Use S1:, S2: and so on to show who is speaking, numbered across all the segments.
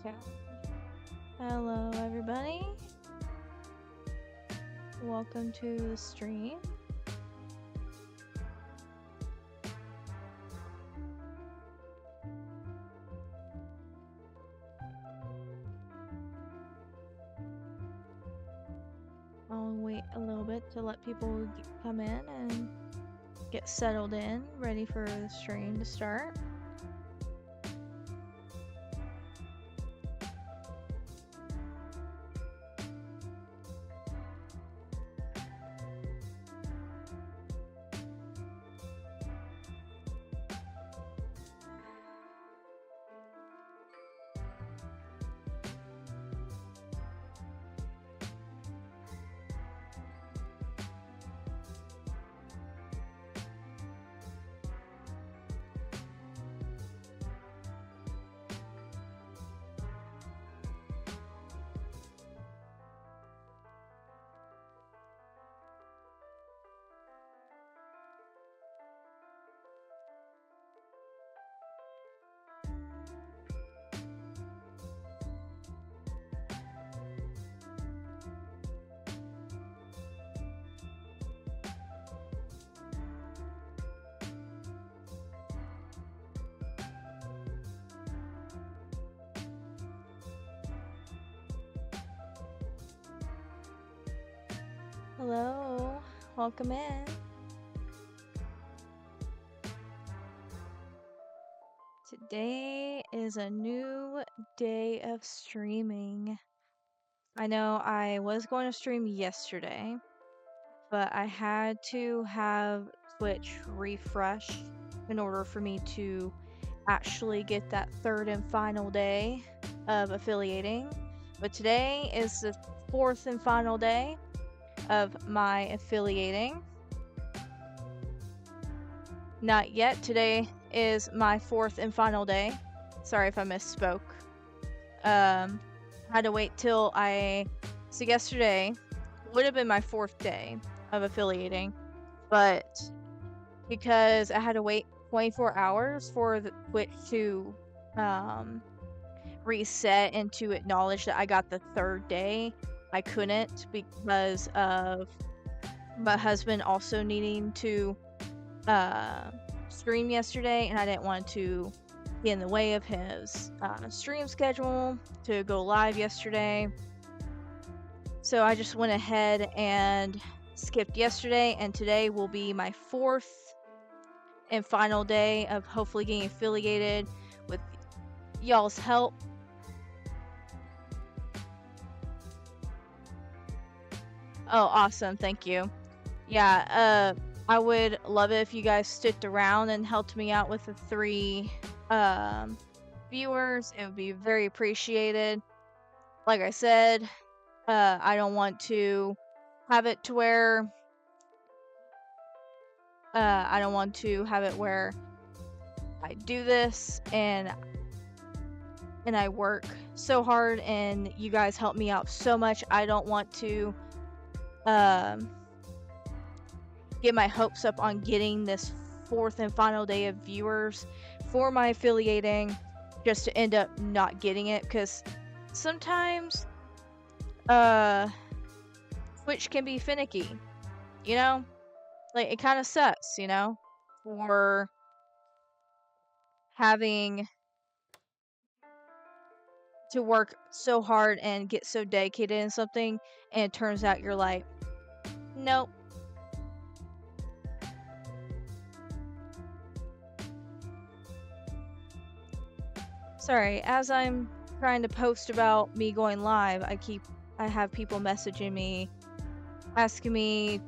S1: Okay. Hello, everybody. Welcome to the stream. I'll wait a little bit to let people come in and get settled in, ready for the stream to start. Hello, welcome in. Today is a new day of streaming. I know I was going to stream yesterday, but I had to have Twitch refresh in order for me to actually get that third and final day of affiliating. But today is the fourth and final day of my affiliating. Not yet. Today is my fourth and final day. Sorry if I misspoke. Had to wait till so yesterday would have been my fourth day of affiliating, but because I had to wait 24 hours for the Twitch to reset and to acknowledge that I got the third day, I couldn't because of my husband also needing to stream yesterday, and I didn't want to get in the way of his stream schedule to go live yesterday. So I just went ahead and skipped yesterday, and today will be my fourth and final day of hopefully getting affiliated with y'all's help. Oh, awesome. Thank you. Yeah, I would love it if you guys sticked around and helped me out with the 3 viewers. It would be very appreciated. Like I said, I don't want to have it to where I don't want to have it where I do this and I work so hard and you guys help me out so much. I don't want to get my hopes up on getting this fourth and final day of viewers for my affiliating just to end up not getting it, because sometimes Twitch can be finicky, you know? Like, it kind of sucks, you know, for having to work so hard and get so dedicated in something, and it turns out you're like, nope. Sorry, as I'm trying to post about me going live, I have people messaging me, asking me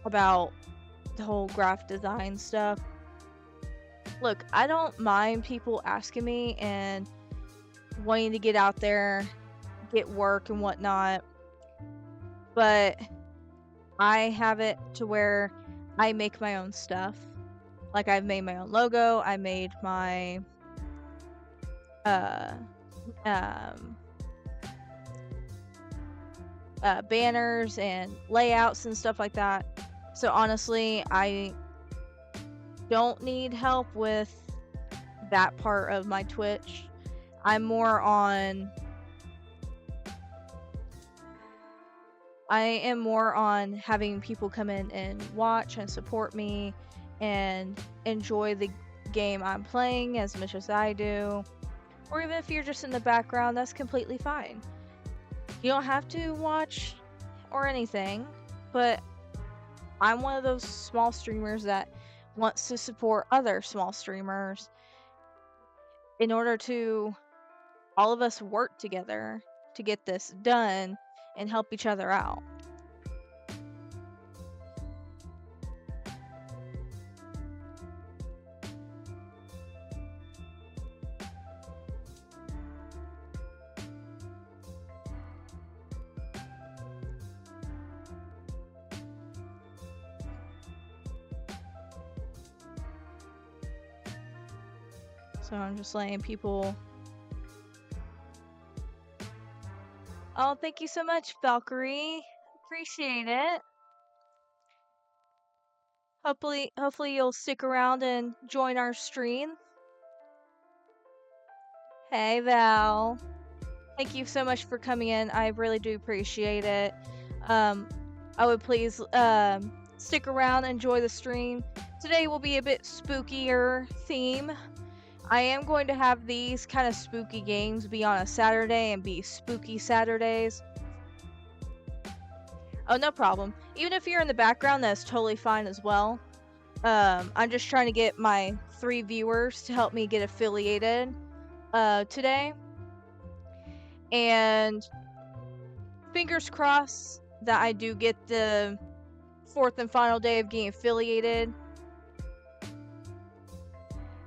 S1: about the whole graphic design stuff. Look, I don't mind people asking me and wanting to get out there, get work and whatnot, but I have it to where I make my own stuff. Like, I've made my own logo, I made my banners and layouts and stuff like that. So honestly, I don't need help with that part of my Twitch. I'm more on I am more on having people come in and watch and support me and enjoy the game I'm playing as much as I do. Or even if you're just in the background, that's completely fine. You don't have to watch or anything, but I'm one of those small streamers that wants to support other small streamers in order to all of us work together to get this done and help each other out. So I'm just letting people... Oh, thank you so much, Valkyrie. Appreciate it. Hopefully you'll stick around and join our stream. Hey, Val. Thank you so much for coming in. I really do appreciate it. I would please stick around and enjoy the stream. Today will be a bit spookier theme. I am going to have these kind of spooky games be on a Saturday and be spooky Saturdays. Oh, no problem. Even if you're in the background, that's totally fine as well. I'm just trying to get my 3 viewers to help me get affiliated today. And fingers crossed that I do get the 4th and final day of getting affiliated.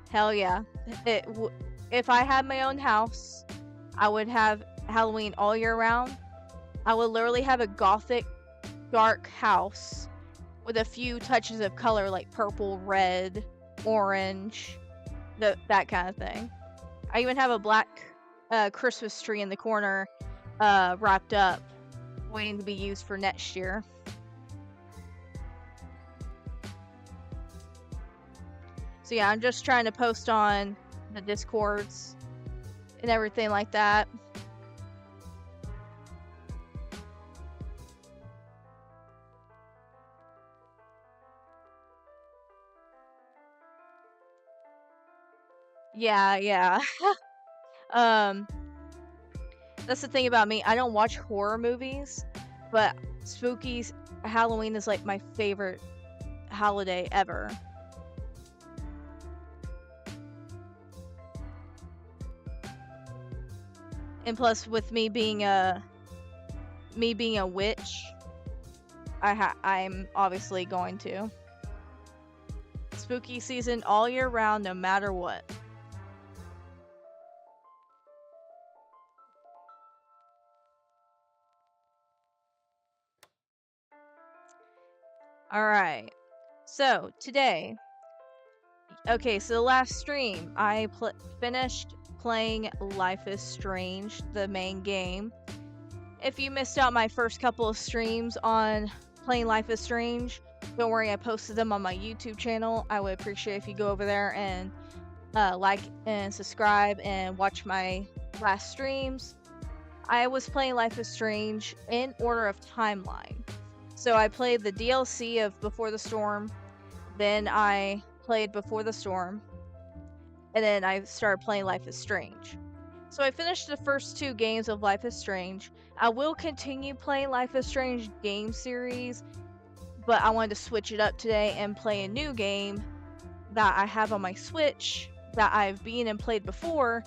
S1: Hell yeah. If I had my own house, I would have Halloween all year round. I would literally have a gothic, dark house with a few touches of color like purple, red, orange, that kind of thing. I even have a black Christmas tree in the corner wrapped up, waiting to be used for next year. So yeah, I'm just trying to post on the Discords and everything like that. Yeah. That's the thing about me. I don't watch horror movies, but spooky Halloween is like my favorite holiday ever. And plus, with me being a witch, I'm obviously going to. Spooky season all year round, no matter what. Alright, so today, okay, so the last stream, I finished playing Life is Strange, the main game. If you missed out my first couple of streams on playing Life is Strange, don't worry, I posted them on my YouTube channel. I would appreciate if you go over there and like and subscribe and watch my last streams. I was playing Life is Strange in order of timeline. So I played the DLC of Before the Storm, then I played Before the Storm, and then I started playing Life is Strange. So I finished the first 2 games of Life is Strange. I will continue playing Life is Strange game series, but I wanted to switch it up today and play a new game that I have on my Switch that I've been and played before.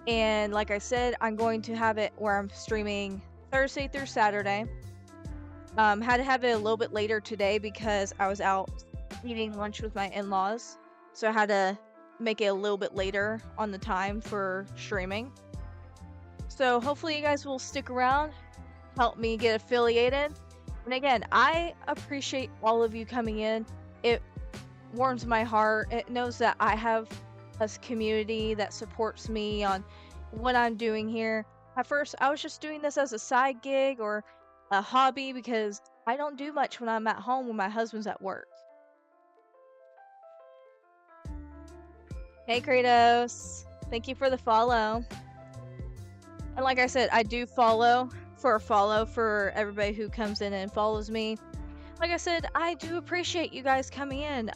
S1: And like I said, I'm going to have it where I'm streaming Thursday through Saturday. Had to have it a little bit later today because I was out eating lunch with my in-laws. So I had to make it a little bit later on the time for streaming. So hopefully you guys will stick around, help me get affiliated. And again, I appreciate all of you coming in. It warms my heart. It knows that I have a community that supports me on what I'm doing here. At first, I was just doing this as a side gig or a hobby because I don't do much when I'm at home when my husband's at work. Hey Kratos, thank you for the follow. And like I said, I do follow for everybody who comes in and follows me. Like I said, I do appreciate you guys coming in.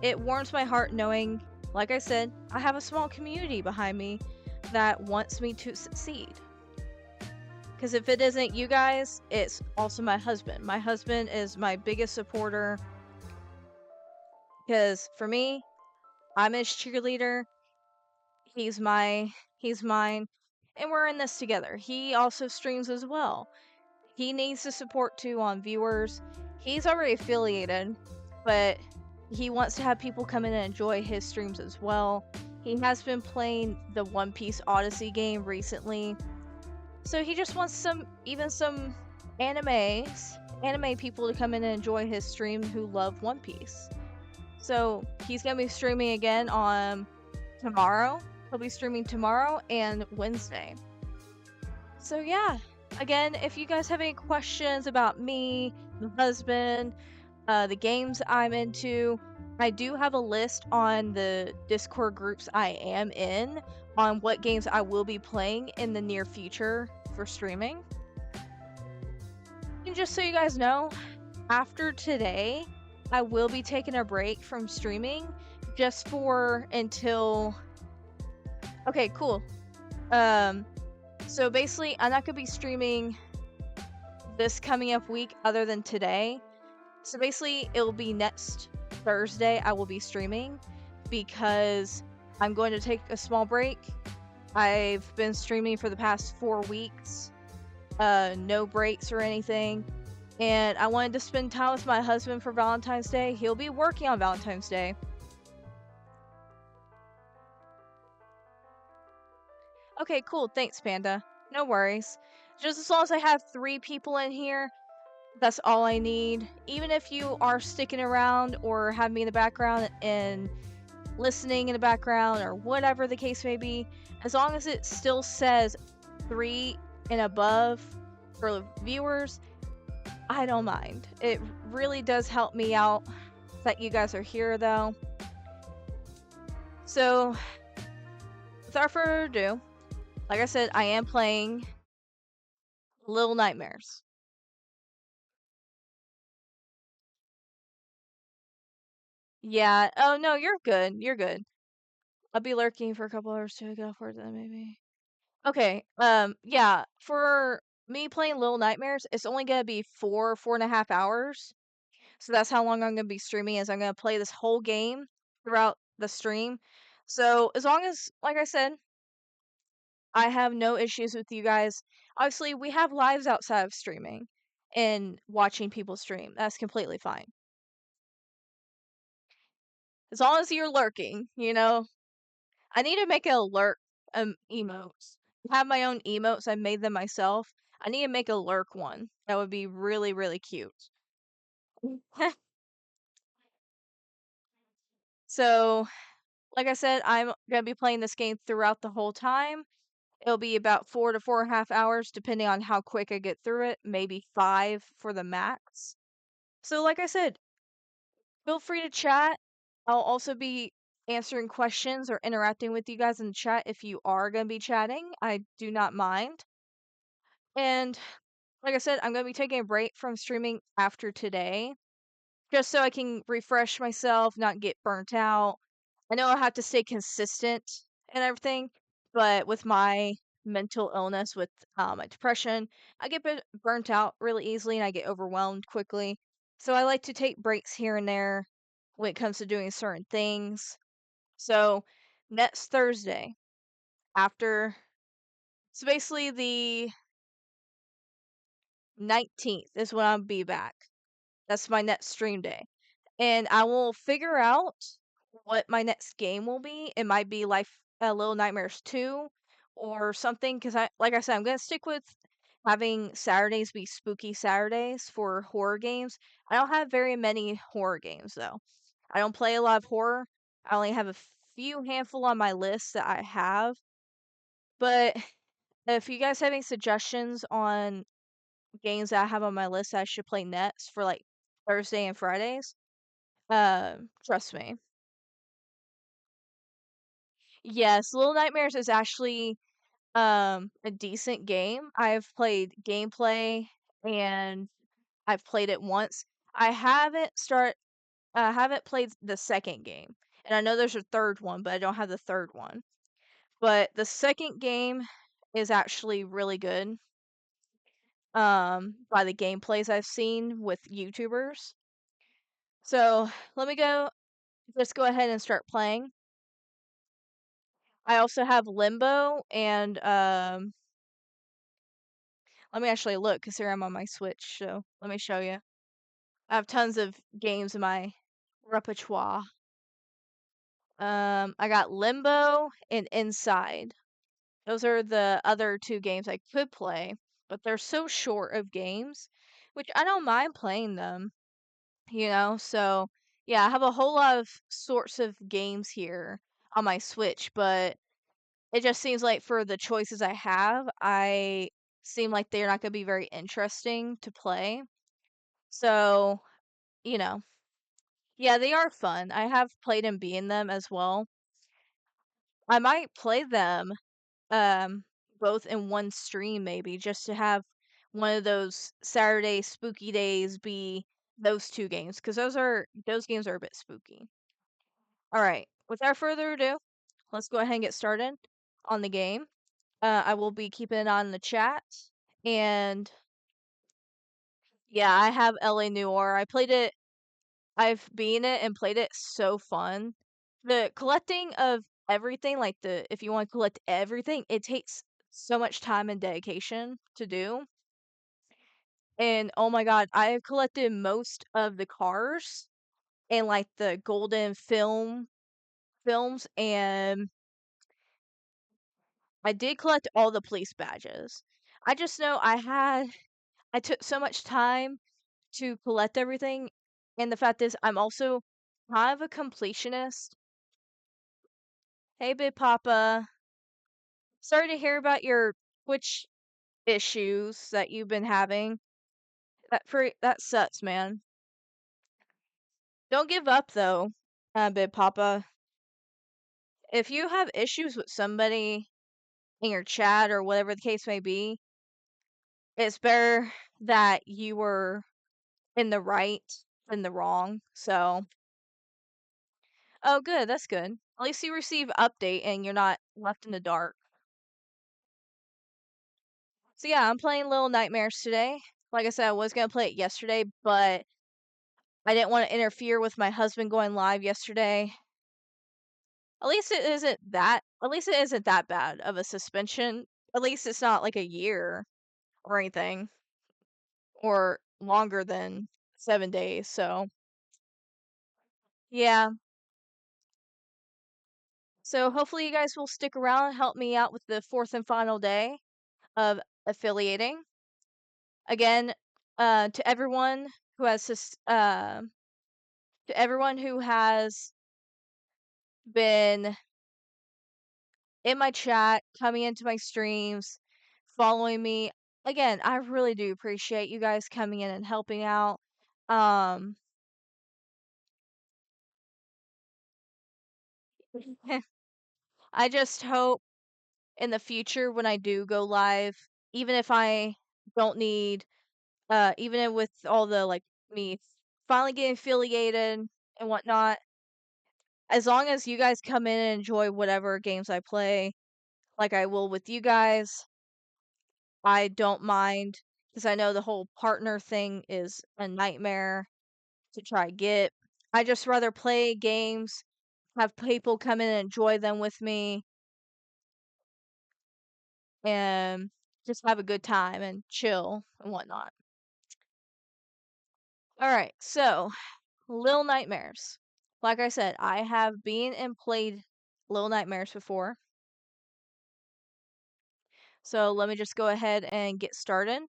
S1: It warms my heart knowing, like I said, I have a small community behind me that wants me to succeed. Because if it isn't you guys, it's also my husband. My husband is my biggest supporter. Because for me, I'm his cheerleader. He's mine, and we're in this together. He also streams as well. He needs the support too on viewers. He's already affiliated, but he wants to have people come in and enjoy his streams as well. He has been playing the One Piece Odyssey game recently, so he just wants some anime people to come in and enjoy his stream who love One Piece. So he's gonna be streaming again on tomorrow. He'll be streaming tomorrow and Wednesday. So yeah, again, if you guys have any questions about me, my husband, the games I'm into, I do have a list on the Discord groups I am in on what games I will be playing in the near future for streaming. And just so you guys know, after today, I will be taking a break from streaming just for until. Okay, cool. So basically, I'm not gonna be streaming this coming up week other than today. So basically, it'll be next Thursday I will be streaming because I'm going to take a small break. I've been streaming for the past 4 weeks, no breaks or anything, and I wanted to spend time with my husband for Valentine's Day. He'll be working on Valentine's Day. Okay, cool. Thanks, Panda. No worries. Just as long as I have 3 people in here, that's all I need. Even if you are sticking around or have me in the background and listening in the background or whatever the case may be, as long as it still says 3 and above for viewers, I don't mind. It really does help me out that you guys are here though. So without further ado, like I said, I am playing Little Nightmares. Yeah. Oh no, you're good. You're good. I'll be lurking for a couple hours to get off work then maybe. Okay. Yeah. For me playing Little Nightmares, it's only gonna be 4.5 hours. So that's how long I'm gonna be streaming. Is I'm gonna play this whole game throughout the stream. So as long as, like I said, I have no issues with you guys. Obviously, we have lives outside of streaming and watching people stream. That's completely fine. As long as you're lurking, you know. I need to make a lurk emotes. I have my own emotes. I made them myself. I need to make a lurk one. That would be really, really cute. So, like I said, I'm gonna be playing this game throughout the whole time. It'll be about 4 to 4.5 hours, depending on how quick I get through it. Maybe 5 for the max. So, like I said, feel free to chat. I'll also be answering questions or interacting with you guys in the chat if you are gonna be chatting. I do not mind. And like I said, I'm going to be taking a break from streaming after today just so I can refresh myself, not get burnt out. I know I have to stay consistent and everything, but with my mental illness, with my depression, I get burnt out really easily and I get overwhelmed quickly. So I like to take breaks here and there when it comes to doing certain things. So next Thursday, after, so basically the 19th is when I'll be back. That's my next stream day. And I will figure out what my next game will be. It might be Life Little Nightmares 2 or something cuz like I said, I'm going to stick with having Saturdays be spooky Saturdays for horror games. I don't have very many horror games though. I don't play a lot of horror. I only have a few handful on my list that I have. But if you guys have any suggestions on games that I have on my list that I should play next for like Thursday and Fridays, trust me. Yes, Little Nightmares is actually a decent game. I've played gameplay and I've played it once. I haven't played the second game. And I know there's a third one, but I don't have the third one. But the second game is actually really good. By the gameplays I've seen with YouTubers. So let's go ahead and start playing. I also have Limbo and let me actually look because here I'm on my Switch, so let me show you. I have tons of games in my repertoire. I got Limbo and Inside. Those are the other two games I could play, but they're so short of games, which I don't mind playing them, So, yeah, I have a whole lot of sorts of games here on my Switch, but it just seems like for the choices I have, I seem like they're not going to be very interesting to play. So, you know, yeah, they are fun. I have played and beaten them as well. I might play them um both in one stream maybe just to have one of those Saturday spooky days be those two games because those games are a bit spooky. All right, without further ado, let's go ahead and get started on the game. I will be keeping it on the chat and yeah, I have LA Noir. I've been it and played it, so fun. The collecting of everything, like if you want to collect everything, it takes so much time and dedication to do. And oh my god, I have collected most of the cars and like the golden films, and I did collect all the police badges. I just know I took so much time to collect everything, and the fact is I'm also kind of a completionist. Hey, Big Papa. Sorry to hear about your Twitch issues that you've been having. That sucks, man. Don't give up though, Big Papa. If you have issues with somebody in your chat or whatever the case may be, it's better that you were in the right than the wrong. So, oh, good, that's good. At least you receive update and you're not left in the dark. So yeah, I'm playing Little Nightmares today. Like I said, I was gonna play it yesterday, but I didn't want to interfere with my husband going live yesterday. At least it isn't that bad of a suspension. At least it's not like a year or anything or longer than 7 days. So, yeah. So hopefully you guys will stick around and help me out with the fourth and final day of affiliating. Again, to everyone who has been in my chat, coming into my streams, following me. Again, I really do appreciate you guys coming in and helping out. Um, I just hope in the future when I do go live, even if I don't need, with all the like me finally getting affiliated and whatnot, as long as you guys come in and enjoy whatever games I play, like I will with you guys, I don't mind because I know the whole partner thing is a nightmare to try get. I just rather play games, have people come in and enjoy them with me, and just have a good time and chill and whatnot. All right, so Little Nightmares. Like I said, I have been and played Little Nightmares before. So let me just go ahead and get started.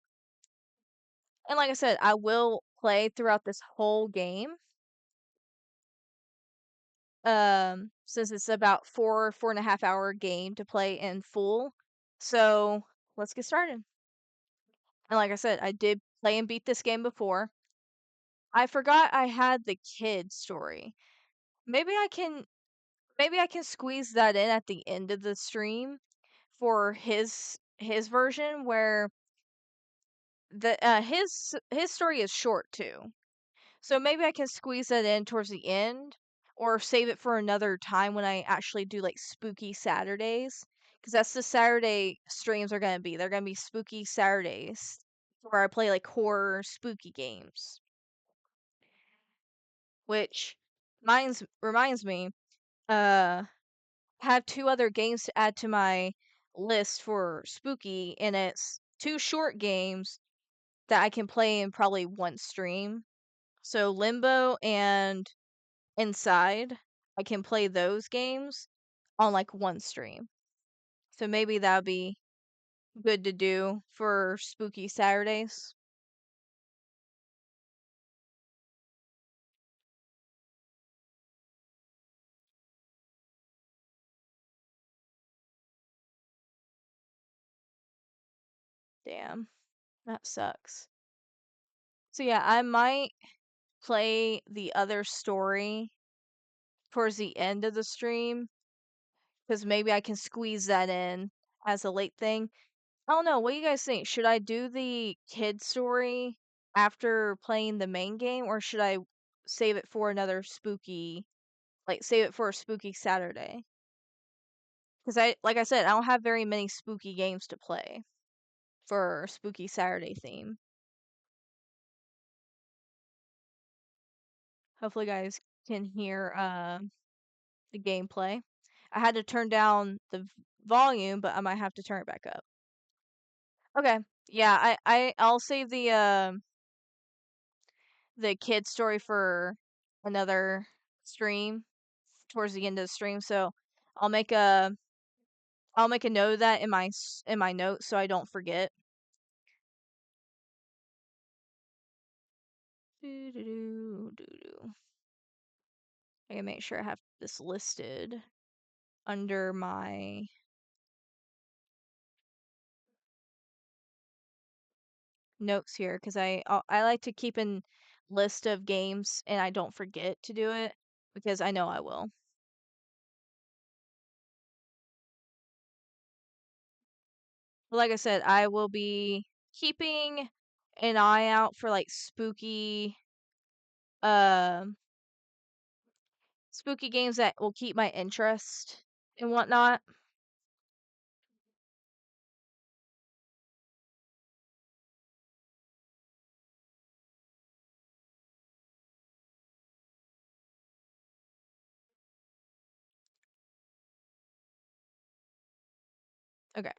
S1: And like I said, I will play throughout this whole game. Since it's about 4.5 hour game to play in full. So let's get started. And like I said, I did play and beat this game before. I forgot I had the kid story. Maybe I can squeeze that in at the end of the stream for his version where the his story is short too. So maybe I can squeeze that in towards the end or save it for another time when I actually do like spooky Saturdays. Because that's the Saturday streams are going to be. They're going to be spooky Saturdays where I play like horror spooky games. Which reminds me, I have two other games to add to my list for spooky, and it's two short games that I can play in probably one stream. So Limbo and Inside, I can play those games on like one stream. So maybe that would be good to do for spooky Saturdays. Damn, that sucks. So yeah, I might play the other story towards the end of the stream because maybe I can squeeze that in as a late thing. I don't know. What do you guys think? Should I do the kid story after playing the main game, or should I save it for another spooky, like save it for a spooky Saturday? Because like I said, I don't have very many spooky games to play for spooky Saturday theme. Hopefully, you guys can hear the gameplay. I had to turn down the volume, but I might have to turn it back up. Okay. Yeah, I'll save the kid story for another stream towards the end of the stream. So I'll make a I'll make a note of that in my notes so I don't forget. Doo-doo-doo-doo-doo. I gotta make sure I have this listed under my notes here because I like to keep a list of games and I don't forget to do it because I know I will. But like I said, I will be keeping an eye out for like um spooky games that will keep my interest and whatnot. Okay.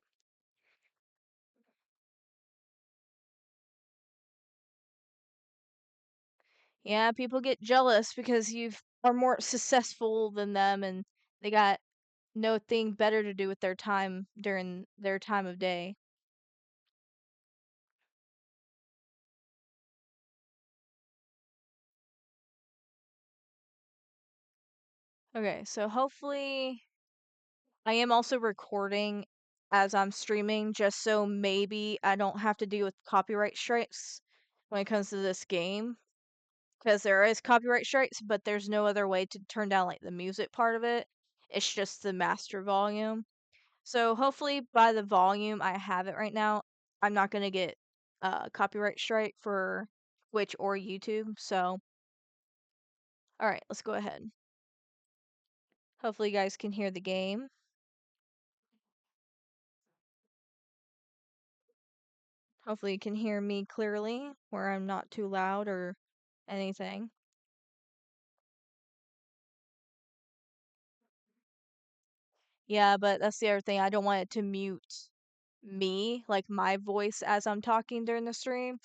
S1: Yeah, people get jealous because you are more successful than them and they got no thing better to do with their time during their time of day. Okay, so hopefully I am also recording as I'm streaming just so maybe I don't have to deal with copyright strikes when it comes to this game. Because there is copyright strikes, but there's no other way to turn down like the music part of it. It's just the master volume. So hopefully by the volume I have it right now, I'm not gonna get copyright strike for Twitch or YouTube. So all right, let's go ahead. Hopefully you guys can hear the game. Hopefully you can hear me clearly where I'm not too loud or anything. Yeah, but that's the other thing. I don't want it to mute me, like my voice as I'm talking during the stream.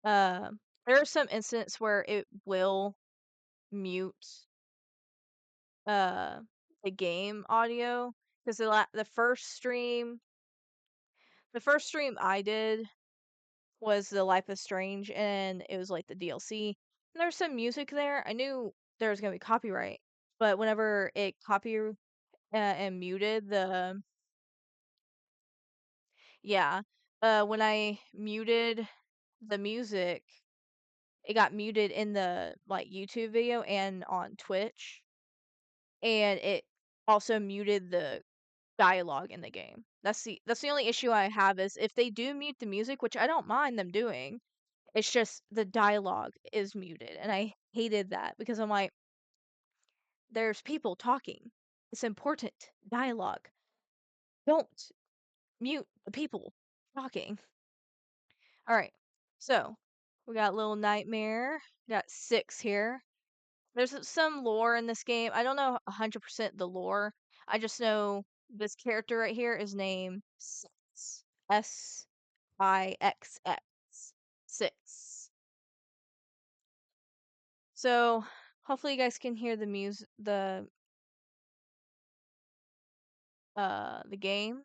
S1: Uh, there are some instances where it will mute uh the game audio because the first stream I did was the Life is Strange and it was like the DLC. And there's some music there. I knew there was gonna be copyright, but whenever it and muted the yeah, when I muted the music, it got muted in the like YouTube video and on Twitch, and it also muted dialogue in the game. That's the only issue I have is if they do mute the music, which I don't mind them doing, it's just the dialogue is muted, and I hated that because I'm like, there's people talking. It's important dialogue. Don't mute the people talking. All right. So, we got Little Nightmare. We got 6 here. There's some lore in this game. I don't know 100% the lore. I just know this character right here is named Six. Sixx. 6. So, hopefully you guys can hear the music, the game.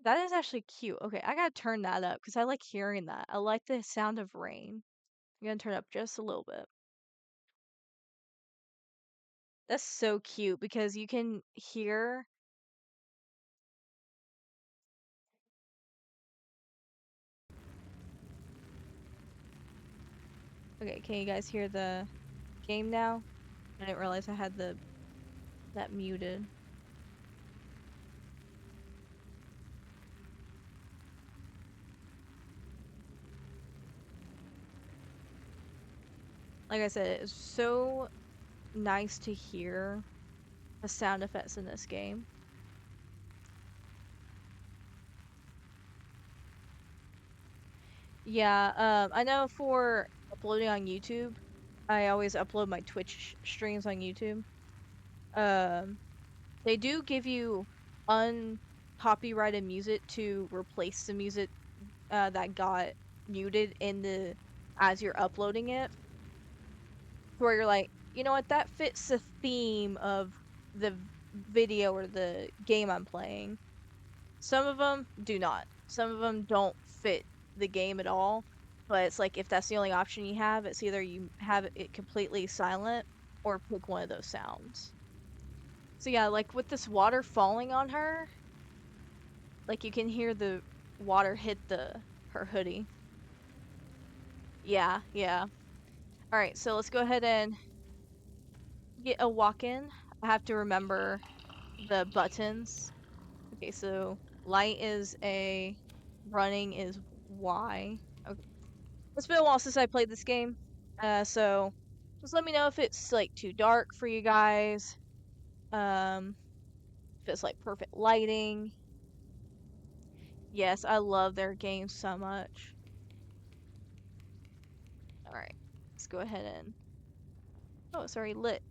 S1: That is actually cute. Okay, I gotta turn that up because I like hearing that. I like the sound of rain. I'm gonna turn it up just a little bit. That's so cute because you can hear. Okay, can you guys hear the game now? I didn't realize I had that muted. Like I said, it's so nice to hear the sound effects in this game. Yeah, I know for uploading on YouTube, I always upload my Twitch streams on YouTube. Um, they do give you uncopyrighted music to replace the music that got muted in the as you're uploading it. Where you're like, you know what, that fits the theme of the video or the game I'm playing. Some of them do not. Some of them don't fit the game at all. But it's like if that's the only option you have, it's either you have it completely silent or pick one of those sounds. So yeah, like with this water falling on her, like you can hear the water hit her hoodie. Yeah, yeah. All right, so let's go ahead and get a walk in. I have to remember the buttons. Okay, so light is A, running is Y. Okay. It's been a while since I played this game. So just let me know if it's like too dark for you guys. Um, if it's like perfect lighting. Yes, I love their games so much. All right, let's go ahead and. Oh, it's already lit.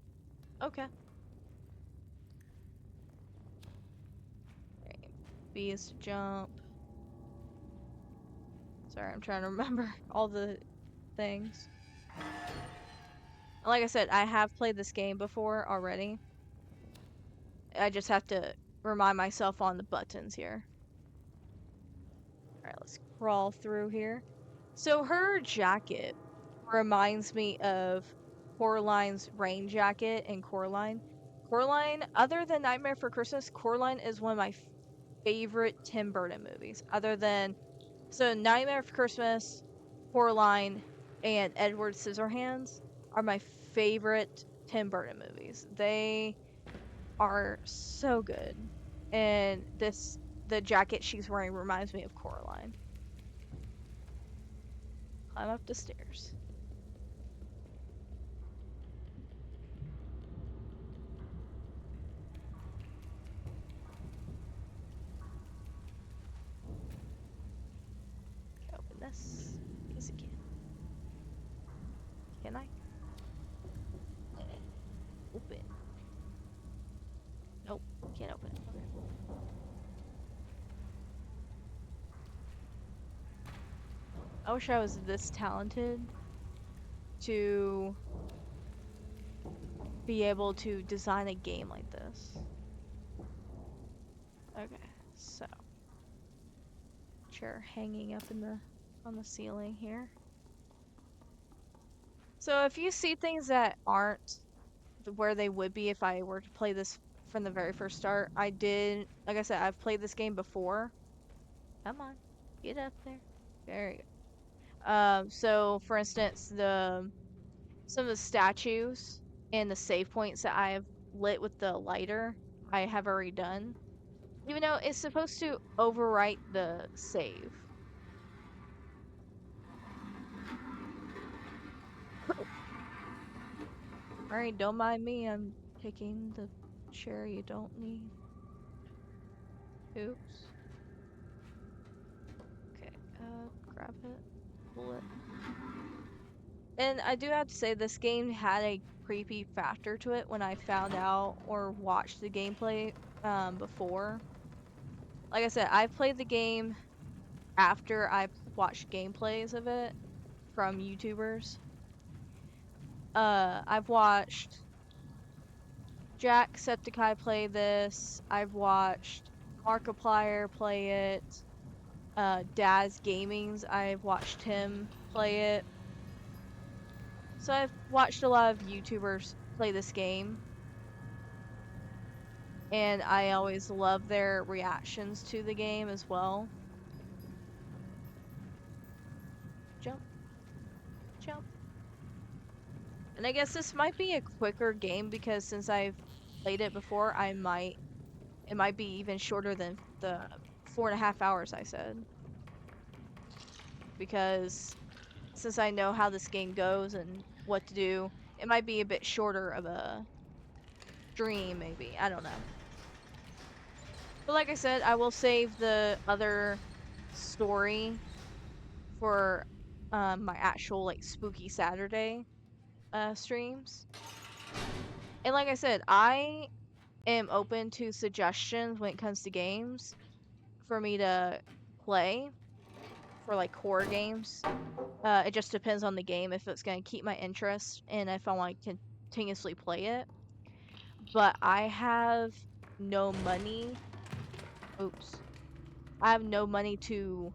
S1: Okay. Okay. B is to jump. Sorry, I'm trying to remember all the things. Like I said, I have played this game before already. I just have to remind myself on the buttons here. Alright, let's crawl through here. So her jacket reminds me of Coraline's rain jacket in Coraline. Coraline, other than Nightmare for Christmas, Coraline is one of my favorite Tim Burton movies. Other than, so Nightmare for Christmas, Coraline, and Edward Scissorhands are my favorite Tim Burton movies. They are so good. And the jacket she's wearing reminds me of Coraline. Climb up the stairs. Can I open this? Yes, it can. Can I? Open. Nope, can't open it. Okay. I wish I was this talented to be able to design a game like this. Okay, so chair hanging up in the on the ceiling here. So if you see things that aren't where they would be if I were to play this from the very first start, like I said, I've played this game before. Come on, get up there. There you go. So for instance, some of the statues and the save points that I have lit with the lighter I have already done. Even though it's supposed to overwrite the save. Alright, don't mind me, I'm taking the chair you don't need. Oops. Okay, grab it, pull it. And I do have to say, this game had a creepy factor to it when I found out or watched the gameplay before. Like I said, I've played the game after I watched gameplays of it from YouTubers. I've watched Jacksepticeye play this. I've watched Markiplier play it. Daz Gaming's, I've watched him play it. So I've watched a lot of YouTubers play this game. And I always love their reactions to the game as well. Jump, jump. And I guess this might be a quicker game because since I've played it before, it might be even shorter than the 4.5 hours I said. Because since I know how this game goes and what to do, it might be a bit shorter of a stream, maybe. I don't know. But like I said, I will save the other story for my actual like spooky Saturday streams. And like I said, I am open to suggestions when it comes to games for me to play for like horror games. It just depends on the game if it's going to keep my interest and if I want to continuously play it. But I have no money. Oops. I have no money to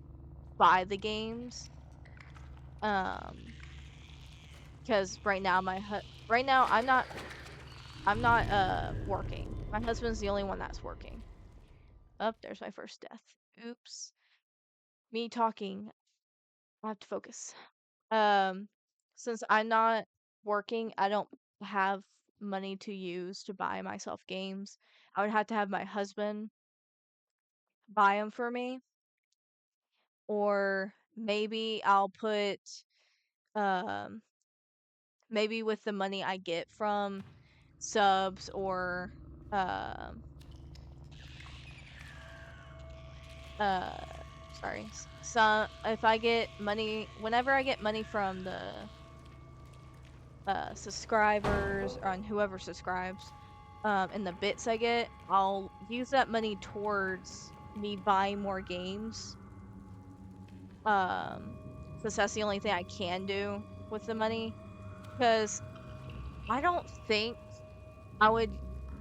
S1: buy the games. Because right now I'm not working. My husband's the only one that's working. Oh, there's my first death. Oops. Me talking. I have to focus. Um, since I'm not working, I don't have money to use to buy myself games. I would have to have my husband buy them for me, or maybe I'll put um maybe with the money I get from subs or um uh sorry, some if I get money whenever I get money from the subscribers or on whoever subscribes, and the bits I get, I'll use that money towards me buying more games. Since that's the only thing I can do with the money. Because I don't think I would,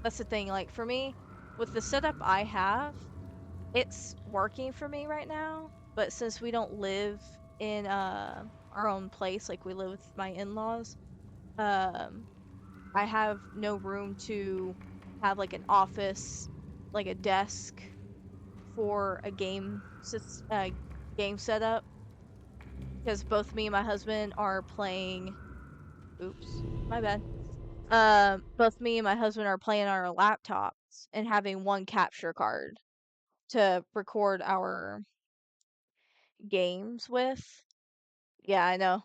S1: that's the thing, like for me, with the setup I have, it's working for me right now. But since we don't live in our own place, like we live with my in-laws, um, I have no room to have like an office, like a desk for a game setup because both me and my husband are playing. Oops, my bad. Both me and my husband are playing on our laptops and having one capture card to record our games with. Yeah, I know.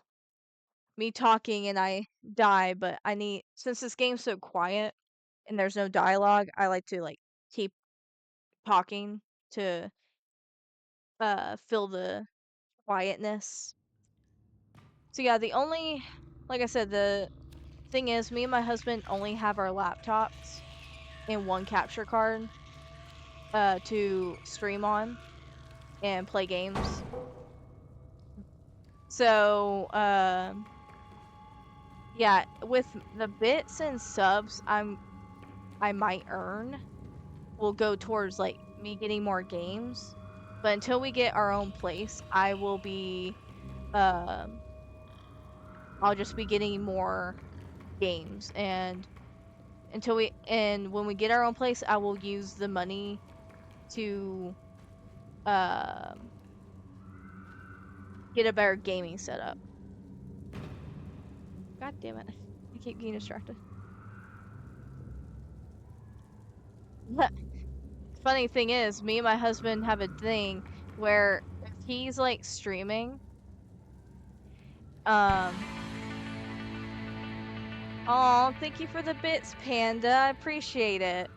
S1: Me talking and I die, but I need since this game's so quiet and there's no dialogue, I like to like keep talking to fill the quietness. So yeah, the only like I said, the thing is me and my husband only have our laptops and one capture card to stream on and play games. So yeah, with the bits and subs I might earn will go towards like me getting more games. But until we get our own place, I will be um I'll just be getting more games and when we get our own place, I will use the money to um get a better gaming setup. God damn it. I keep getting distracted. Funny thing is, me and my husband have a thing where if he's like streaming, um, oh, thank you for the bits, Panda. I appreciate it.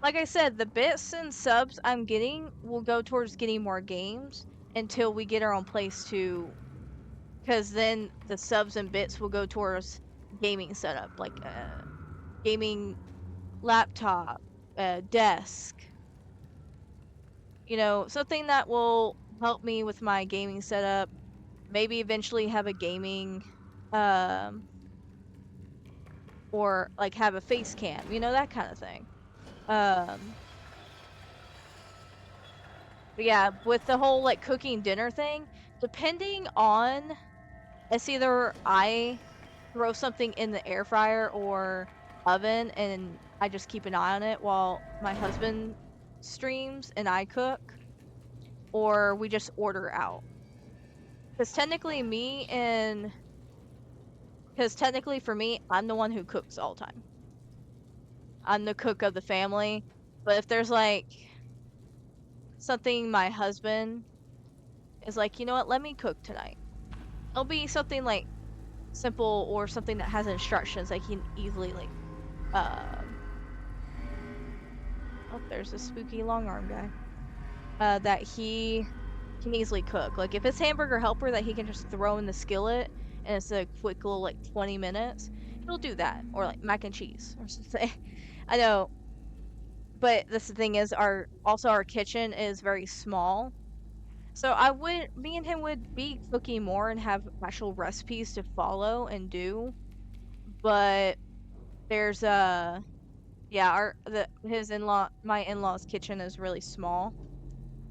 S1: Like I said, the bits and subs I'm getting will go towards getting more games until we get our own place to, because then the subs and bits will go towards gaming setup, like gaming laptop, desk, something that will help me with my gaming setup. Maybe eventually have a gaming, um, or like have a face cam, that kind of thing. Um, but yeah, with the whole like cooking dinner thing, depending on, it's either I throw something in the air fryer or oven and I just keep an eye on it while my husband streams and I cook, or we just order out. Because technically for me, I'm the one who cooks all the time. I'm the cook of the family. But if there's like something my husband is like, you know what, let me cook tonight. It'll be something like simple or something that has instructions that he can easily like um oh, there's a spooky long arm guy. That he can easily cook. Like if it's hamburger helper that he can just throw in the skillet and it's a quick little like 20 minutes, he'll do that. Or like mac and cheese or something. I know, but this the thing is our kitchen is very small. So me and him would be cooking more and have actual recipes to follow and do. But there's yeah, my in-laws kitchen is really small.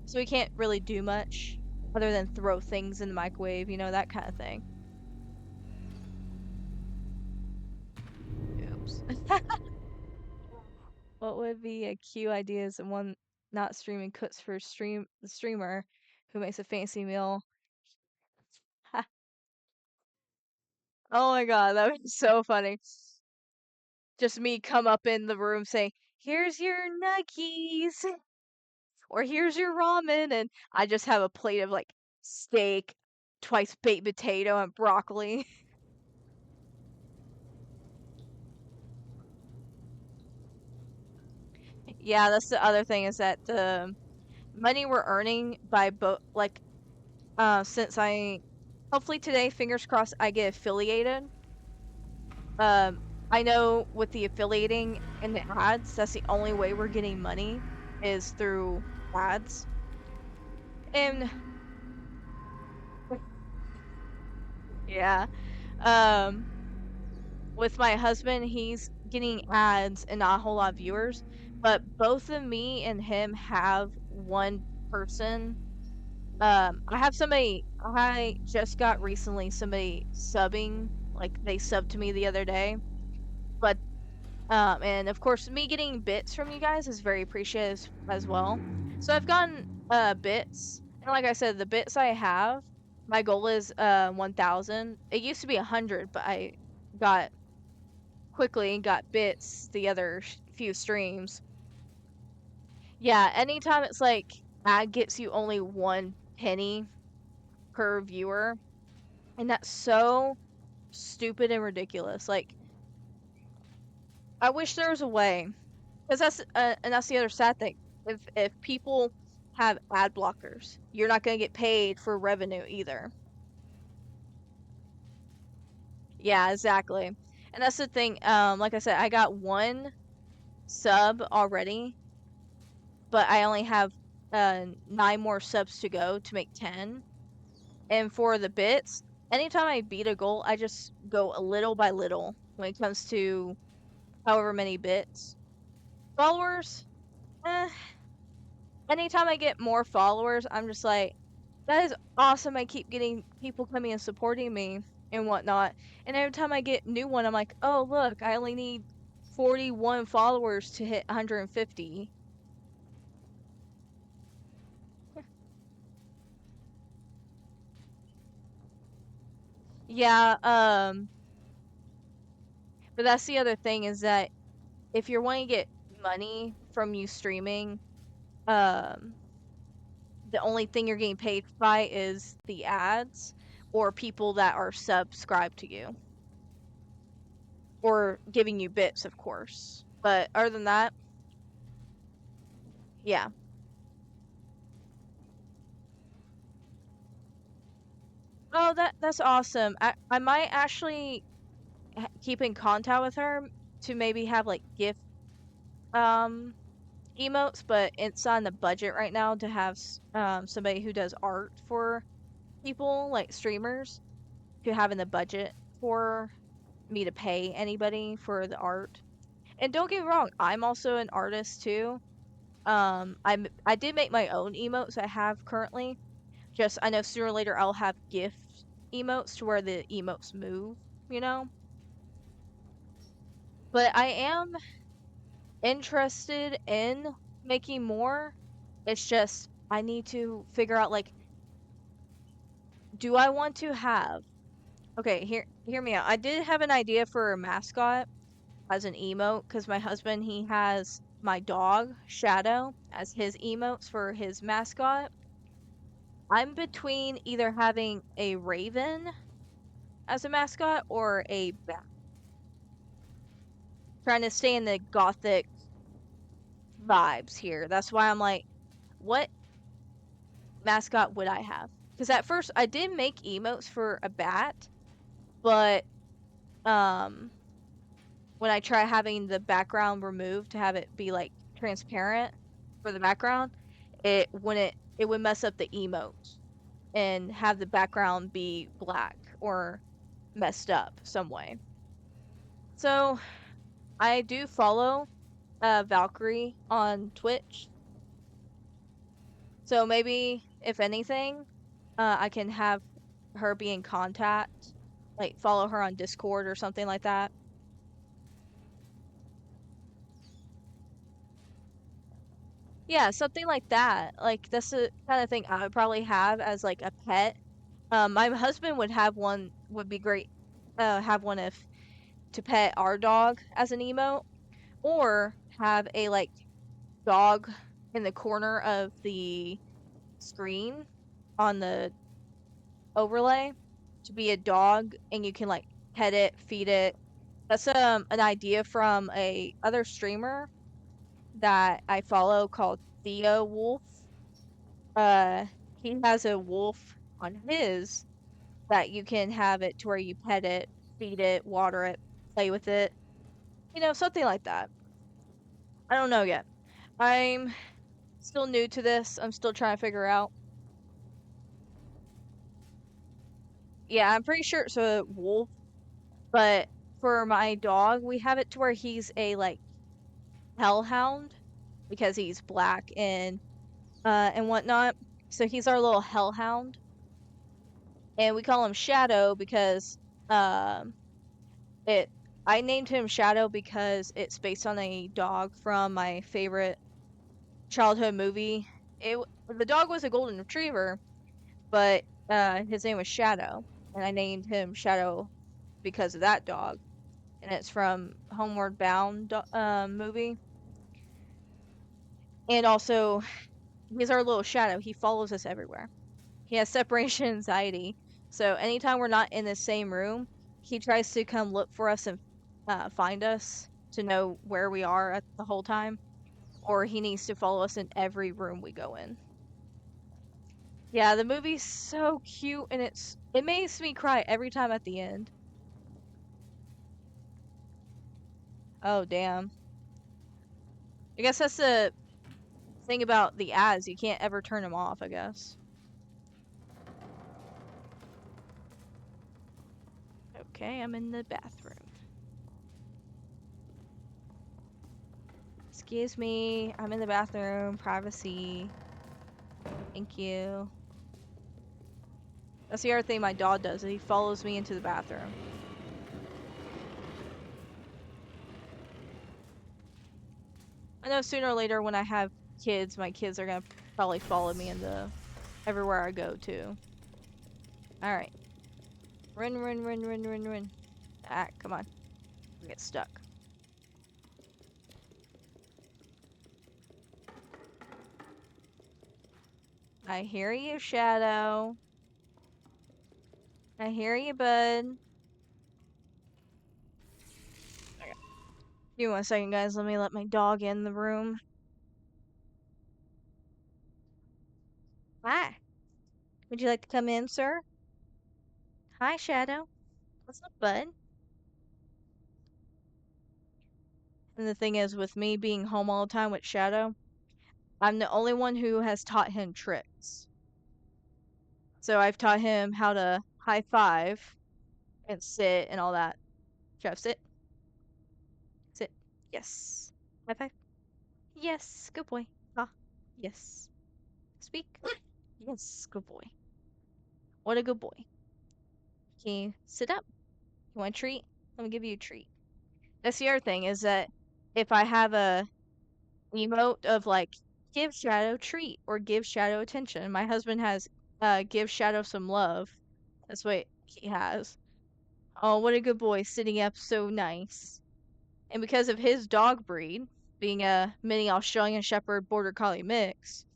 S1: So we can't really do much other than throw things in the microwave, that kind of thing. Oops. What would be a cute idea is one not streaming cooks for the streamer who makes a fancy meal. Oh my god, that would be so funny. Just me come up in the room saying, "Here's your nuggies," or "Here's your ramen," and I just have a plate of like steak, twice baked potato, and broccoli. Yeah, that's the other thing is that the money we're earning by since I hopefully today, fingers crossed, I get affiliated. I know with the affiliating and the ads, that's the only way we're getting money is through ads. And yeah, um, with my husband, he's getting ads and not a whole lot of viewers, but both of me and him have one person. I just got recently somebody subbing, like they subbed to me the other day. But and of course me getting bits from you guys is very appreciated as well. So I've gotten bits. And like I said, the bits I have, my goal is 1,000. It used to be 100, but I got quickly got bits the other few streams. Yeah, anytime it's like ad gets you only 1 penny per viewer, and that's so stupid and ridiculous. Like, I wish there was a way, because that's the other sad thing. If people have ad blockers, you're not gonna get paid for revenue either. Yeah, exactly. And that's the thing. Like I said, I got one sub already, but I only have 9 more subs to go to make 10. And for the bits, anytime I beat a goal, I just go a little by little when it comes to however many bits. Followers, eh, anytime I get more followers, I'm just like, that is awesome. I keep getting people coming and supporting me and whatnot. And every time I get new one, I'm like, oh, look, I only need 41 followers to hit 150. Yeah, but that's the other thing is that if you're wanting to get money from you streaming, um, the only thing you're getting paid by is the ads or people that are subscribed to you or giving you bits, of course. But other than that, yeah. Oh, that's awesome. I might actually keep in contact with her to maybe have like gift um emotes, but it's on the budget right now to have somebody who does art for people like streamers to have in the budget for me to pay anybody for the art. And don't get me wrong, I'm also an artist too. I did make my own emotes I have currently. Just I know sooner or later I'll have gift emotes to where the emotes move, you know? But I am interested in making more. It's just I need to figure out like do I want to have okay, hear me out. I did have an idea for a mascot as an emote because my husband he has my dog Shadow as his emotes for his mascot. I'm between either having a raven as a mascot or a bat. Trying to stay in the gothic vibes here. That's why I'm like, what mascot would I have? Because at first I did make emotes for a bat, but um when I try having the background removed to have it be like transparent for the background, it would mess up the emote and have the background be black or messed up some way. So I do follow Valkyrie on Twitch. So maybe if anything, I can have her be in contact, like follow her on Discord or something like that. Yeah, something like that. Like that's the kind of thing I would probably have as like a pet. My husband would have one would be great. Have one if to pet our dog as an emote, or have a like dog in the corner of the screen on the overlay to be a dog, and you can like pet it, feed it. That's an idea from a other streamer that I follow called Theo Wolf. Uh, he has a wolf on his that you can have it to where you pet it, feed it, water it, play with it. You know, something like that. I don't know yet. I'm still new to this. I'm still trying to figure out. Yeah, I'm pretty sure it's a wolf, but for my dog, we have it to where he's a like hellhound because he's black and whatnot. So he's our little hellhound, and we call him Shadow because um it I named him Shadow because it's based on a dog from my favorite childhood movie. The dog was a golden retriever, but his name was Shadow, and I named him Shadow because of that dog. And it's from Homeward Bound movie. And also, he's our little shadow. He follows us everywhere. He has separation anxiety, so anytime we're not in the same room, he tries to come look for us and find us to know where we are at the whole time, or he needs to follow us in every room we go in. Yeah, the movie's so cute, and it makes me cry every time at the end. Oh damn! I guess that's the thing about the ads. You can't ever turn them off. I guess. Okay, I'm in the bathroom. Excuse me, I'm in the bathroom. Privacy. Thank you. That's the other thing my dog does. He follows me into the bathroom. I know sooner or later when I have kids, my kids are gonna probably follow me into everywhere I go to. Alright. Run, run, run, run, run, run. Ah, come on. We get stuck. I hear you, Shadow. I hear you, bud. Okay. Give me 1 second, guys. Let me let my dog in the room. Hi. Would you like to come in, sir? Hi, Shadow. What's up, bud? And the thing is, with me being home all the time with Shadow, I'm the only one who has taught him tricks. So I've taught him how to high five and sit and all that. Shadow, sit. Sit. Yes. High five. Yes. Good boy. Ah. Yes. Speak. Yes. Good boy. What a good boy. Can you sit up? You want a treat? Let me give you a treat. That's the other thing is that if I have a emote of like give Shadow treat or give Shadow attention, my husband has give Shadow some love. That's what he has. Oh, what a good boy, sitting up so nice. And because of his dog breed, being a mini Australian Shepherd Border Collie mix,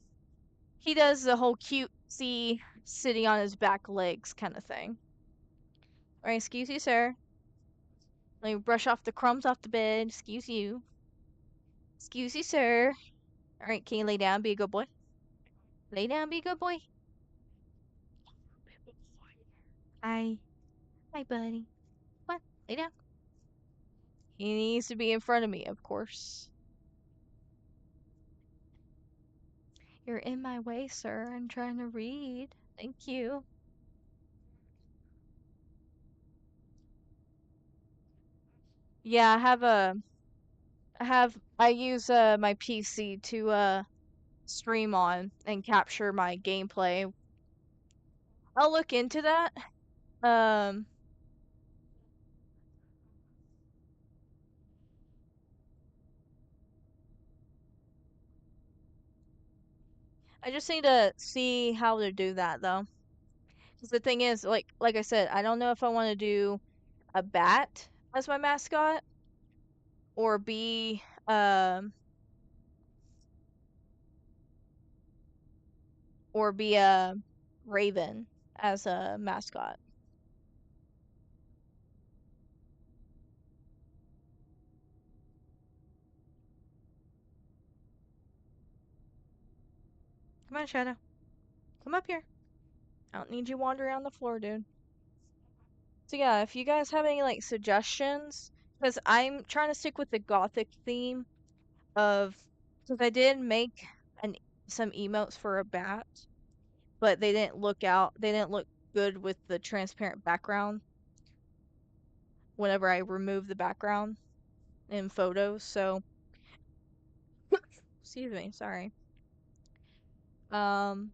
S1: he does the whole cutesy sitting on his back legs kind of thing. All right, excuse you, sir. Let me brush off the crumbs off the bed. Excuse you. Excuse you, sir. All right, can you lay down? Be a good boy. Lay down, be a good boy. Hi. Hi, buddy. Come on, lay down. He needs to be in front of me, of course. You're in my way, sir. I'm trying to read. Thank you. Yeah, I use my PC to stream on and capture my gameplay. I'll look into that. Um I just need to see how to do that though. 'Cause the thing is, like I said, I don't know if I want to do a bat as my mascot or be a raven as a mascot. Come on, Shadow. Come up here. I don't need you wandering on the floor, dude. So yeah, if you guys have any like suggestions, because I'm trying to stick with the gothic theme of, because I did make an some emotes for a bat, but they didn't look good with the transparent background whenever I remove the background in photos. So, excuse me, sorry. Um,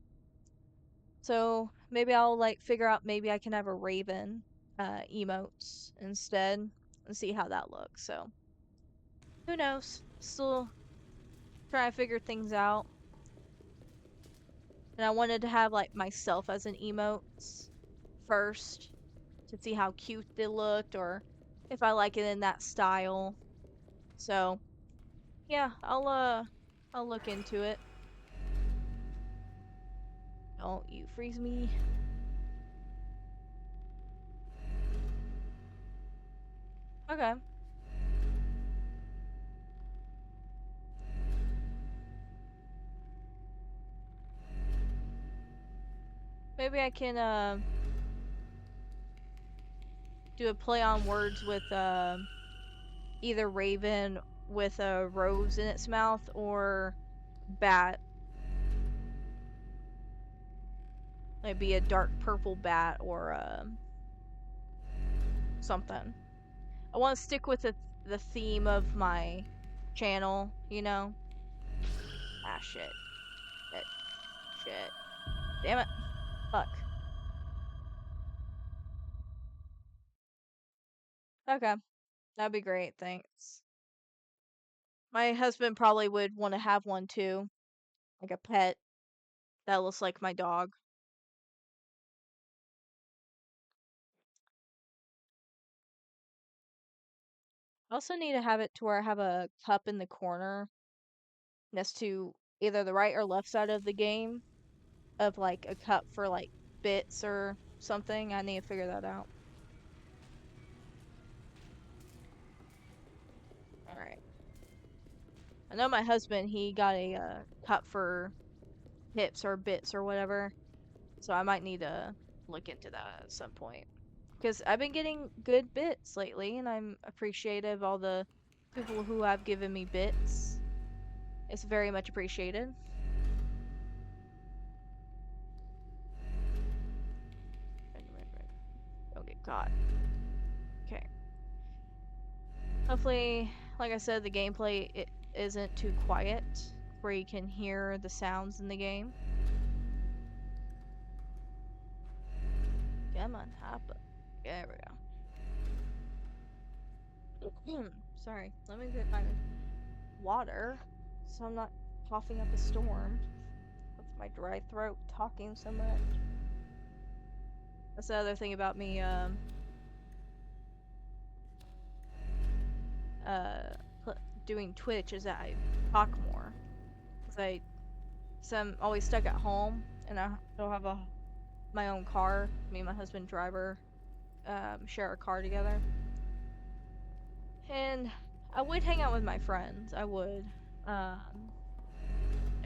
S1: so maybe I'll like figure out maybe I can have a raven emotes instead and see how that looks. So, who knows? Still trying to figure things out. And I wanted to have like myself as an emotes first to see how cute they looked or if I like it in that style. So, yeah, I'll look into it. Don't you freeze me. Okay. Maybe I can do a play on words with either raven with a rose in its mouth or bat. Maybe a dark purple bat or something. I want to stick with the theme of my channel, you know? Ah, shit. Shit. Shit. Damn it. Fuck. Okay. That'd be great, thanks. My husband probably would want to have one too. Like a pet that looks like my dog. I also need to have it to where I have a cup in the corner next to either the right or left side of the game of like a cup for like bits or something. I need to figure that out. All right. I know my husband, he got a cup for hips or bits or whatever. So I might need to look into that at some point. Because I've been getting good bits lately, and I'm appreciative of all the people who have given me bits. It's very much appreciated. Don't get caught. Okay. Hopefully, like I said, the gameplay it isn't too quiet, where you can hear the sounds in the game. Come on, hop up. There we go. Sorry, let me get my water so I'm not coughing up a storm with my dry throat talking so much. That's the other thing about me doing Twitch is that I talk more. Cause I'm always stuck at home and I don't have my own car. Me and my husband driver share a car together. And I would hang out with my friends. I would. I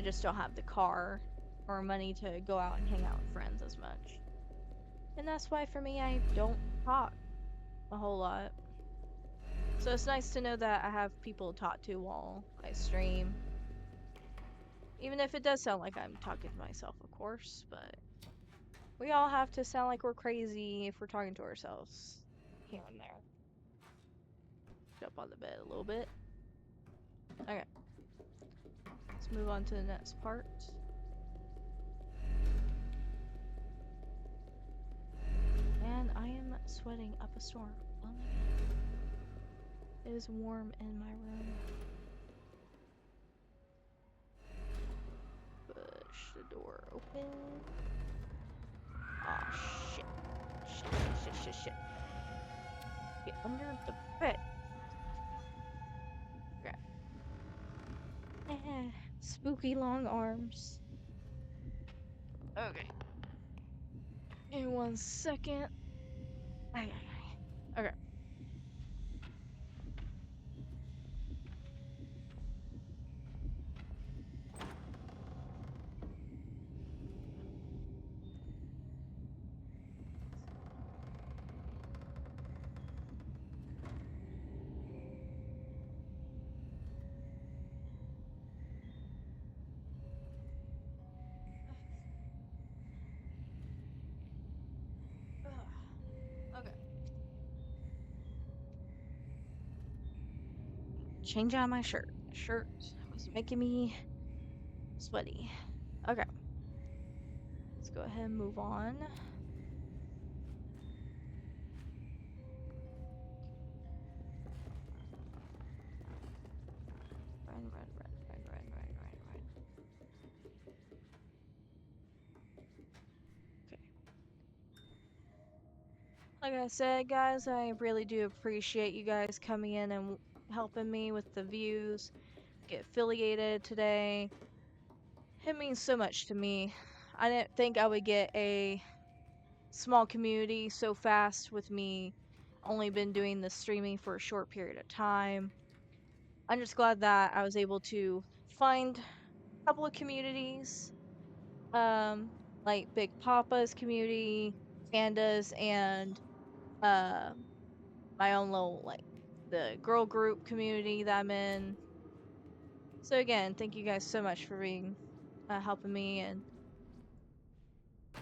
S1: just don't have the car or money to go out and hang out with friends as much. And that's why for me I don't talk a whole lot. So it's nice to know that I have people to talk to while I stream. Even if it does sound like I'm talking to myself, of course, but we all have to sound like we're crazy if we're talking to ourselves here and there. Jump on the bed a little bit. Okay. Let's move on to the next part. And I am sweating up a storm. Oh my god. It is warm in my room. Push the door open. Aw, shit. Shit. Get under the bed. Okay. Spooky long arms. Okay. In 1 second. Okay. Okay. Change out my shirt. Shirt was making me sweaty. Okay. Let's go ahead and move on. Run. Okay. Like I said, guys, I really do appreciate you guys coming in and helping me with the views. Get affiliated today. It means so much to me. I didn't think I would get a small community so fast with me only been doing this streaming for a short period of time. I'm just glad that I was able to find a couple of communities, like Big Papa's community, Pandas, and uh, my own little like the girl group community that I'm in. So again, thank you guys so much for being helping me and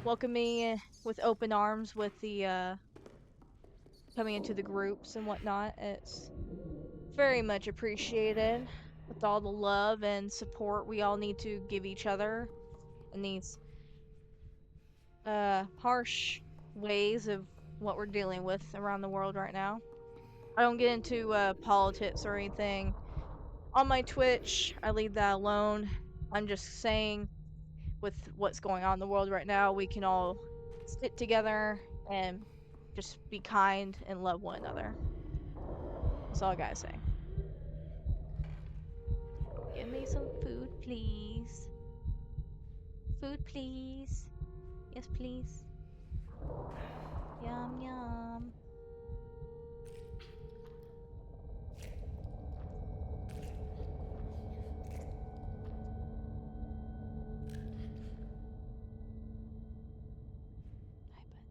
S1: welcome me with open arms with the coming into the groups and whatnot. It's very much appreciated with all the love and support we all need to give each other in these harsh ways of what we're dealing with around the world right now. I don't get into politics or anything on my Twitch. I leave that alone. I'm just saying with what's going on in the world right now, we can all sit together and just be kind and love one another. That's all I gotta say. Give me some food, please. food, please. Yes, please. Yum, yum. Hi, bud.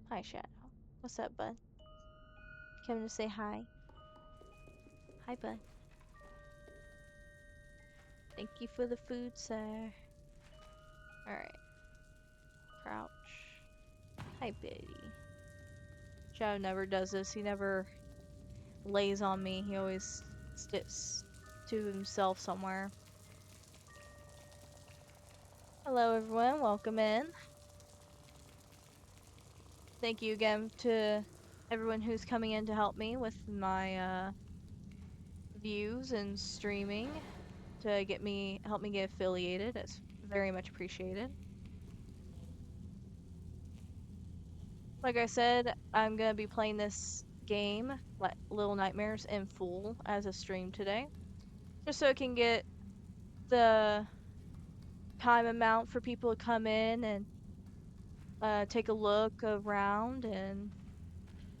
S1: Hi, Shadow. What's up, bud? Coming to say hi. Hi, bud. Thank you for the food, sir. Alright. Crouch. Hi, Betty. Shadow never does this. He never lays on me. He always sits to himself somewhere. Hello, everyone. Welcome in. Thank you again to everyone who's coming in to help me with my views and streaming to help me get affiliated. It's very much appreciated. Like I said, I'm gonna be playing this game, like Little Nightmares, in full as a stream today, just so it can get the time amount for people to come in and take a look around and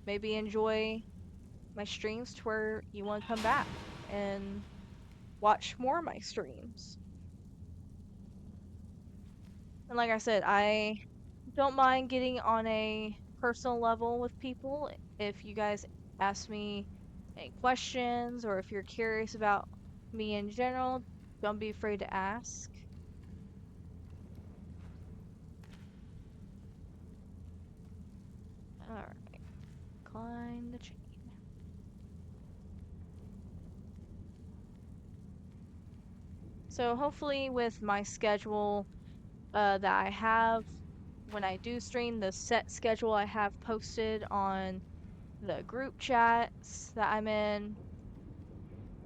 S1: maybe enjoy my streams to where you want to come back and watch more of my streams. And like I said, I don't mind getting on a personal level with people. If you guys ask me any questions or if you're curious about me in general, don't be afraid to ask. Alright, climb the chain. So hopefully with my schedule that I have when I do stream, the set schedule I have posted on the group chats that I'm in,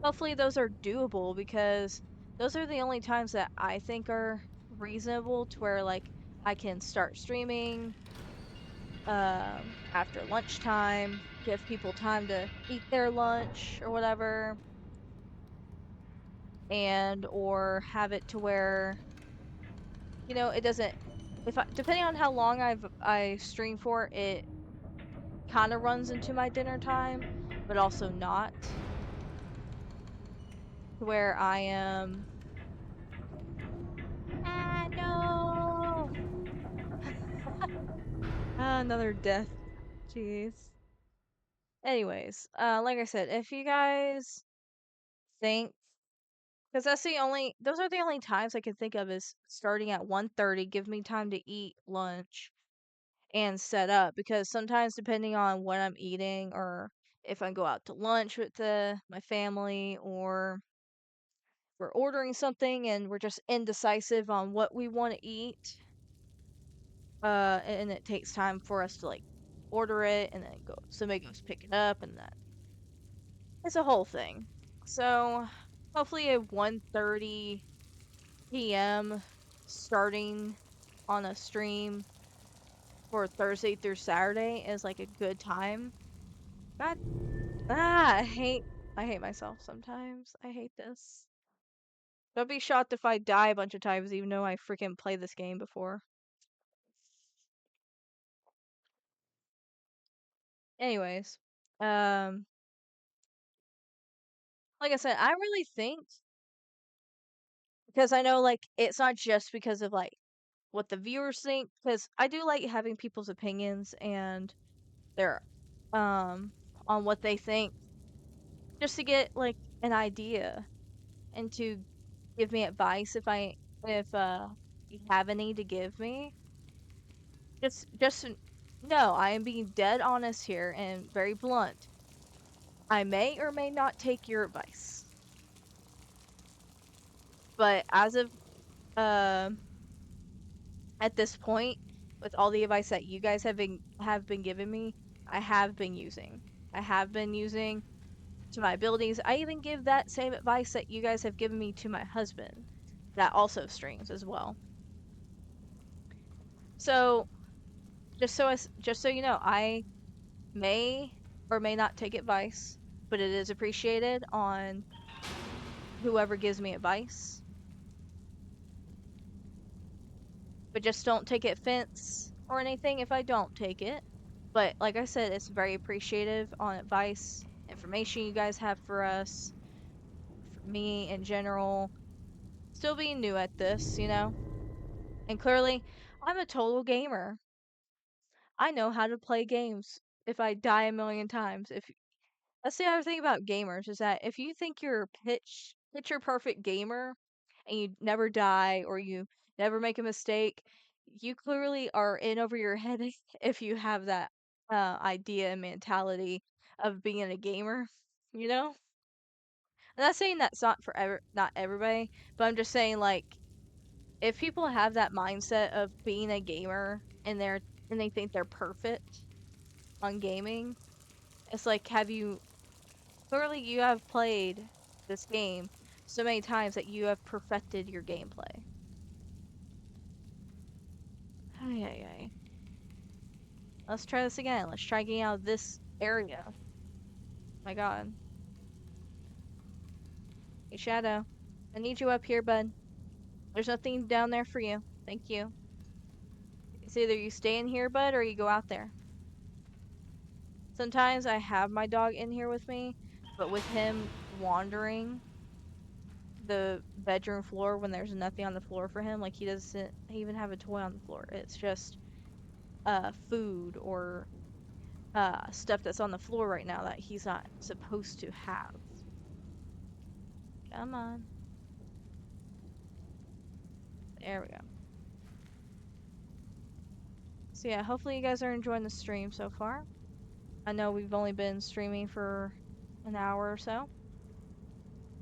S1: hopefully those are doable because those are the only times that I think are reasonable to where like I can start streaming after lunchtime, give people time to eat their lunch or whatever, and or have it to where it doesn't, if I, depending on how long I stream for, it kind of runs into my dinner time, but also not, to where I am. Ah, no! Ah, another death. Jeez. Anyways, like I said, if you guys think, because those are the only times I can think of is starting at 1:30, give me time to eat lunch and set up, because sometimes depending on what I'm eating or if I go out to lunch with my family or we're ordering something and we're just indecisive on what we want to eat, and it takes time for us to like order it and then somebody goes pick it up and that it's a whole thing. So hopefully at 1:30 p.m. starting on a stream for Thursday through Saturday is like a good time. God, I hate myself sometimes. I hate this. Don't be shocked if I die a bunch of times, even though I freaking played this game before. Anyways, um, like I said, I really think, because I know like it's not just because of like what the viewers think, because I do like having people's opinions and their on what they think, just to get like an idea and to give me advice if you have any to give me. Just no, I am being dead honest here and very blunt. I may or may not take your advice, but as of um at this point, with all the advice that you guys have been giving me, I have been using. I have been using to my abilities. I even give that same advice that you guys have given me to my husband, that also streams as well. So just so you know, I may or may not take advice, but it is appreciated on whoever gives me advice. but just don't take offense or anything if I don't take it. But like I said, it's very appreciative on advice, information you guys have for us, for me in general. Still being new at this, you know? And clearly, I'm a total gamer. I know how to play games if I die a million times. If That's the other thing about gamers is that if you think you're a picture perfect gamer and you never die or you never make a mistake, you clearly are in over your head if you have that idea and mentality of being a gamer, you know? I'm not saying that's not for not everybody, but I'm just saying like if people have that mindset of being a gamer and they think they're perfect on gaming, it's like have you clearly you have played this game so many times that you have perfected your gameplay. Ay, ay, ay. Let's try this again. Let's try getting out of this area. My god. Hey, Shadow. I need you up here, bud. There's nothing down there for you. Thank you. It's either you stay in here, bud, or you go out there. Sometimes I have my dog in here with me, but with him wandering the bedroom floor when there's nothing on the floor for him, like he doesn't even have a toy on the floor. It's just food or stuff that's on the floor right now that he's not supposed to have. Come on. There we go. So yeah, hopefully you guys are enjoying the stream so far. I know we've only been streaming for an hour or so.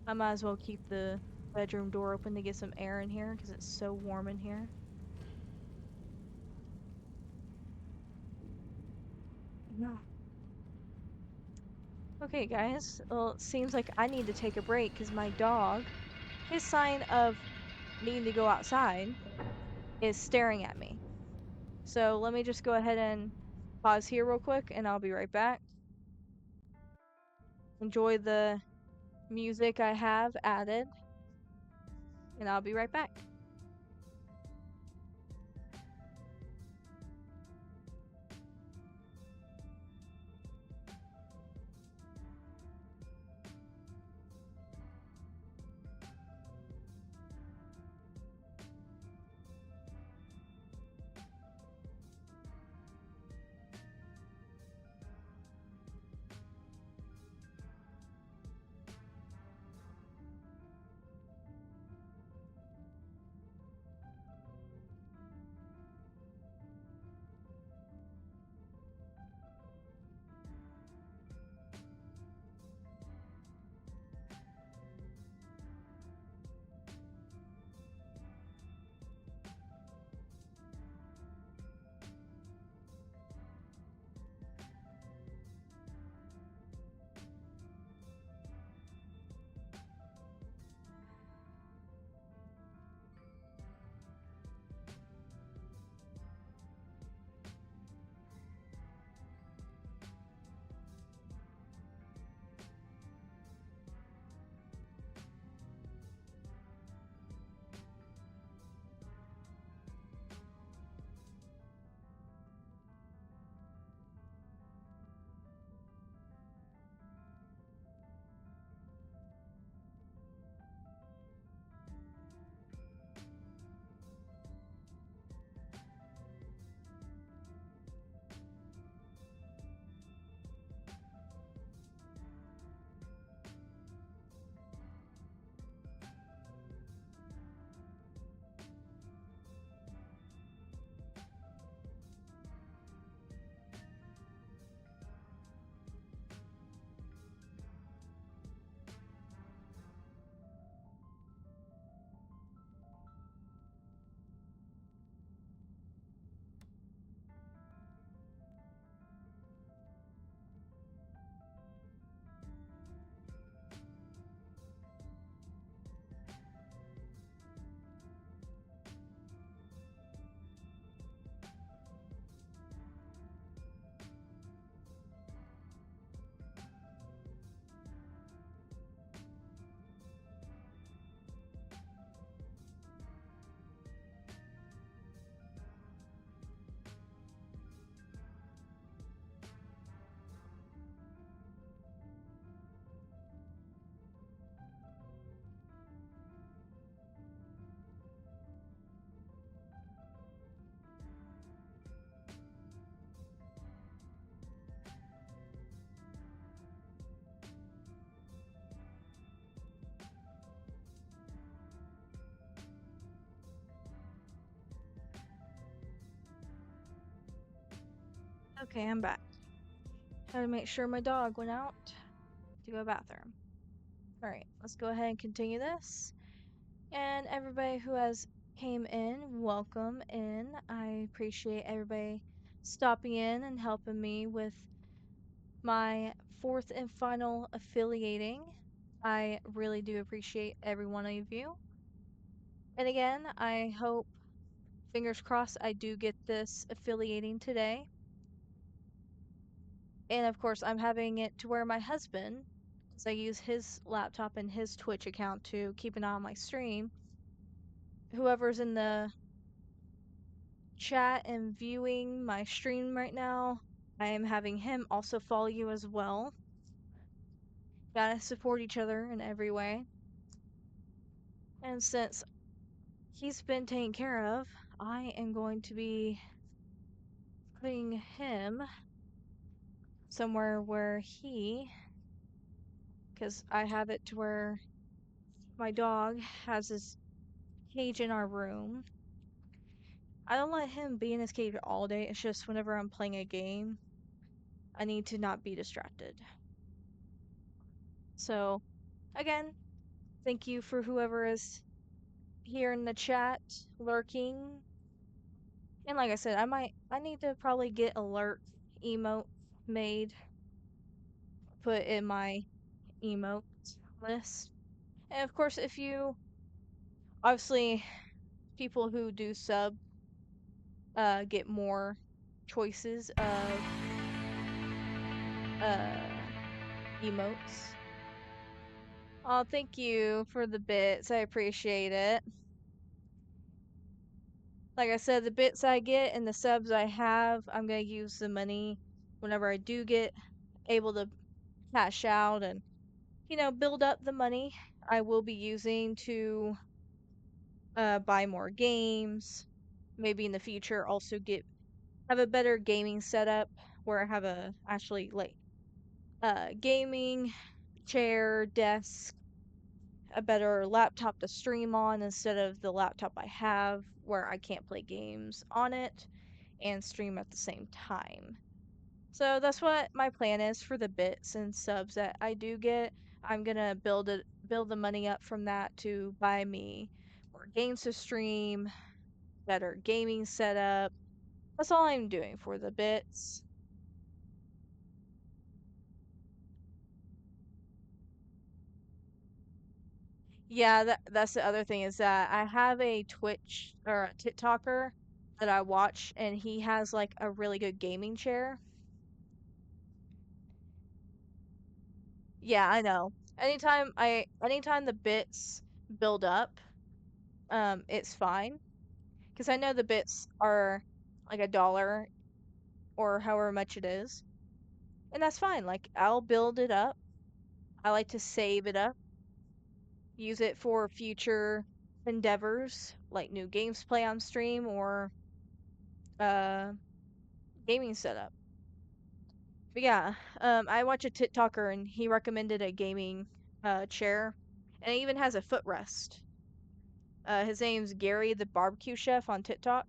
S1: I might as well keep the bedroom door open to get some air in here because it's so warm in here. Yeah. Okay, guys. Well, it seems like I need to take a break because my dog, his sign of needing to go outside, is staring at me. So let me just go ahead and pause here real quick and I'll be right back. Enjoy the music I have added and I'll be right back. Okay, I'm back. Had to make sure my dog went out to go to the bathroom. Alright, let's go ahead and continue this. And everybody who has came in, welcome in. I appreciate everybody stopping in and helping me with my fourth and final affiliating. I really do appreciate every one of you. And again, I hope, fingers crossed, I do get this affiliating today. And of course, I'm having it to where my husband, because I use his laptop and his Twitch account to keep an eye on my stream, whoever's in the chat and viewing my stream right now, I am having him also follow you as well. Gotta support each other in every way. And since he's been taken care of, I am going to be putting him somewhere where because I have it to where my dog has his cage in our room. I don't let him be in his cage all day. It's just whenever I'm playing a game, I need to not be distracted. So, again, thank you for whoever is here in the chat lurking. And like I said, I need to probably get alert emote made, put in my emote list. And of course, if you obviously people who do sub get more choices of emotes. Oh, thank you for the bits. I appreciate it. Like I said, the bits I get and the subs I have, I'm gonna use the money whenever I do get able to cash out and build up the money I will be using to buy more games. Maybe in the future also have a better gaming setup where I have a actually like gaming chair, desk, a better laptop to stream on instead of the laptop I have where I can't play games on it and stream at the same time. So that's what my plan is for the bits and subs that I do get. I'm gonna build the money up from that to buy me more games to stream, better gaming setup. That's all I'm doing for the bits. Yeah, that's the other thing is that I have a Twitch or a TikToker that I watch and he has like a really good gaming chair. Yeah, I know. Anytime the bits build up, it's fine. Because I know the bits are like $1 or however much it is. And that's fine. Like I'll build it up. I like to save it up, use it for future endeavors, like new games play on stream or uh gaming setup. But yeah, I watch a TikToker and he recommended a gaming chair, and it even has a footrest. His name's Gary, the barbecue chef on TikTok.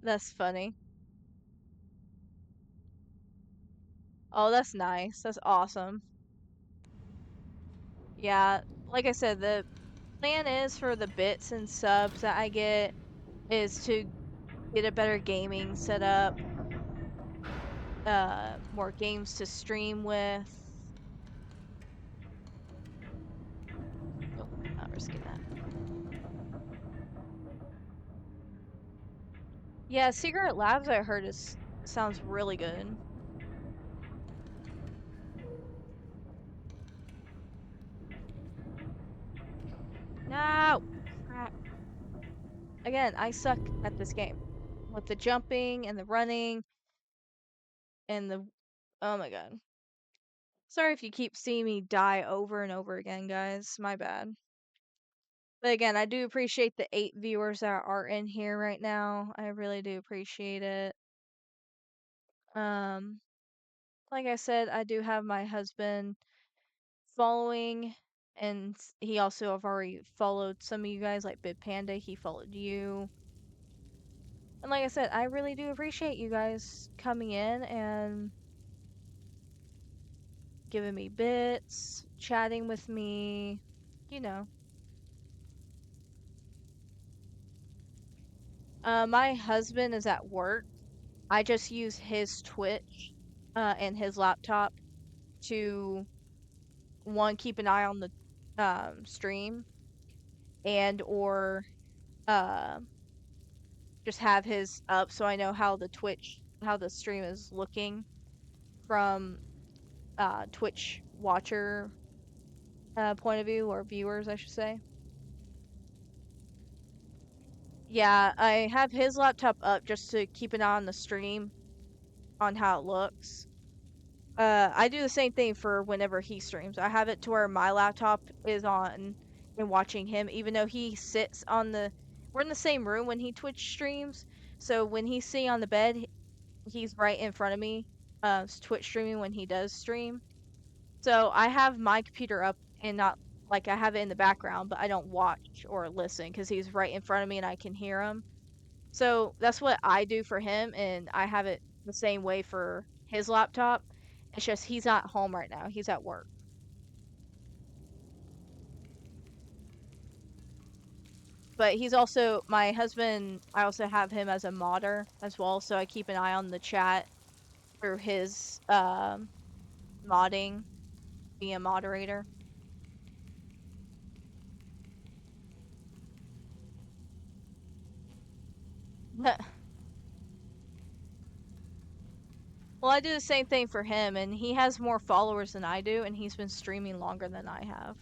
S1: That's funny. Oh, that's nice. That's awesome. Yeah, like I said, the plan is for the bits and subs that I get is to get a better gaming setup, more games to stream with. Nope, not risking that. Yeah, Secret Labs I heard is sounds really good. No! Crap. Again, I suck at this game. With the jumping and the running and the oh my god. Sorry if you keep seeing me die over and over again, guys. My bad. But again, I do appreciate the 8 viewers that are in here right now. I really do appreciate it. Um, like I said, I do have my husband following And he also have already followed some of you guys, like Big Panda. He followed you. And like I said, I really do appreciate you guys coming in and giving me bits, chatting with me, you know. My husband is at work. I just use his Twitch, and his laptop to one, keep an eye on the stream, and or uh just have his up so I know how the stream is looking from Twitch watcher point of view, or viewers, I should say. Yeah, I have his laptop up just to keep an eye on the stream on how it looks. I do the same thing for whenever he streams. I have it to where my laptop is on and watching him, even though he sits on we're in the same room when he Twitch streams. So when he's sitting on the bed, he's right in front of me, Twitch streaming when he does stream. So I have my computer up and not like I have it in the background, but I don't watch or listen because he's right in front of me and I can hear him. So that's what I do for him, and I have it the same way for his laptop. It's just he's not home right now. He's at work. But he's also my husband. I also have him as a modder as well, so I keep an eye on the chat through his modding, being a moderator. Well, I do the same thing for him, and he has more followers than I do, and he's been streaming longer than I have.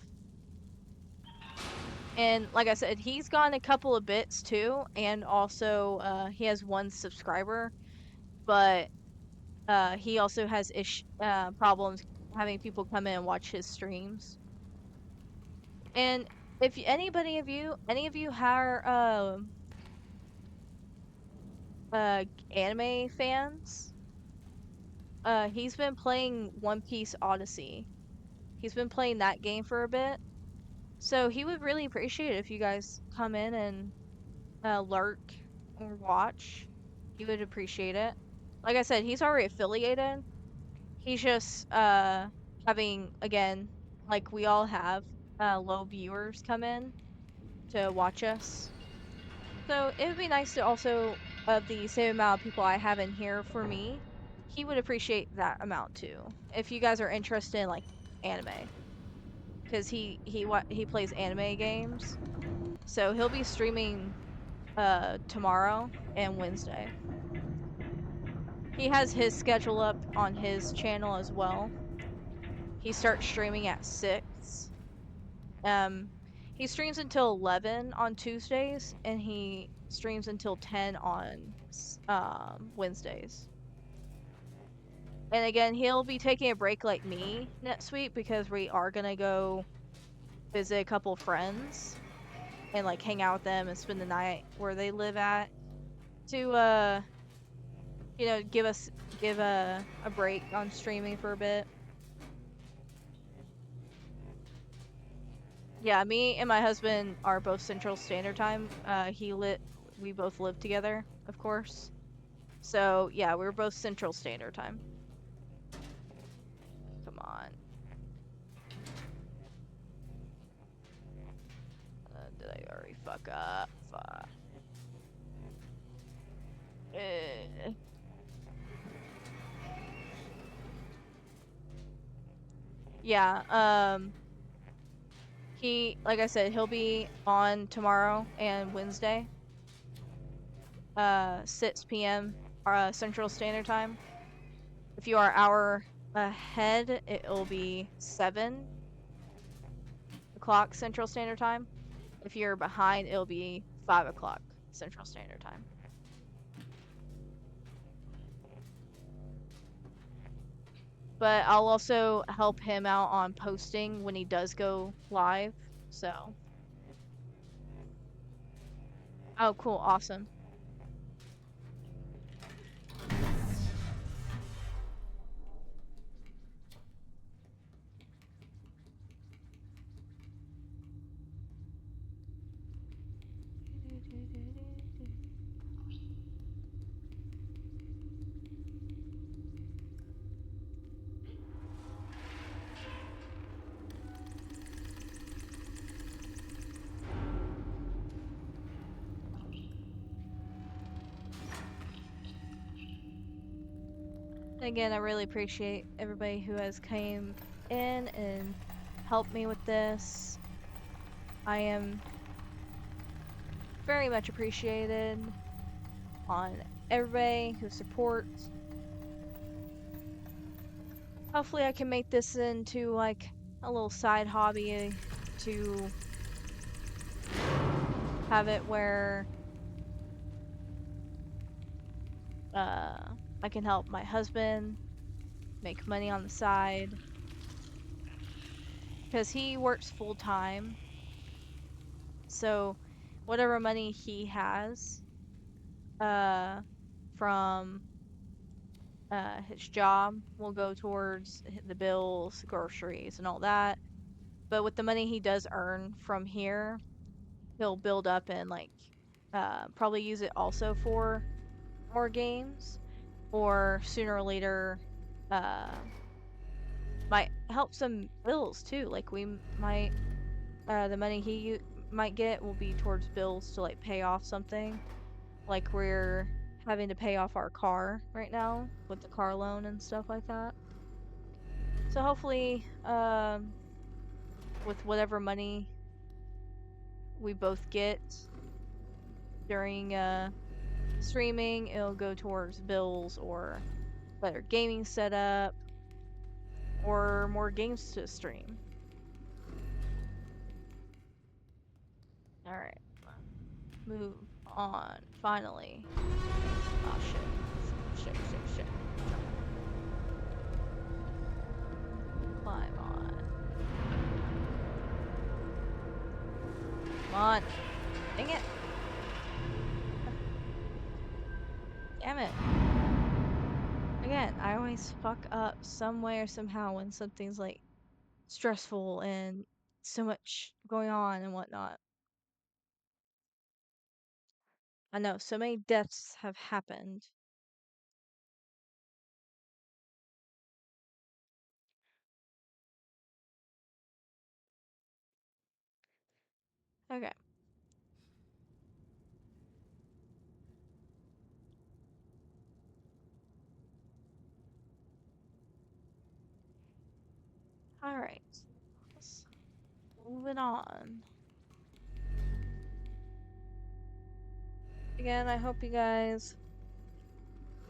S1: And like I said, he's gotten a couple of bits too, and also he has one subscriber, but he also has problems having people come in and watch his streams. And if any of you are anime fans, he's been playing One Piece Odyssey. He's been playing that game for a bit. So he would really appreciate it if you guys come in and lurk or watch. He would appreciate it. Like I said, he's already affiliated. He's just having, again, like we all have, low viewers come in to watch us. So it would be nice to also, of the same amount of people I have in here for me, he would appreciate that amount too. If you guys are interested in like anime, because he plays anime games, so he'll be streaming tomorrow and Wednesday. He has his schedule up on his channel as well. He starts streaming at 6. Um, he streams until 11 on Tuesdays, and he streams until 10 on Wednesdays. And again, he'll be taking a break like me next week because we are gonna go visit a couple friends and like hang out with them and spend the night where they live at to give a break on streaming for a bit. Yeah, me and my husband are both Central Standard Time. We both live together, of course. So yeah, we're both Central Standard Time. Come on. Did I already fuck up? Fuck. Eh. Yeah, like I said, he'll be on tomorrow and Wednesday, 6 p.m. Central Standard Time. If you are an hour ahead, it'll be 7 o'clock Central Standard Time. If you're behind, it'll be 5 o'clock Central Standard Time. But I'll also help him out on posting when he does go live. So. Oh, cool. Awesome. Again, I really appreciate everybody who has came in and helped me with this. I am very much appreciated on everybody who supports. Hopefully I can make this into like a little side hobby to have it where I can help my husband make money on the side because he works full time. So whatever money he has uh from his job will go towards the bills, groceries, and all that. But with the money he does earn from here, he'll build up and like probably use it also for more games, or sooner or later uh might help some bills too. Like we might the money might get will be towards bills to like pay off something. Like we're having to pay off our car right now with the car loan and stuff like that. So hopefully, with whatever money we both get during streaming, it'll go towards bills or better gaming setup or more games to stream. All right, move on. Finally. Oh shit! Shit! Shit! Shit! Climb on. Come on. Dang it. Damn it. Again, I always fuck up some way or somehow when something's like stressful and so much going on and whatnot. I know so many deaths have happened. Okay. All right. Let's move it on. Again, I hope you guys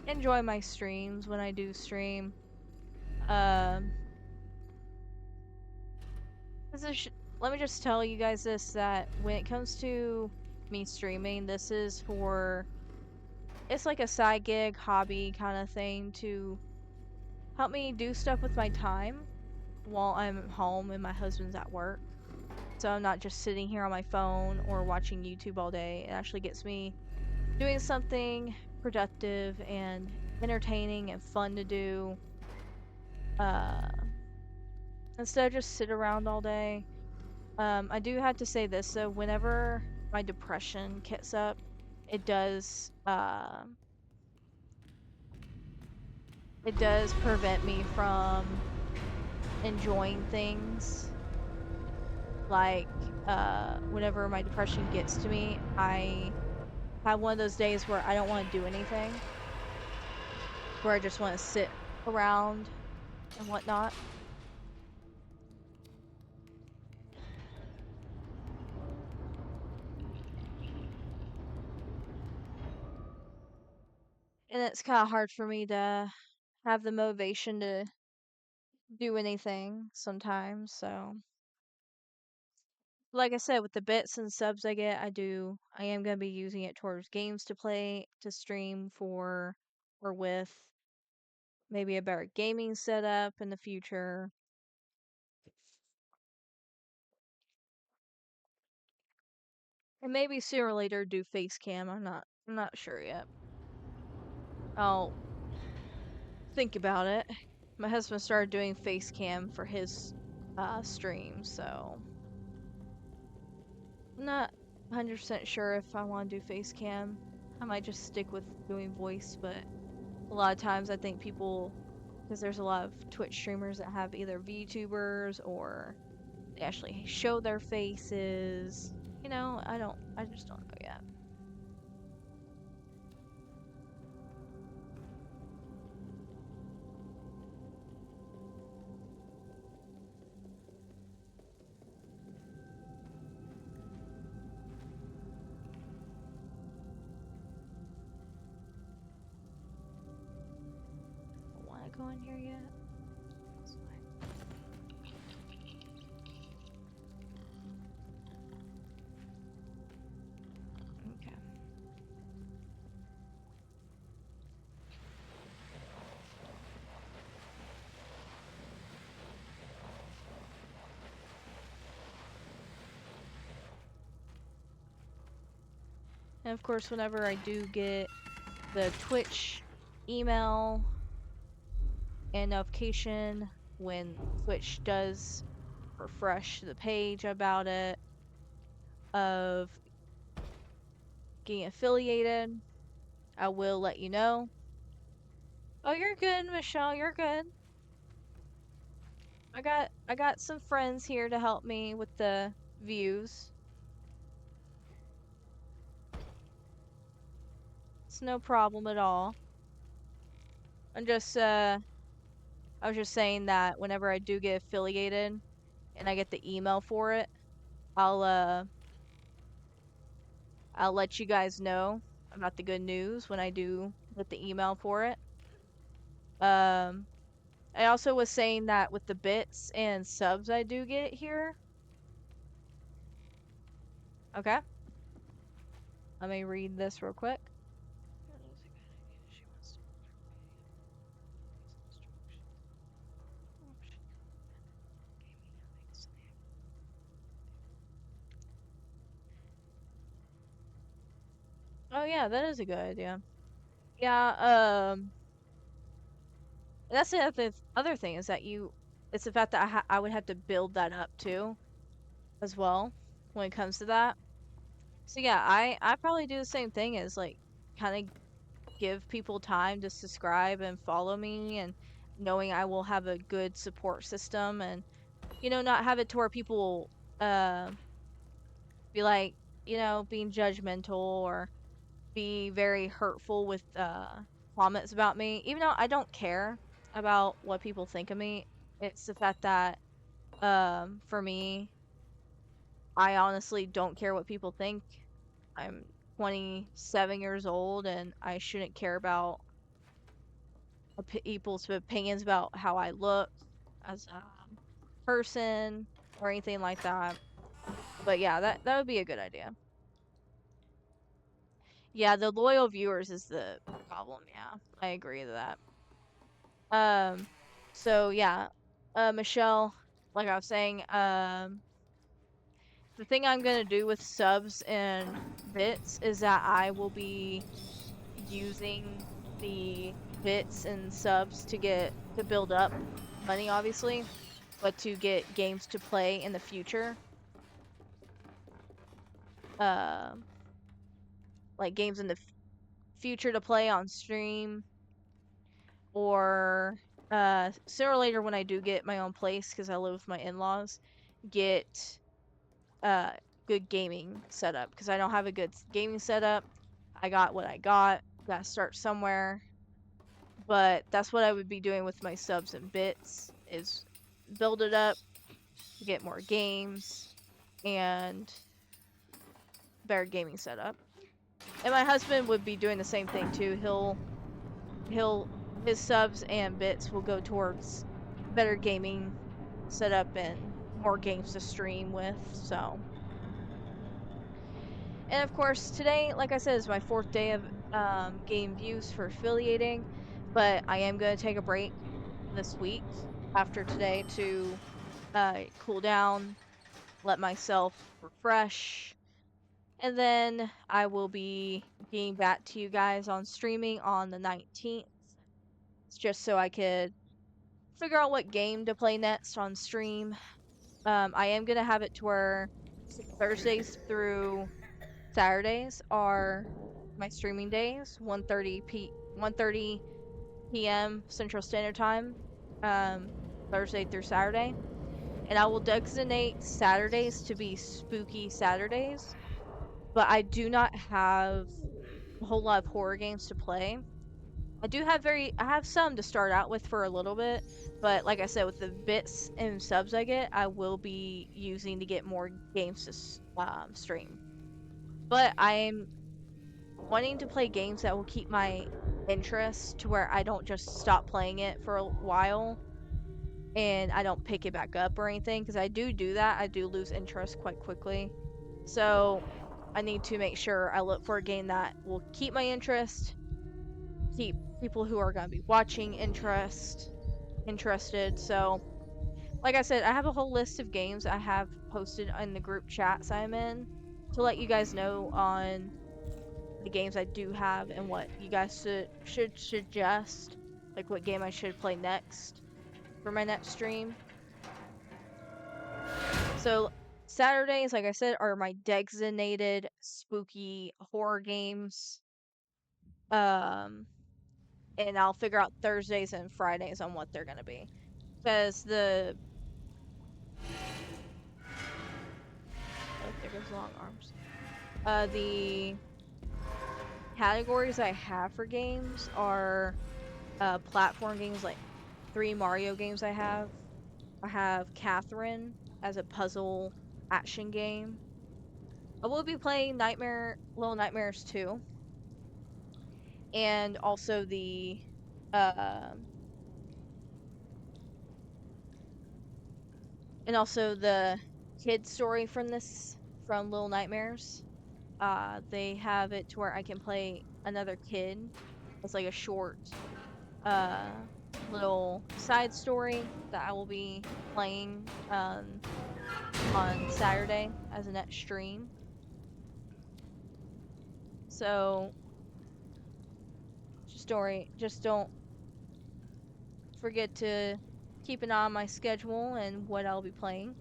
S1: enjoy my streams when I do stream. Um, this is let me just tell you guys this, that when it comes to me streaming, this is for it's like a side gig, hobby kind of thing to help me do stuff with my time while I'm home and my husband's at work. So I'm not just sitting here on my phone or watching YouTube all day. It actually gets me doing something productive and entertaining and fun to do. Uh, Instead of just sit around all day. I do have to say this, so whenever my depression kicks up, it does it does prevent me from enjoying things. Like whenever my depression gets to me, I have one of those days where I don't want to do anything, where I just want to sit around and whatnot. And it's kind of hard for me to have the motivation to do anything sometimes. So, like I said, with the bits and subs I get, I am going to be using it towards games to play, to stream for, or with maybe a better gaming setup in the future. And maybe sooner or later do face cam. I'm not sure yet. I'll think about it. My husband started doing face cam for his stream, so not 100% sure if I want to do face cam. I might just stick with doing voice, but a lot of times I think people, because there's a lot of Twitch streamers that have either VTubers or they actually show their faces. You know, I just don't know yet. I don't want to go in here yet. That's fine. Okay. And of course, whenever I do get the Twitch email and notification when Twitch does refresh the page about it of getting affiliated, I will let you know. Oh, you're good, Michelle. You're good. I got some friends here to help me with the views. It's no problem at all. I'm just I was just saying that whenever I do get affiliated and I get the email for it, I'll uh I'll let you guys know about the good news when I do get the email for it. Um I also was saying that with the bits and subs I do get here. Okay. Let me read this real quick. Oh yeah, that is a good idea. Yeah, that's the other thing is that it's the fact that I would have to build that up too, as well, when it comes to that. So yeah, I probably do the same thing as like kind of give people time to subscribe and follow me and knowing I will have a good support system and not have it to where people uh be like, being judgmental or be very hurtful with comments about me. Even though I don't care about what people think of me, it's the fact that for me, I honestly don't care what people think. I'm 27 years old and I shouldn't care about people's opinions about how I look as a person or anything like that. But yeah, that would be a good idea. Yeah, the loyal viewers is the problem. Yeah, I agree with that. Um, so yeah, Michelle, like I was saying, the thing I'm gonna do with subs and bits is that I will be using the bits and subs to build up money, obviously, but to get games to play in the future. Um, like games in the future to play on stream or sooner or later when I do get my own place because I live with my in-laws, get uh good gaming setup because I don't have a good gaming setup. I got what I got. Gotta start somewhere. But that's what I would be doing with my subs and bits is build it up, get more games, and better gaming setup. And my husband would be doing the same thing too. He'll his subs and bits will go towards better gaming setup and more games to stream with. So, and of course, today, like I said, is my fourth day of game views for affiliating, but I am going to take a break this week after today to cool down, let myself refresh, and then I will be getting back to you guys on streaming on the 19th. It's just so I could figure out what game to play next on stream. I am going to have it to where Thursdays through Saturdays are my streaming days, 1:30 p.m. Central Standard Time, Thursday through Saturday. And I will designate Saturdays to be spooky Saturdays, but I do not have a whole lot of horror games to play. I have some to start out with for a little bit, but like I said, with the bits and subs I get, I will be using to get more games to stream. But I'm wanting to play games that will keep my interest to where I don't just stop playing it for a while and I don't pick it back up or anything, because I do that. I do lose interest quite quickly. So I need to make sure I look for a game that will keep my interest, keep people who are going to be watching interested. So, like I said, I have a whole list of games I have posted in the group chats I'm in to let you guys know on the games I do have and what you guys should suggest, like what game I should play next for my next stream. So Saturdays, like I said, are my designated spooky horror games. Um, and I'll figure out Thursdays and Fridays on what they're gonna be. Because oh, there goes long arms. The categories I have for games are platform games, like 3 Mario games I have. I have Catherine as a puzzle action game. I will be playing Little Nightmares 2, and also um the kid story from Little Nightmares. They have it to where I can play another kid. It's like a short uh little side story that I will be playing on Saturday as a next stream. So just don't forget to keep an eye on my schedule and what I'll be playing.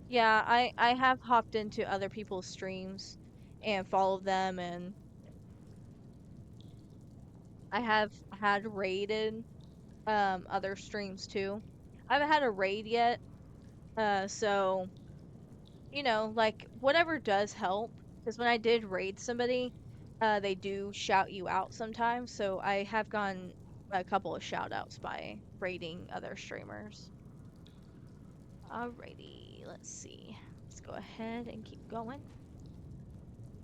S1: Yeah, I have hopped into other people's streams and followed them, and I have had raided other streams too. I haven't had a raid yet, so like whatever does help. Because when I did raid somebody, they do shout you out sometimes. So I have gotten a couple of shout outs by raiding other streamers. Alrighty, let's see. Let's go ahead and keep going.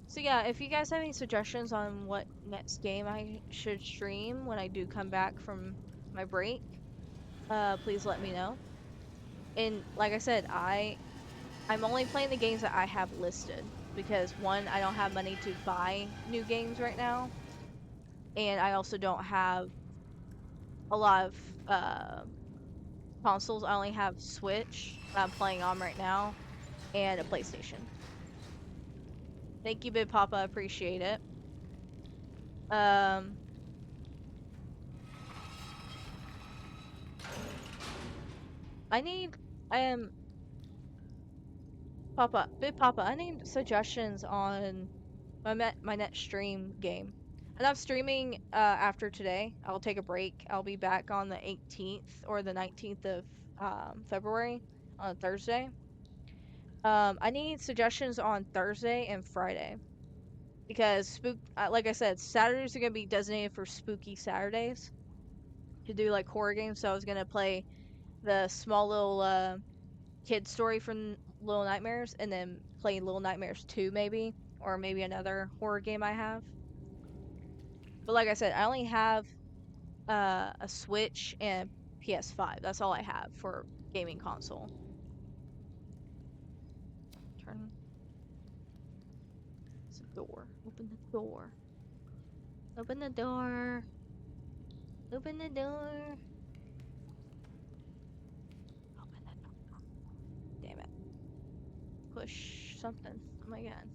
S1: So yeah, if you guys have any suggestions on what next game I should stream when I do come back from my break, please let me know. And like I said, I'm only playing the games that I have listed because one, I don't have money to buy new games right now, and I also don't have a lot of consoles. I only have Switch that I'm playing on right now and a PlayStation. Thank you, Big Papa. Appreciate it. Um, I need. I am Big Papa. I need suggestions on my next stream game. And I'm streaming after today. I'll take a break. I'll be back on the 18th or the 19th of February on Thursday. I need suggestions on Thursday and Friday because like I said, Saturdays are gonna be designated for spooky Saturdays to do like horror games. So I was gonna play the small little kid story from Little Nightmares and then play Little Nightmares 2 maybe, or maybe another horror game I have. But like I said, I only have a Switch and PS5. That's all I have for gaming console. Turn the door. Open the door. Open the door. Open the door. Open the door. Damn it. Push something. Oh my god.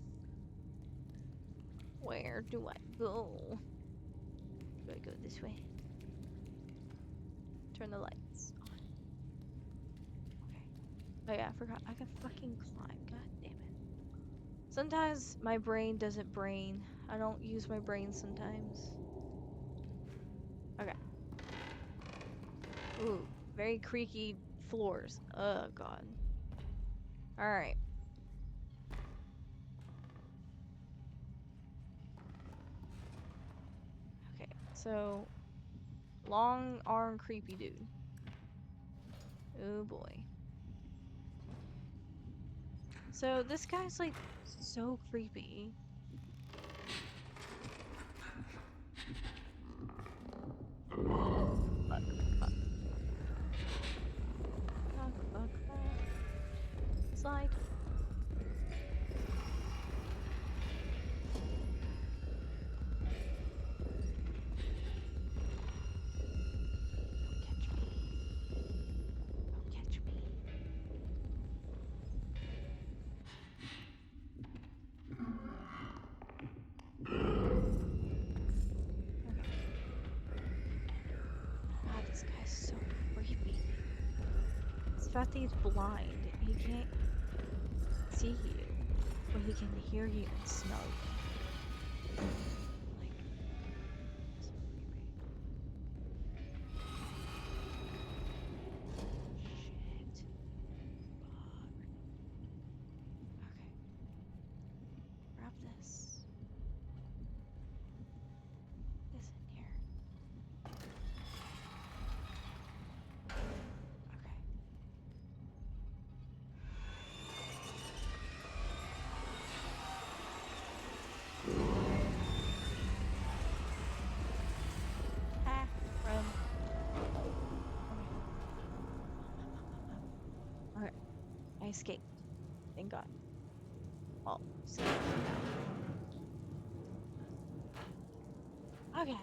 S1: Where do I go? Do I go this way? Turn the lights on. Oh yeah, I forgot. I can fucking climb. God damn it. Sometimes my brain doesn't brain. I don't use my brain sometimes. Okay. Ooh, very creaky floors. Oh god. Alright. Okay, so long arm creepy dude. Oh boy. So this guy's like so creepy. Fuck, fuck, fuck, fuck, fuck. Slide. Don't catch me. Don't catch me. Okay. God, this guy's so creepy. It's the fact that he's blind. He can't see you, but he can hear you and smell you. Like, so creepy. Shit. Fuck. Okay. Grab this. What is in here? Okay. Ah, run. Okay. Okay. I escaped. Thank God. Oh, so. Okay.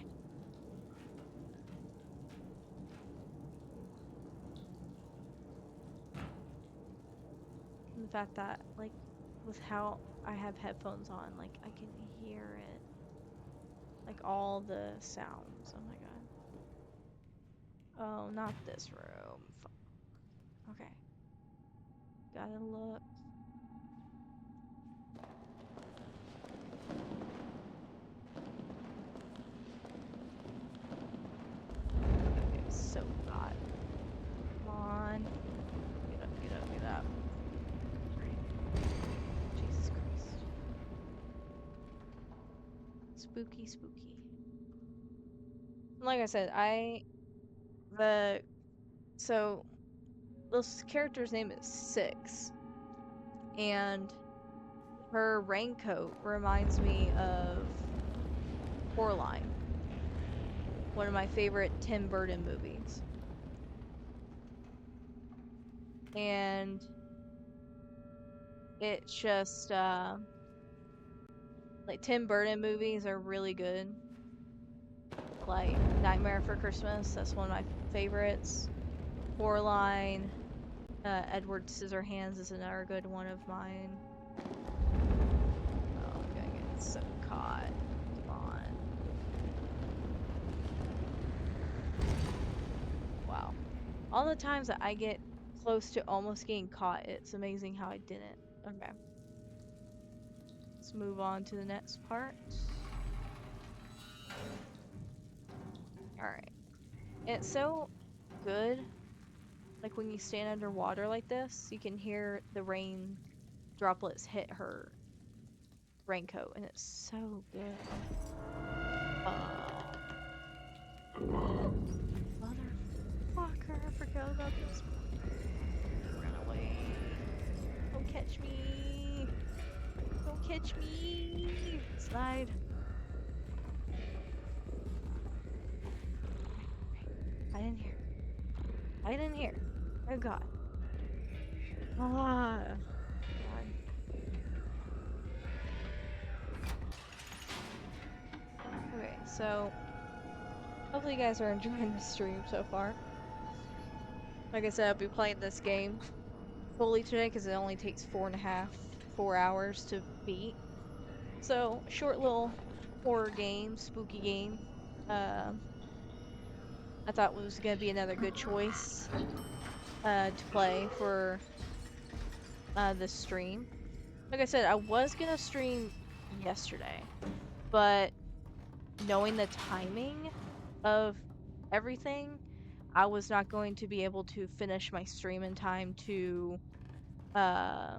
S1: And the fact that, like, with how I have headphones on, like, I can hear it. Like, all the sounds. Oh my God. Oh, not this room. Fuck. Okay. Gotta look. Okay, so hot. Come on. Get up, get up, get up. Jesus Christ. Spooky, spooky. Like I said, so this character's name is Six, and her raincoat reminds me of Coraline, one of my favorite Tim Burton movies. And it's just like Tim Burton movies are really good. Like Nightmare for Christmas, that's one of my favorites. Coraline, Edward Scissorhands is another good one of mine. Oh, I'm gonna get so caught. Come on. Wow. All the times that I get close to almost getting caught, it's amazing how I didn't. Okay. Let's move on to the next part. Alright. It's so good. Like when you stand underwater like this, you can hear the rain droplets hit her raincoat, and it's so good. Motherfucker, I forgot about this. Run away. Don't catch me. Don't catch me. Slide. Hide in here. Hide in here. Oh god. Ah. God. Okay, so hopefully you guys are enjoying the stream so far. Like I said, I'll be playing this game fully today because it only takes 4 hours to beat. So, short little horror game, spooky game. I thought was gonna be another good choice to play for this stream. Like I said, I was gonna stream yesterday, but knowing the timing of everything, I was not going to be able to finish my stream in time to I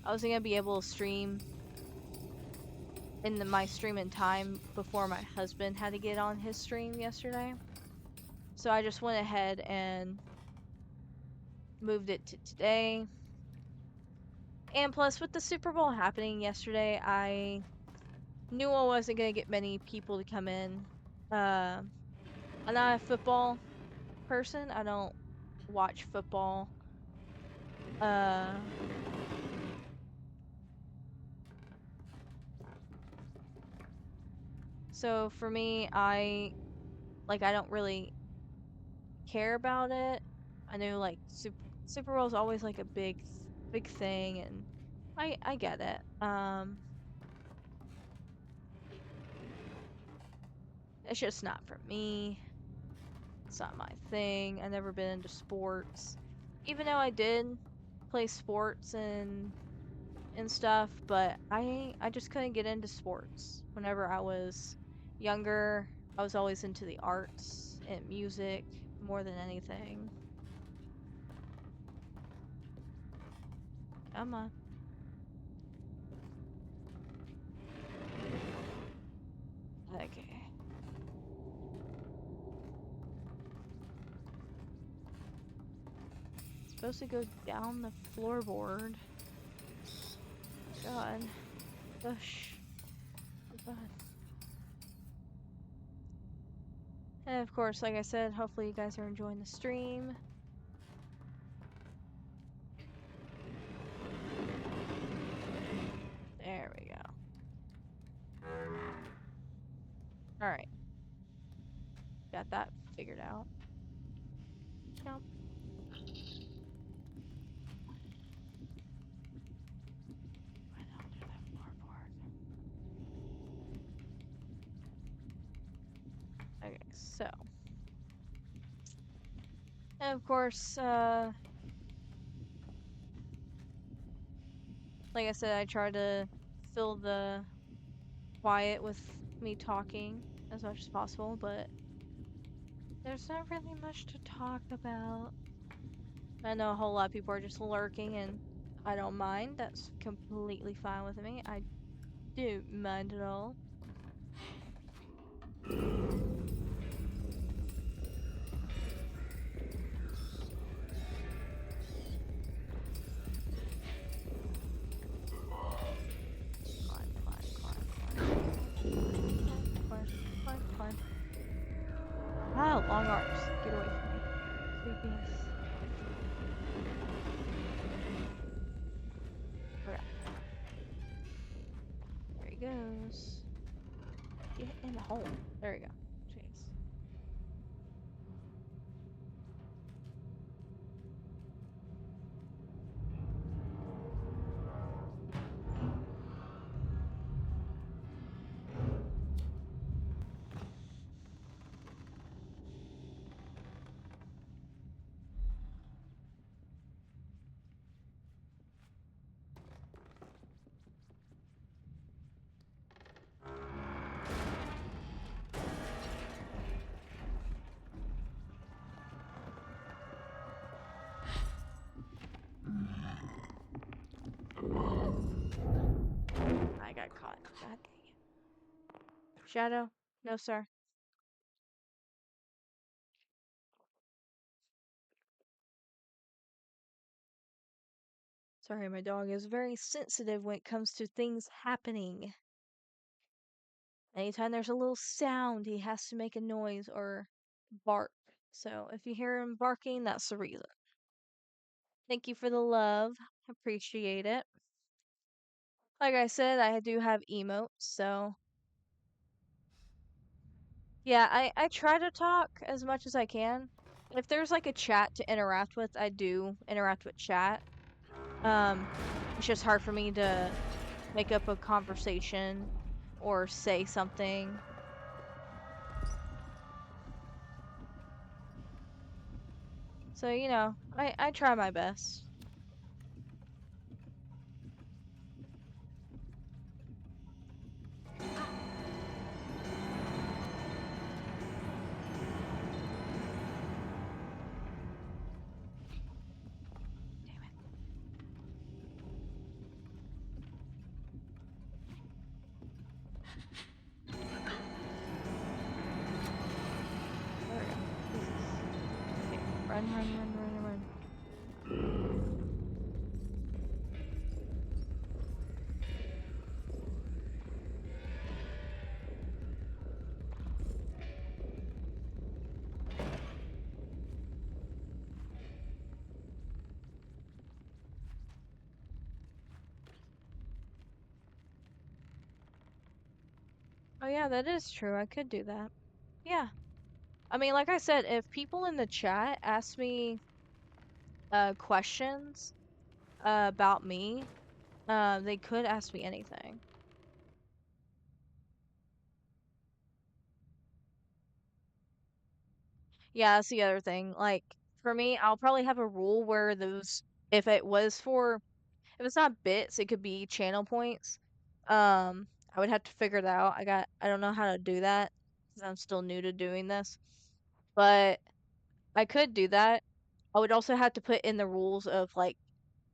S1: wasn't gonna be able to stream my stream in time before my husband had to get on his stream yesterday. So I just went ahead and moved it to today. And plus, with the Super Bowl happening yesterday, I knew I wasn't gonna get many people to come in. I'm not a football person. I don't watch football. So for me, I don't really care about it. I know like Super Bowl is always like a big thing, and I get it. It's just not for me. It's not my thing. I never been into sports, even though I did play sports and stuff, but I just couldn't get into sports. Whenever I was younger, I was always into the arts and music more than anything. Come on. Okay. It's supposed to go down the floorboard. God. Gosh. Oh God. And of course, like I said, hopefully you guys are enjoying the stream. There we go. Alright. Got that figured out. Jump. Right onto that floorboard. Okay, so. And of course, like I said, I try to fill the quiet with me talking as much as possible, but there's not really much to talk about. I know a whole lot of people are just lurking, and I don't mind. That's completely fine with me. I don't mind at all. Climb, climb, climb, climb. Climb, climb, climb. Ah, long arms. Get away from me. Creepiness. Okay. There he goes. Get in the hole. There we go. Jeez. I got caught. God dang it. Shadow? No, sir. Sorry, my dog is very sensitive when it comes to things happening. Anytime there's a little sound, he has to make a noise or bark. So if you hear him barking, that's the reason. Thank you for the love. Appreciate it. Like I said, I do have emotes, so yeah, I try to talk as much as I can. If there's like a chat to interact with, I do interact with chat. It's just hard for me to make up a conversation or say something. So, you know, I try my best. Damn it. There we go. Jesus. Okay. Run, run, run, run, run. Oh yeah, that is true. I could do that. Yeah. I mean, like I said, if people in the chat ask me questions about me, they could ask me anything. Yeah, that's the other thing. Like for me, I'll probably have a rule where those if it was for if it's not bits, it could be channel points. I would have to figure that out. I don't know how to do that because I'm still new to doing this. But I could do that. I would also have to put in the rules of like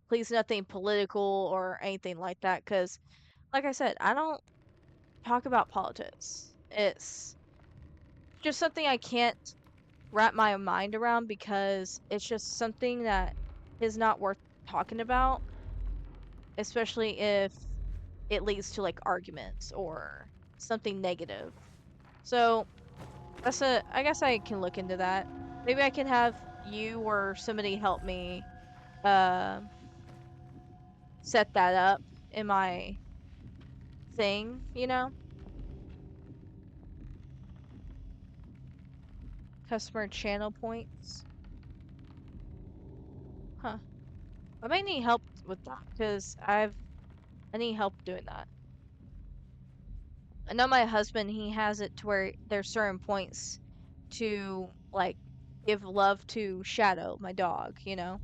S1: please nothing political or anything like that because like I said, I don't talk about politics. It's just something I can't wrap my mind around because it's just something that is not worth talking about, especially if it leads to like arguments or something negative. So I guess I can look into that. Maybe I can have you or somebody help me uh, set that up in my thing, you know? Customer channel points. Huh. I might need help with that because I need help doing that. I know my husband, he has it to where there's certain points to like give love to Shadow, my dog, you know?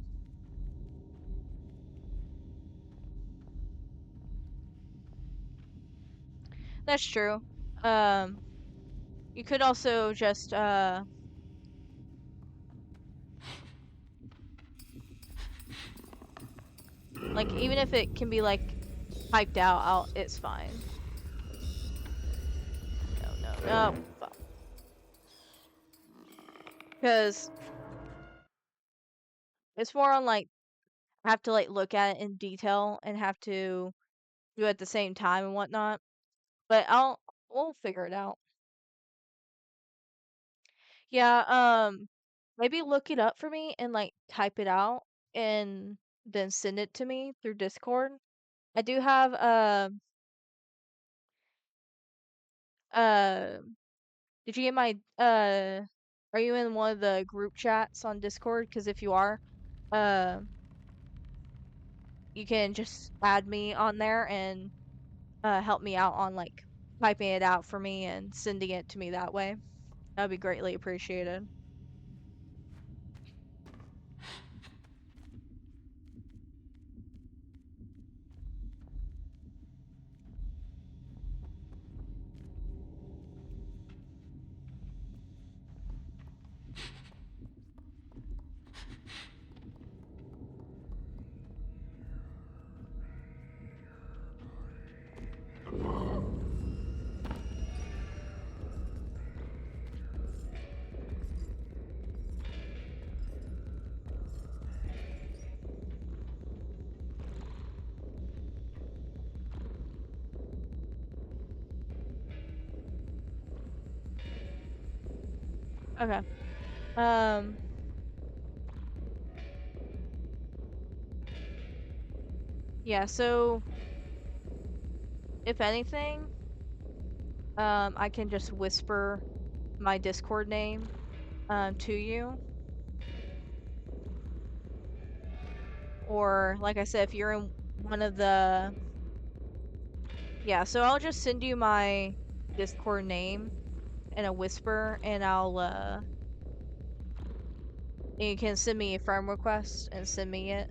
S1: That's true. Um, you could also just like even if it can be like typed out, it's fine. No, no, no. Fuck. Because it's more on like I have to like look at it in detail and have to do it at the same time and whatnot. But we'll figure it out. Yeah, maybe look it up for me and like type it out and then send it to me through Discord. I do have uh did you get my are you in one of the group chats on Discord? Because if you are, uh you can just add me on there and help me out on like typing it out for me and sending it to me that way. That'd be greatly appreciated. Okay. Um yeah, so if anything, I can just whisper my Discord name to you. Or like I said, if you're in one of the yeah, so I'll just send you my Discord name in a whisper and You can send me a friend request and send me it.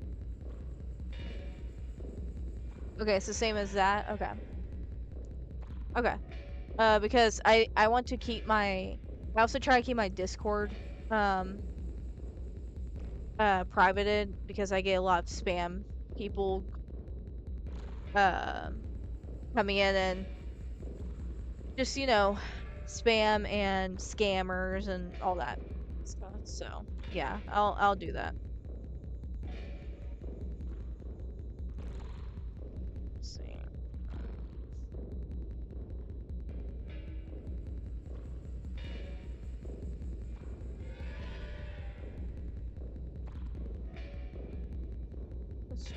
S1: Okay, it's the same as that. Okay. Okay. Because I want to keep my I also try to keep my Discord um privated because I get a lot of spam people um coming in and just spam and scammers and all that stuff. So yeah, I'll do that. Let's see. Let's,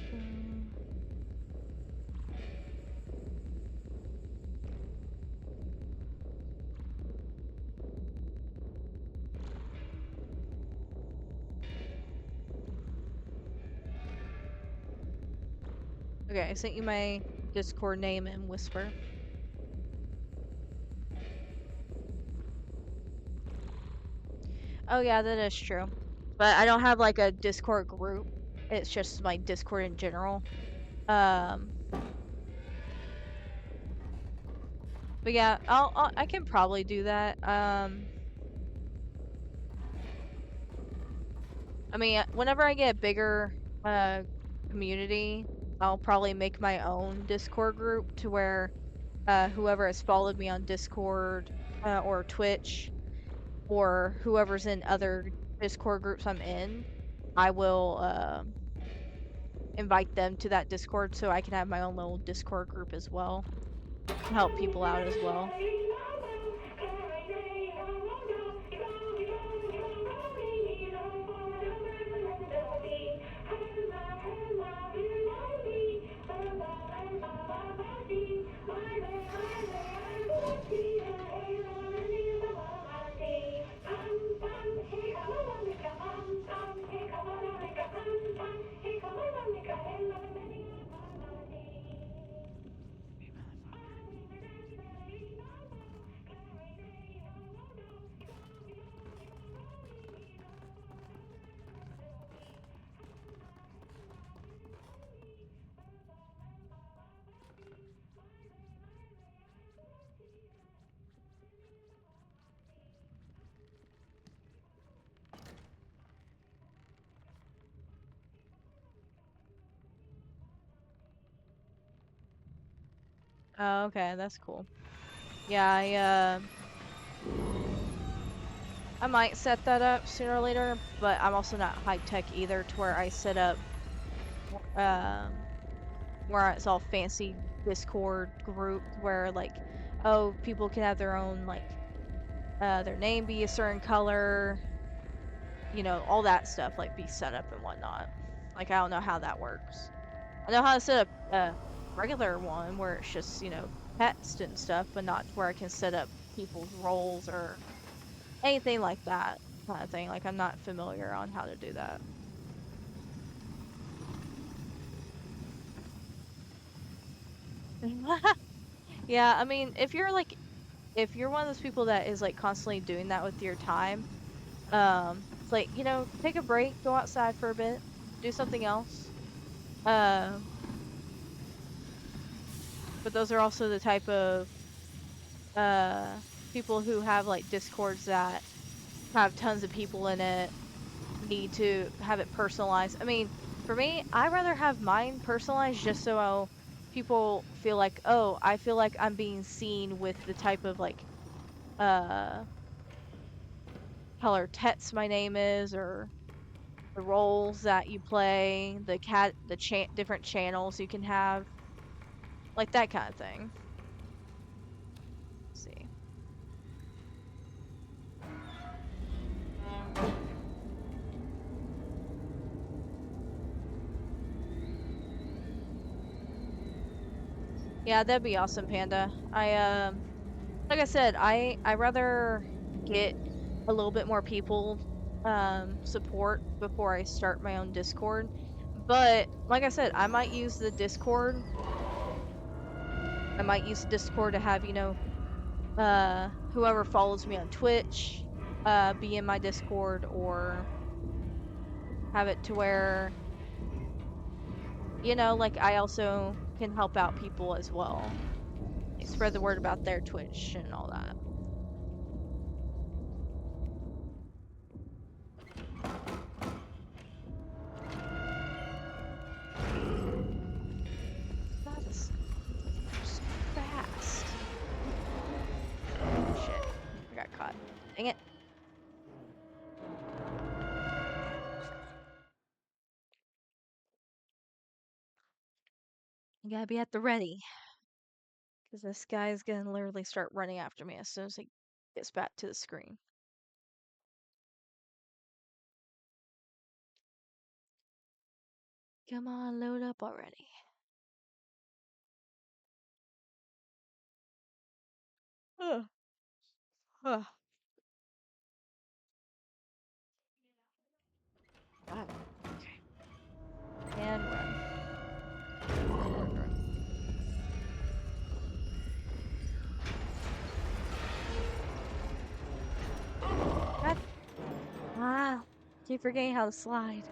S1: Okay, I sent you my Discord name and whisper. Oh yeah, that is true. But I don't have like a Discord group. It's just my Discord in general. Um, but yeah, I can probably do that. I mean, whenever I get a bigger uh community, I'll probably make my own Discord group to where whoever has followed me on Discord or Twitch or whoever's in other Discord groups I'm in, I will invite them to that Discord so I can have my own little Discord group as well. Help people out as well. Oh, okay, that's cool. Yeah, I might set that up sooner or later, but I'm also not high tech either to where I set up where it's all fancy Discord group where like people can have their own like their name be a certain color, all that stuff like be set up and whatnot. Like I don't know how that works. I know how to set up a regular one where it's just, text and stuff, but not where I can set up people's roles or anything like that kind of thing. Like I'm not familiar on how to do that. Yeah, I mean, if you're one of those people that is like constantly doing that with your time, it's like, take a break, go outside for a bit, do something else. Um, but those are also the type of uh people who have like discords that have tons of people in it, need to have it personalized. I mean, for me, I'd rather have mine personalized just so people feel like, oh, I feel like I'm being seen with the type of like uh color text my name is, or the roles that you play, different channels you can have, like that kind of thing. Let's see. Yeah, that'd be awesome, Panda. Like I said, I rather get a little bit more people support before I start my own Discord. But like I said, I might use the Discord to have, whoever follows me on Twitch be in my Discord, or have it to where, you know, like I also can help out people as well. Like, spread the word about their Twitch and all that. God, these things are so fast. Shit. I got caught. Dang it. You gotta be at the ready. Because this guy's gonna literally start running after me as soon as he gets back to the screen. Come on, load up already. Ugh. Ugh. God. Okay. And run. Run, run, run. God. Ah. Keep forgetting how to slide.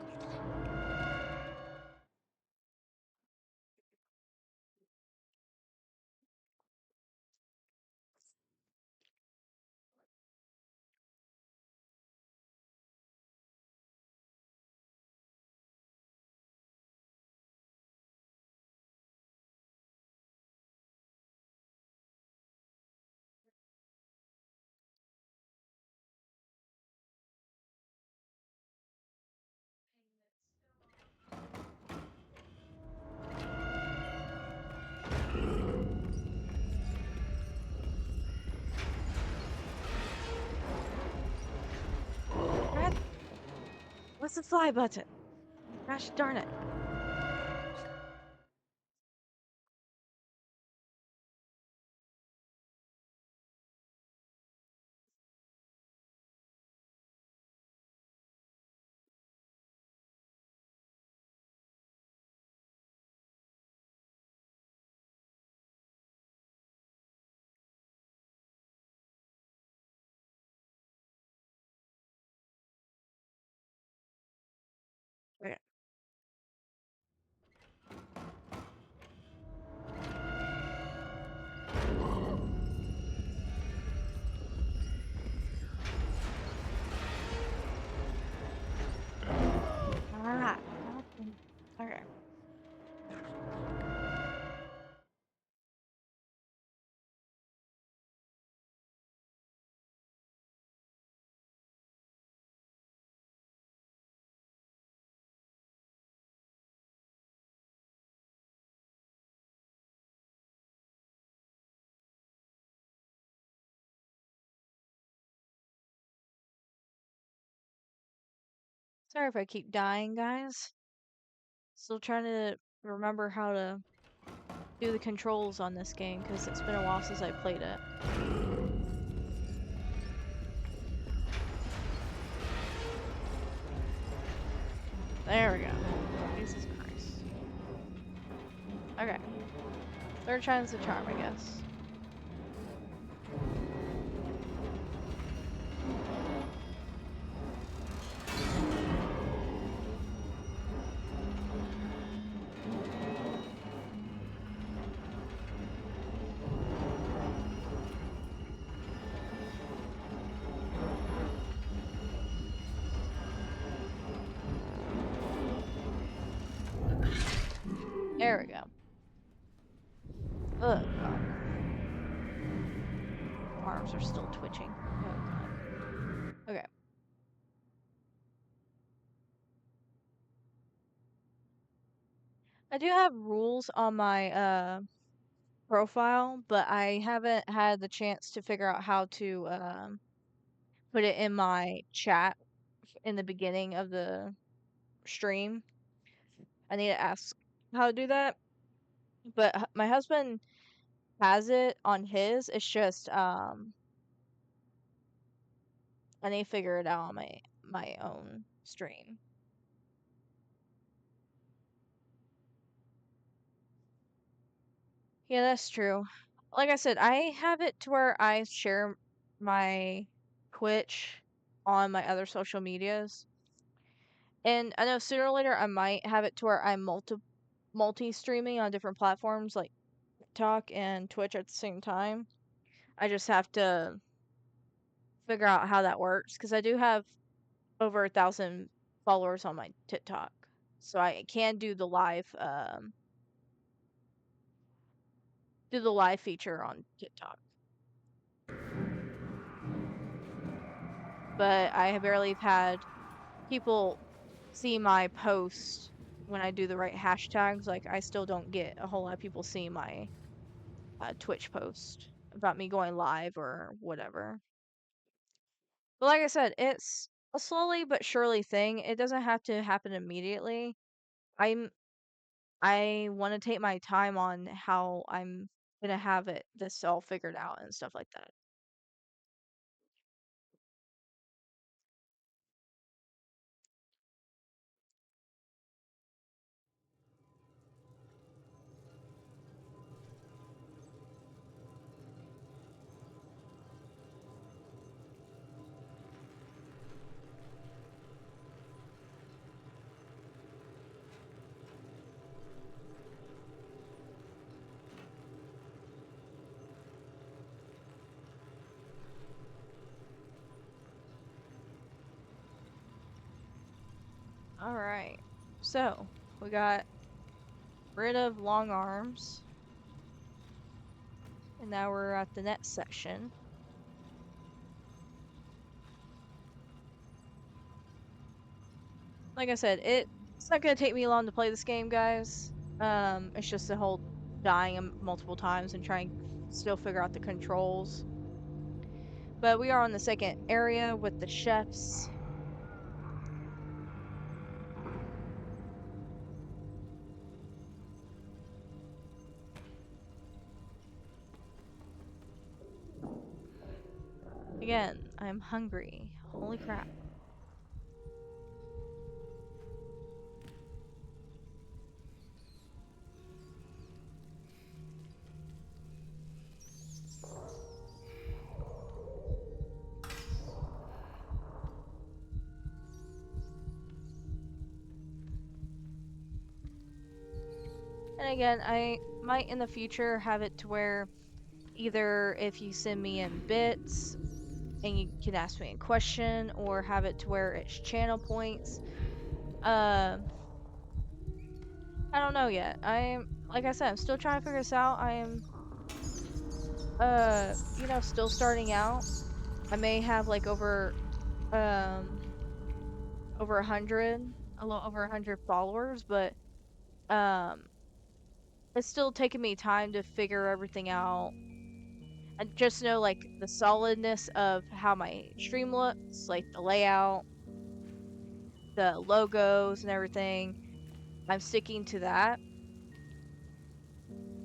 S1: God. What's the fly button? Gosh darn it. Okay. Ah. Okay. Sorry if I keep dying, guys. Still trying to remember how to do the controls on this game because it's been a while since I played it. There we go. Jesus Christ. Okay. Third time's the charm, I guess. There we go. Ugh, God. Arms are still twitching. Oh, God. Okay. I do have rules on my profile, but I haven't had the chance to figure out how to put it in my chat in the beginning of the stream. I need to ask how to do that. But my husband has it on his. It's just I need to figure it out on my own stream. Yeah, that's true. Like I said, I have it to where I share my Twitch on my other social medias. And I know sooner or later I might have it to where I'm multi-streaming on different platforms like TikTok and Twitch at the same time. I just have to figure out how that works because I do have over 1,000 followers on my TikTok, so I can do the live feature on TikTok. But I have barely had people see my post when I do the right hashtags. Like I still don't get a whole lot of people seeing my Twitch post about me going live or whatever. But like I said, it's a slowly but surely thing. It doesn't have to happen immediately. I want to take my time on how I'm gonna have this all figured out and stuff like that. All right. So we got rid of long arms, and now we're at the next section. Like I said, it's not gonna take me long to play this game, guys. It's just the whole dying multiple times and trying still figure out the controls. But we are on the second area with the chefs. Again, I'm hungry. Holy crap. And again, I might in the future have it to where either if you send me in bits and you can ask me a question, or have it to where it's channel points. I don't know yet. Like I said, I'm still trying to figure this out. I am still starting out. I may have like um over 100, a little over 100 followers, but um it's still taking me time to figure everything out. I just know like the solidness of how my stream looks, like the layout, the logos and everything. I'm sticking to that.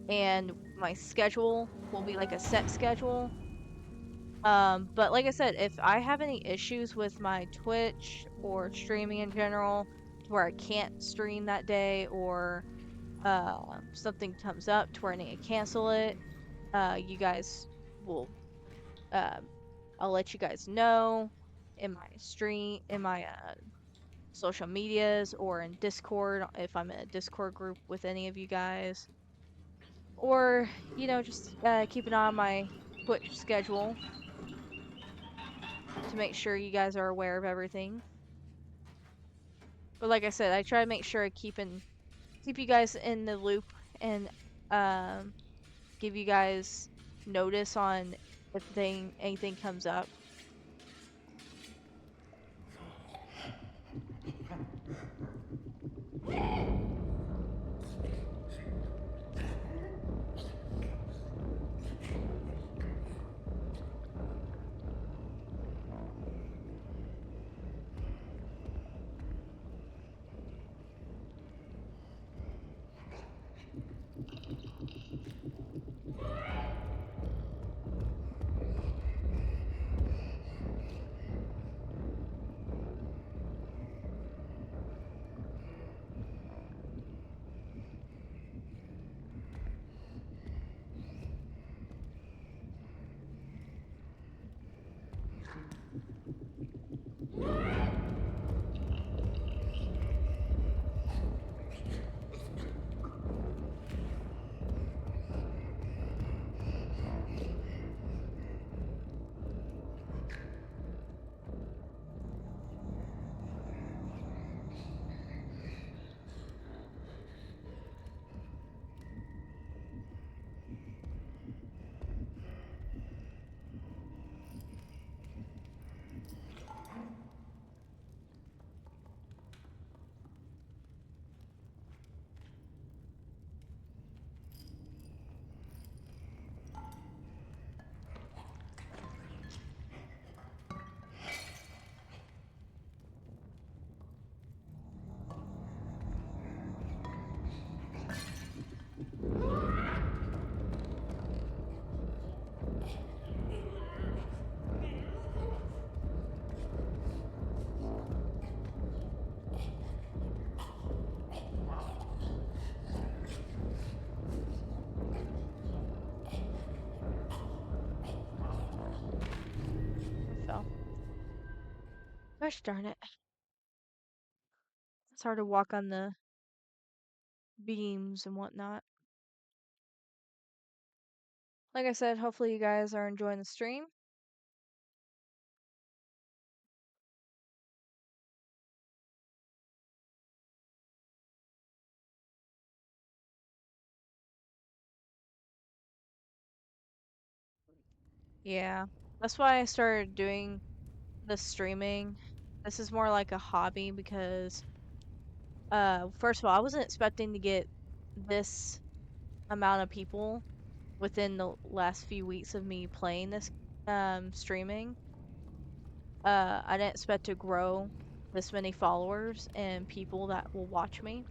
S1: And my schedule will be like a set schedule. But like I said, if I have any issues with my Twitch or streaming in general, to where I can't stream that day, or something comes up to where I need to cancel it, you guys will um I'll let you guys know in my social medias, or in Discord if I'm in a Discord group with any of you guys. Or, just keep an eye on my Twitch schedule to make sure you guys are aware of everything. But like I said, I try to make sure I keep you guys in the loop, and um give you guys notice on if anything comes up. Gosh darn it. It's hard to walk on the beams and whatnot. Like I said, hopefully you guys are enjoying the stream. Yeah. That's why I started doing the streaming. This is more like a hobby because first of all, I wasn't expecting to get this amount of people within the last few weeks of me playing this streaming. I didn't expect to grow this many followers and people that will watch me.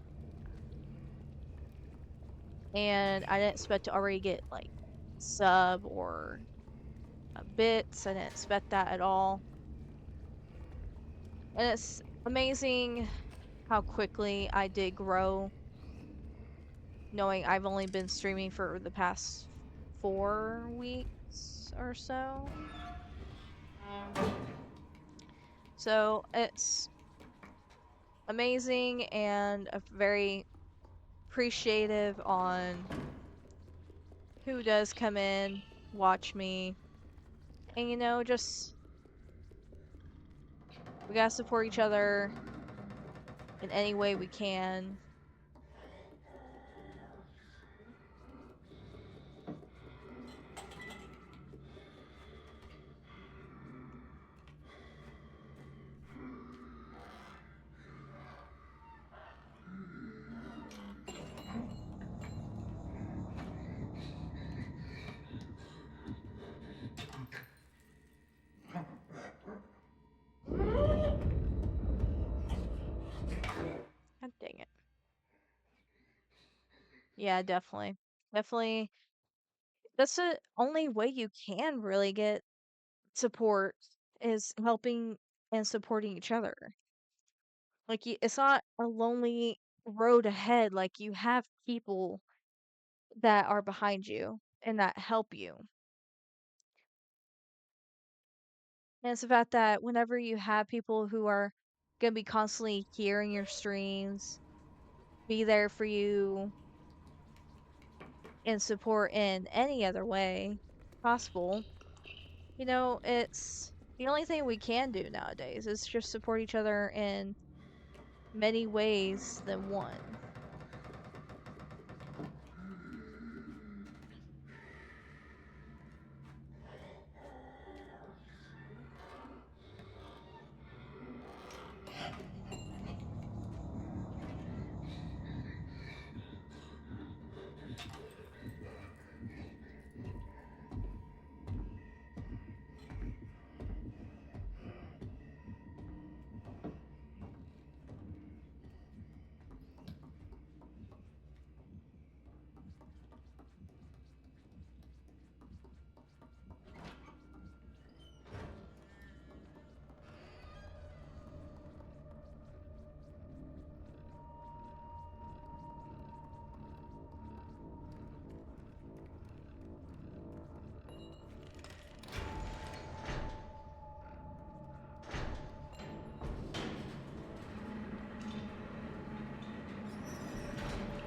S1: And I didn't expect to already get like sub or bits. I didn't expect that at all. And it's amazing how quickly I did grow, knowing I've only been streaming for the past 4 weeks or so. So it's amazing and a very appreciative on who does come in, watch me, and just we gotta support each other in any way we can. God dang it. Yeah, definitely. Definitely. That's the only way you can really get support is helping and supporting each other. Like it's not a lonely road ahead. Like you have people that are behind you and that help you. And it's the fact that whenever you have people who are gonna be constantly hearing your streams, be there for you and support in any other way possible, it's the only thing we can do nowadays is just support each other in many ways than one.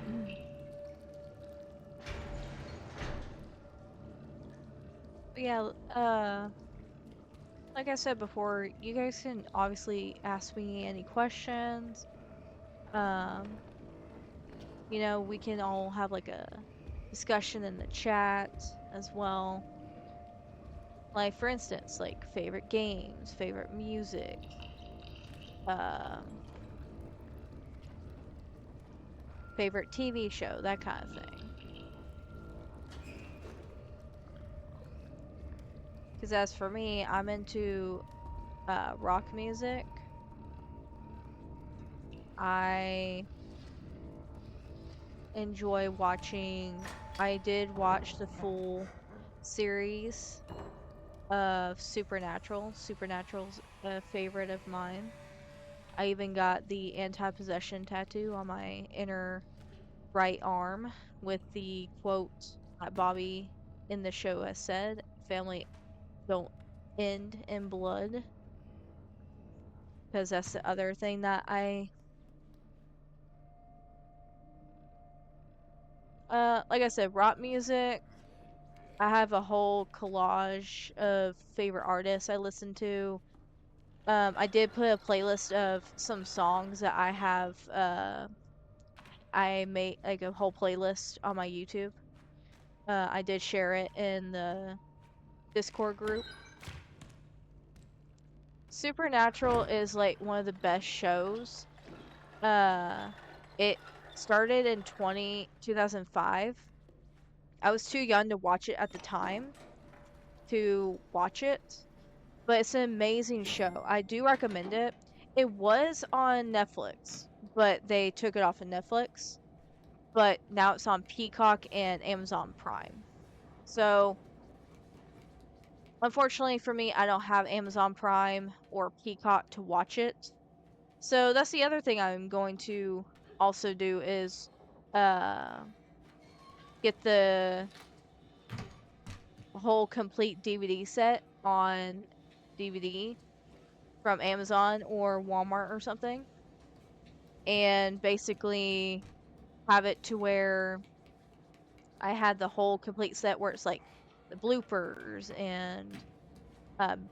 S1: Mm. But yeah, like I said before, you guys can obviously ask me any questions. Um, we can all have like a discussion in the chat as well. Like for instance, like favorite games, favorite music, um, favorite TV show, that kind of thing. Because as for me, I'm into rock music. I enjoy watching. I did watch the full series of Supernatural. Supernatural's a favorite of mine. I even got the anti-possession tattoo on my inner right arm with the quote that Bobby in the show has said, family don't end in blood. because that's the other thing that like I said, rock music. I have a whole collage of favorite artists I listen to. I did put a playlist of some songs that I have. I made like a whole playlist on my YouTube. I did share it in the Discord group. Supernatural is like one of the best shows. It started in 2005. I was too young to watch it at the time to watch it, but it's an amazing show. I do recommend it. It was on Netflix, but they took it off of Netflix. But now it's on Peacock and Amazon Prime. So, unfortunately for me, I don't have Amazon Prime or Peacock to watch it. So, that's the other thing I'm going to also do is uh get the whole complete DVD set on DVD from Amazon or Walmart or something, and basically have it to where I had the whole complete set where it's like the bloopers and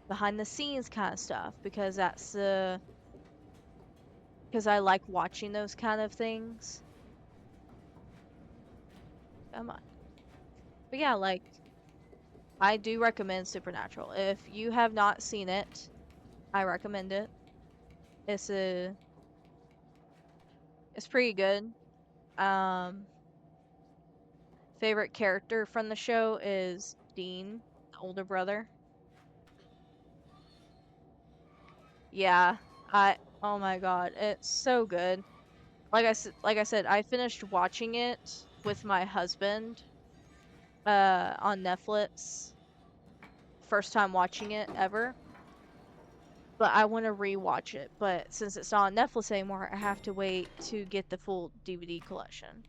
S1: behind the scenes kind of stuff, because because I like watching those kind of things. Come on. But yeah, like I do recommend Supernatural. If you have not seen it, I recommend it. It's a it's pretty good. Um Favorite character from the show is Dean, the older brother. Yeah, oh my god, it's so good. Like I said, I finished watching it with my husband on Netflix. First time watching it ever. But I want to rewatch it. But since it's not on Netflix anymore, I have to wait to get the full DVD collection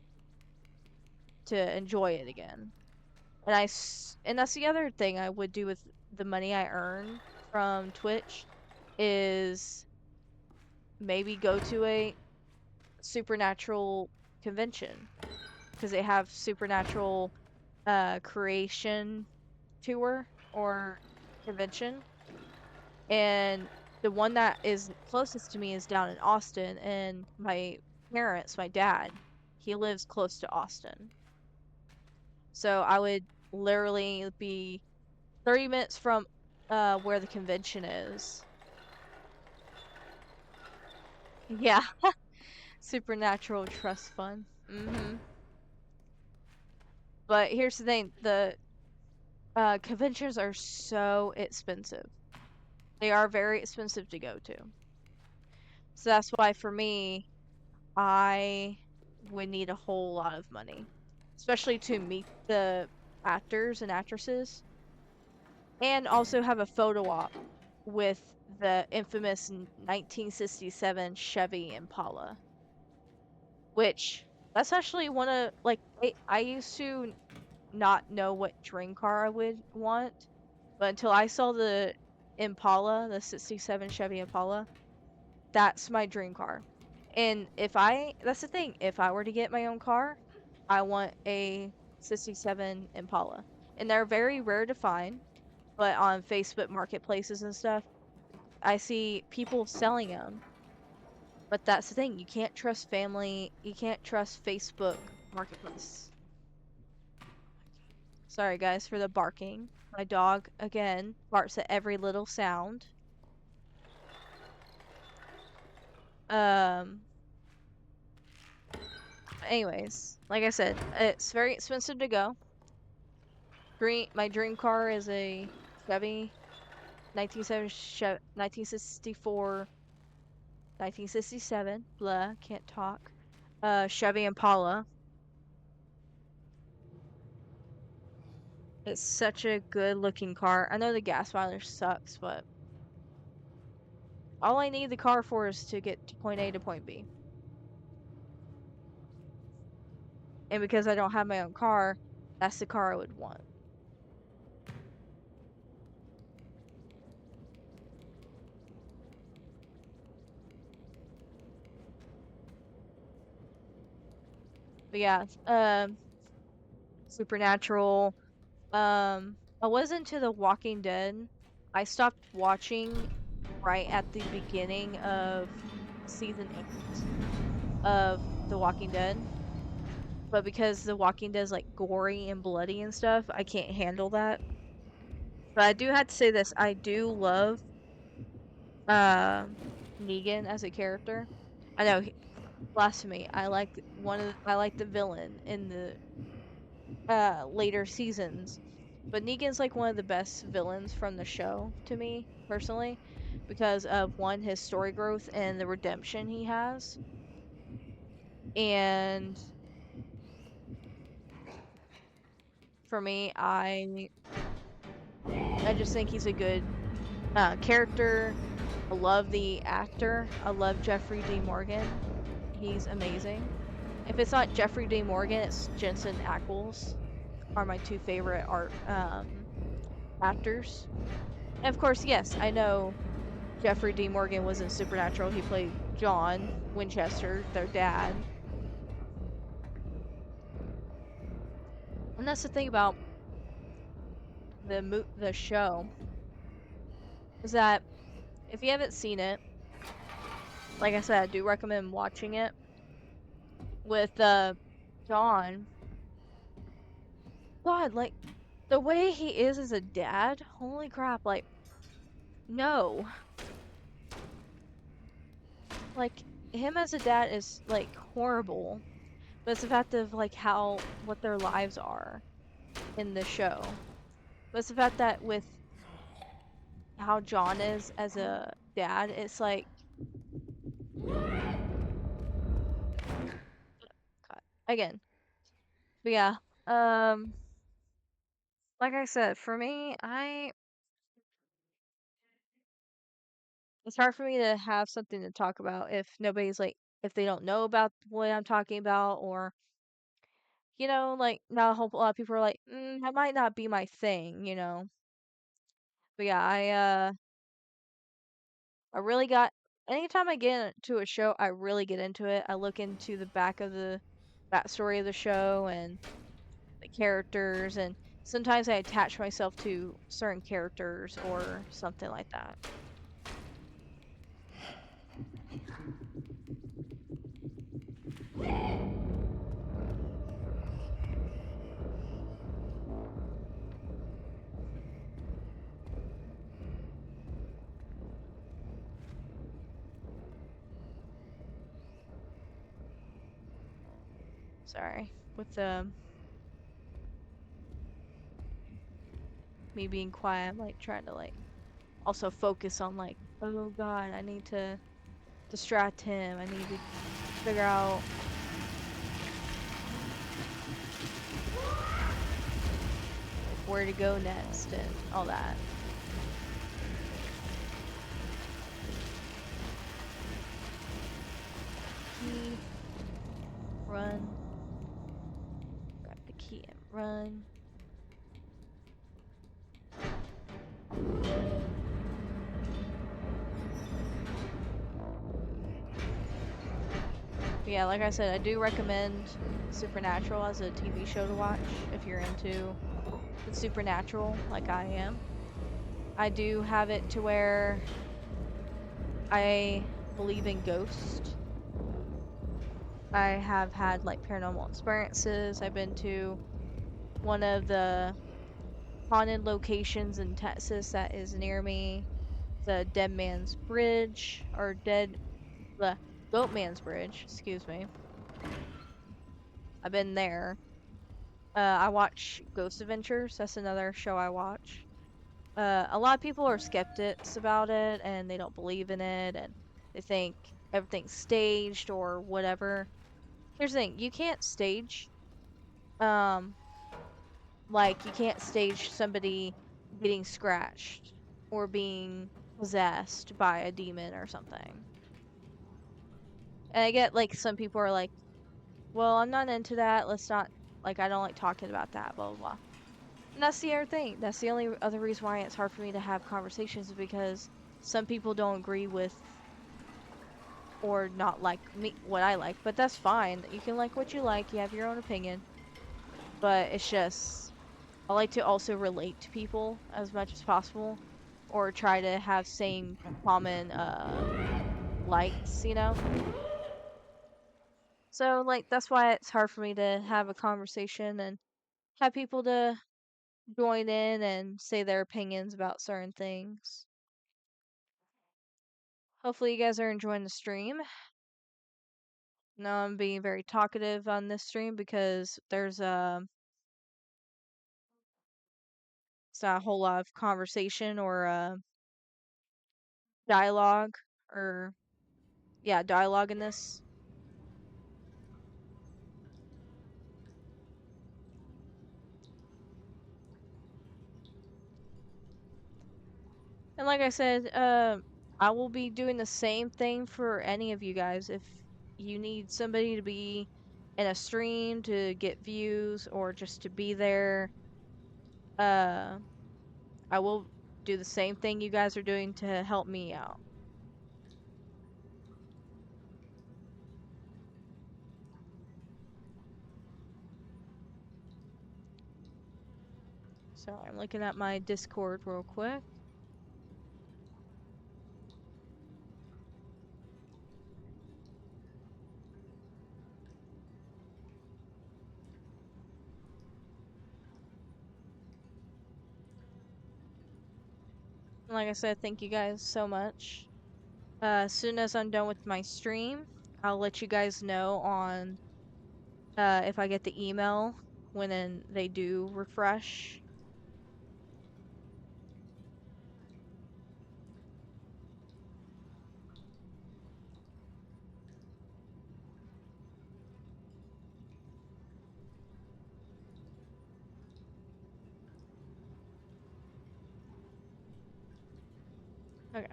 S1: to enjoy it again. And that's the other thing I would do with the money I earn from Twitch is maybe go to a supernatural convention, because they have supernatural creation tour or convention, and the one that is closest to me is down in Austin, and my dad, he lives close to Austin, so I would literally be 30 minutes from where the convention is. Yeah. Supernatural trust fund. But here's the thing, the conventions are so expensive. They are very expensive to go to. So that's why for me, I would need a whole lot of money, especially to meet the actors and actresses, and also have a photo op with the infamous 1967 Chevy Impala, which that's actually one of like I used to not know what dream car I would want, but until I saw the Impala, the 67 Chevy Impala, that's my dream car. And that's the thing, if I were to get my own car, I want a 67 Impala. And they're very rare to find, but on Facebook marketplaces and stuff, I see people selling them. But that's the thing, you can't trust you can't trust Facebook marketplace. Sorry guys for the barking. My dog, again, barks at every little sound. Um, Anyways, like I said, it's very expensive to go. My dream car is a Chevy 1964, 1967, blah, can't talk. Chevy Impala. It's such a good looking car. I know the gas mileage sucks, but all I need the car for is to get to point A to point B. And because I don't have my own car, that's the car I would want. But yeah, Supernatural. I was into The Walking Dead. I stopped watching right at the beginning of season 8 of The Walking Dead. But because The Walking Dead is like gory and bloody and stuff, I can't handle that. But I do have to say this, I do love um Negan as a character. I know blasphemy. I like the villain in the later seasons. But Negan's like one of the best villains from the show to me personally because of one, his story growth and the redemption he has. And for me, I just think he's a good character. I love the actor. I love Jeffrey D. Morgan. He's amazing. If it's not Jeffrey D. Morgan, it's Jensen Ackles are my two favorite art actors. And of course, yes, I know Jeffrey D. Morgan was in Supernatural. He played John Winchester, their dad. And that's the thing about the show is that if you haven't seen it, like I said, I do recommend watching it with John. God, like the way he is as a dad, holy crap, like no. Like him as a dad is like horrible. But it's the fact of like how what their lives are in the show. But it's the fact that with how John is as a dad, it's like God, again. But yeah, um, like I said, for me, I it's hard for me to have something to talk about if nobody's like if they don't know about what I'm talking about or like not a whole lot of people are like, that might not be my thing. But yeah, I really got anytime I get into a show, I really get into it. I look into the back of the backstory of the show and the characters, and sometimes I attach myself to certain characters or something like that. Sorry. With me being quiet, I'm like trying to like also focus on like, oh God, I need to distract him. I need to figure out like where to go next and all that. Key, run, grab the key and run. But yeah, like I said, I do recommend Supernatural as a TV show to watch if you're into the supernatural like I am. I do have it to where I believe in ghosts. I have had like paranormal experiences. I've been to one of the haunted locations in Texas that is near me, the Dead Man's Bridge or the Goat Man's Bridge, excuse me. I've been there. I watch Ghost Adventures. That's another show I watch. A lot of people are skeptics about it and they don't believe in it and they think everything's staged or whatever. Here's the thing, you can't stage um like you can't stage somebody getting scratched or being possessed by a demon or something. And I get like some people are like, well, I'm not into that. Let's not like I don't like talking about that, blah blah blah. And that's the other thing. That's the only other reason why it's hard for me to have conversations is because some people don't agree with or not like me what I like, but that's fine. You can like what you like. You have your own opinion. But it's just I like to also relate to people as much as possible or try to have same common likes, you know? So like that's why it's hard for me to have a conversation and have people to join in and say their opinions about certain things. Hopefully you guys are enjoying the stream. Now I'm being very talkative on this stream because there's it's not a whole lot of conversation or dialogue or yeah, dialogue in this. And like I said, I will be doing the same thing for any of you guys. If you need somebody to be in a stream to get views or just to be there, uh, I will do the same thing you guys are doing to help me out. So I'm looking at my Discord real quick. And like I said, thank you guys so much. As soon as I'm done with my stream, I'll let you guys know on if I get the email when they do refresh. Okay,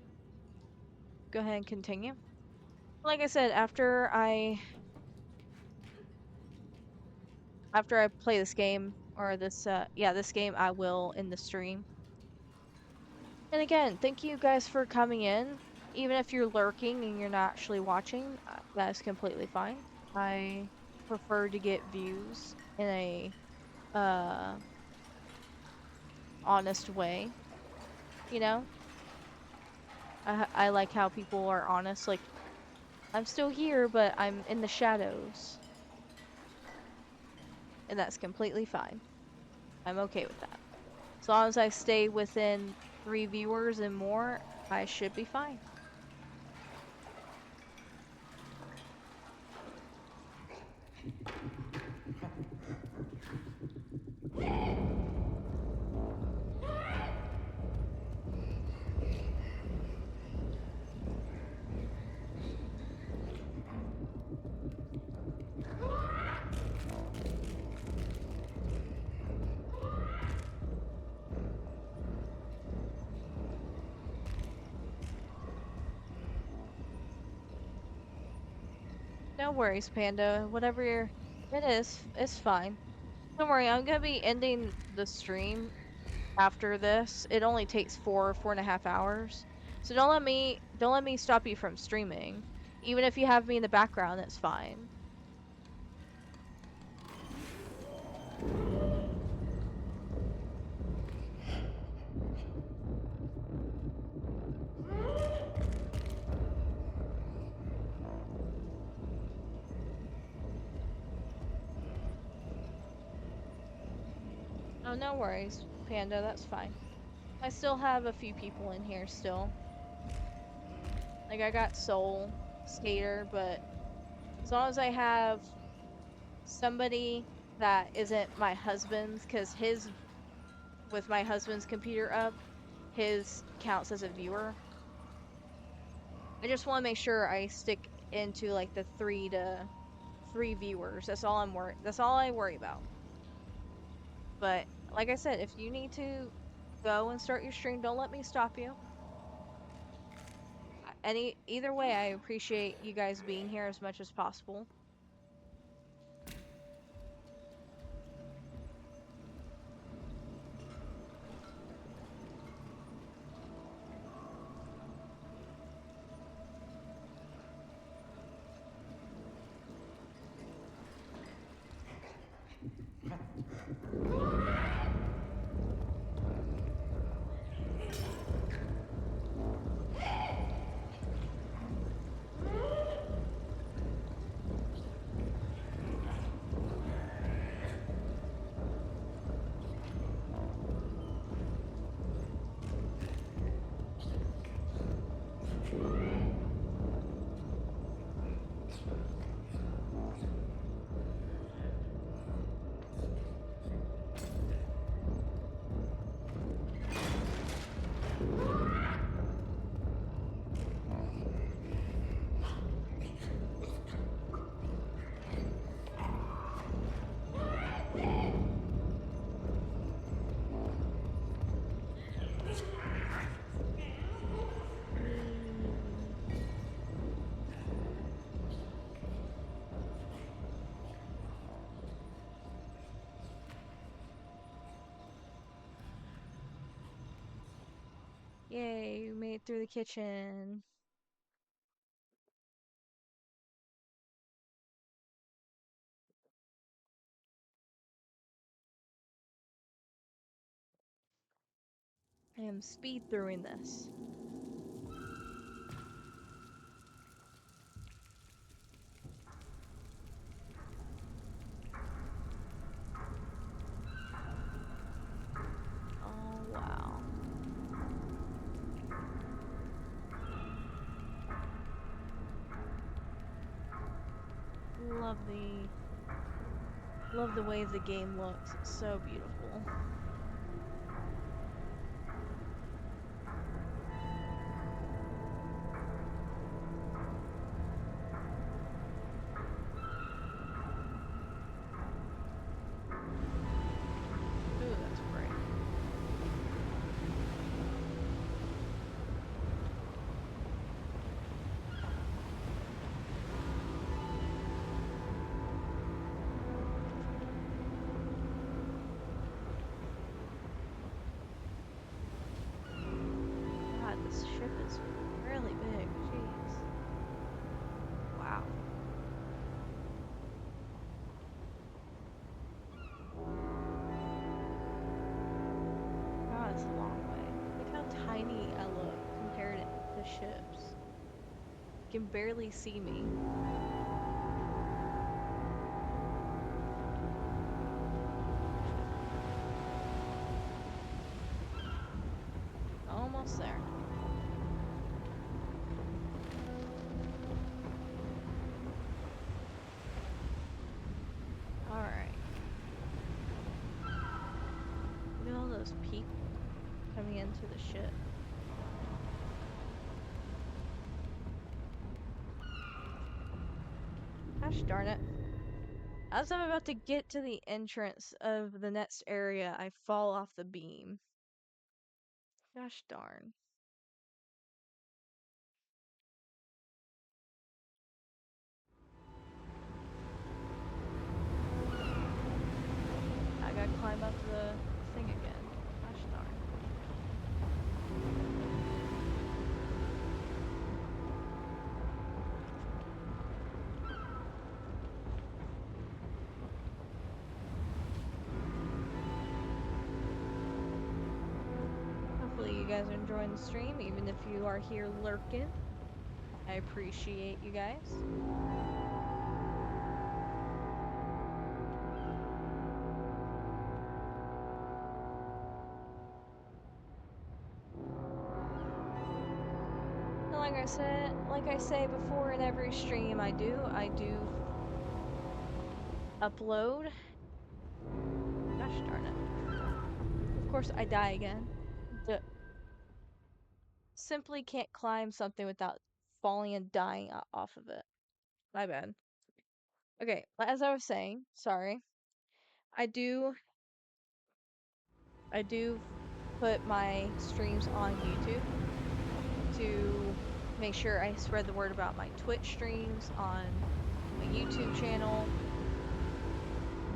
S1: go ahead and continue. Like I said, after I play this game or this yeah, this game I will end the stream. And again, thank you guys for coming in. Even if you're lurking and you're not actually watching, that is completely fine. I prefer to get views in a uh honest way, you know? I like how people are honest like I'm still here, but I'm in the shadows, and that's completely fine. I'm okay with that. As long as I stay within 3 viewers and more, I should be fine. No worries, Panda. Whatever it is, it's fine. Don't worry, I'm gonna be ending the stream after this. It only takes 4.5 hours. So don't let me stop you from streaming. Even if you have me in the background, it's fine. Oh, no worries, Panda, that's fine. I still have a few people in here still. Like I got Soul, Skater, but as long as I have somebody that isn't my husband's, because his, with my husband's computer up, his counts as a viewer. I just want to make sure I stick into like the 3 viewers. That's all I worry about. But like I said, if you need to go and start your stream, don't let me stop you. Either way, I appreciate you guys being here as much as possible. Yay, we made it through the kitchen. I am speed throughing this. Oh, wow. Love the way the game looks. It's so beautiful. Ooh, that's great. God, this ship is really big. Jeez. Wow. God, it's a long way. Look how tiny I look compared to ships. You can barely see me. Almost there. Alright. Look at all those people coming into the ship. Gosh darn it. As I'm about to get to the entrance of the next area, I fall off the beam. Gosh darn. I gotta climb up the thing again. Gosh darn. Hopefully you guys are enjoying the stream, even if you are here lurking. I appreciate you guys. And like I say before in every stream I do upload. Gosh darn it. Of course I die again. Simply can't climb something without falling and dying off of it. My bad. Okay, as I was saying, sorry. I do put my streams on YouTube to make sure I spread the word about my Twitch streams on my YouTube channel.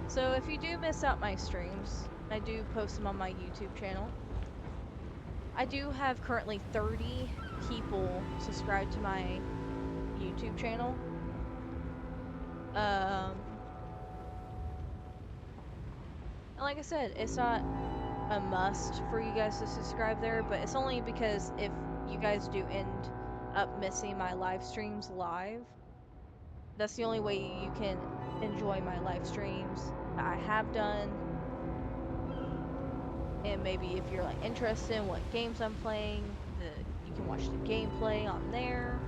S1: So if you do miss out my streams, I do post them on my YouTube channel. I do have currently 30 people subscribed to my YouTube channel. like I said, it's not a must for you guys to subscribe there, but it's only because if you guys do end up missing my live streams live, that's the only way you can enjoy my live streams that I have done. And maybe if you're like interested in what games I'm playing, you can watch the gameplay on there.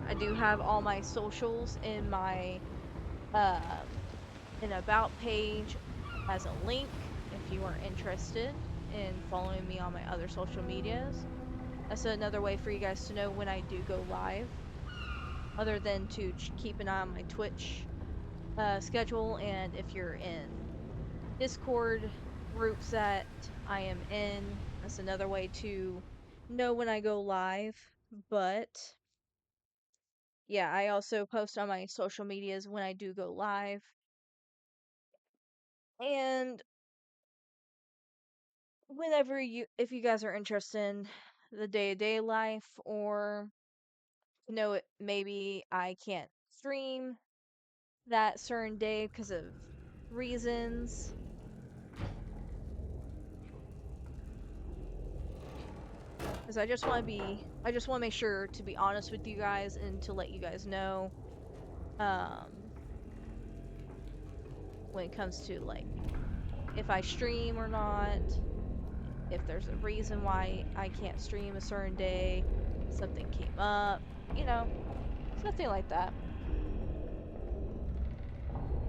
S1: I do have all my socials in my an about page as a link if you are interested in following me on my other social medias. That's another way for you guys to know when I do go live, other than to keep an eye on my Twitch schedule. And if you're in Discord groups that I am in, that's another way to know when I go live. But yeah, I also post on my social medias when I do go live. And whenever if you guys are interested in the day-to-day life, or maybe I can't stream that certain day because of reasons, because I just want to make sure to be honest with you guys and to let you guys know um when it comes to like if I stream or not, if there's a reason why I can't stream a certain day, something came up, something like that.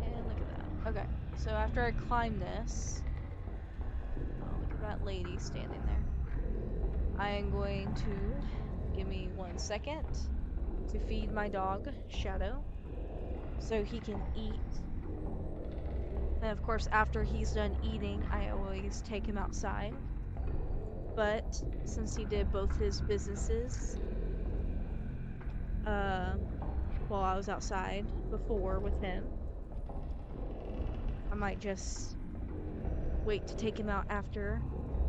S1: And look at that. Okay, so after I climb this, oh, look at that lady standing there. I am going to give me 1 second to feed my dog, Shadow, so he can eat. And of course, after he's done eating, I always take him outside. But since he did both his businesses, uh, while I was outside before with him, I might just wait to take him out after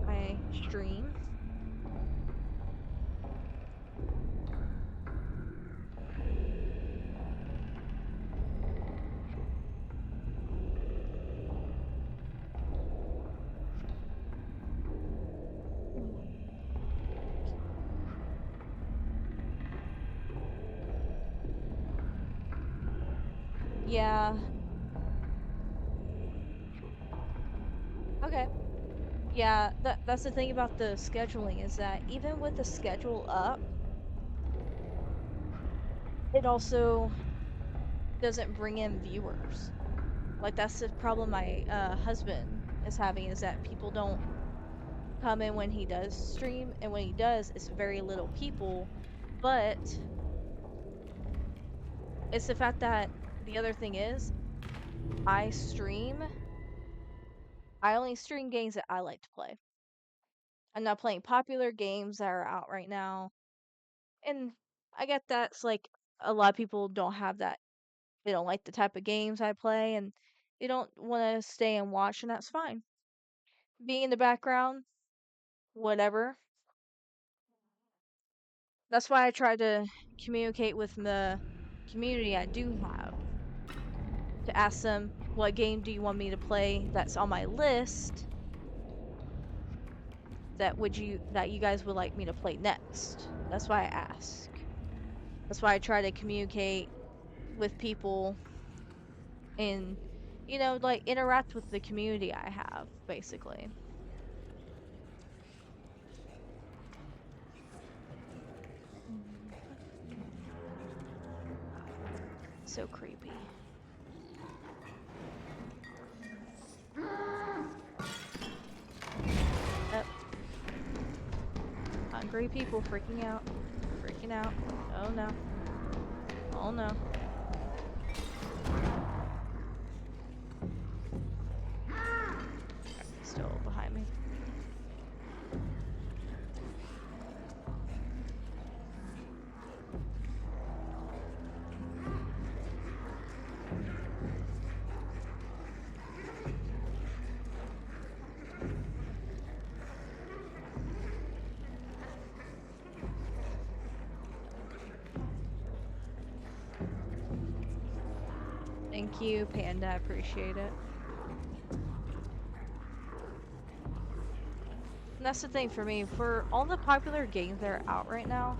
S1: I stream. Yeah. Okay. Yeah, that's the thing about the scheduling, is that even with the schedule up, it also doesn't bring in viewers. Like that's the problem my husband is having, is that people don't come in when he does stream, and when he does, it's very little people. But it's the fact that the other thing is I stream I only stream games that I like to play. I'm not playing popular games that are out right now. And I get that's like a lot of people don't have that. They don't like the type of games I play, and they don't want to stay and watch, and that's fine. Being in the background, whatever. That's why I try to communicate with the community I do have, to ask them, what game do you want me to play that's on my list that you guys would like me to play next. That's why I ask. That's why I try to communicate with people and like interact with the community I have, basically. So creepy. Yep. Hungry people freaking out. Freaking out. Oh no. Oh no. Still behind me. Thank you, Panda. I appreciate it. And that's the thing for me. For all the popular games that are out right now,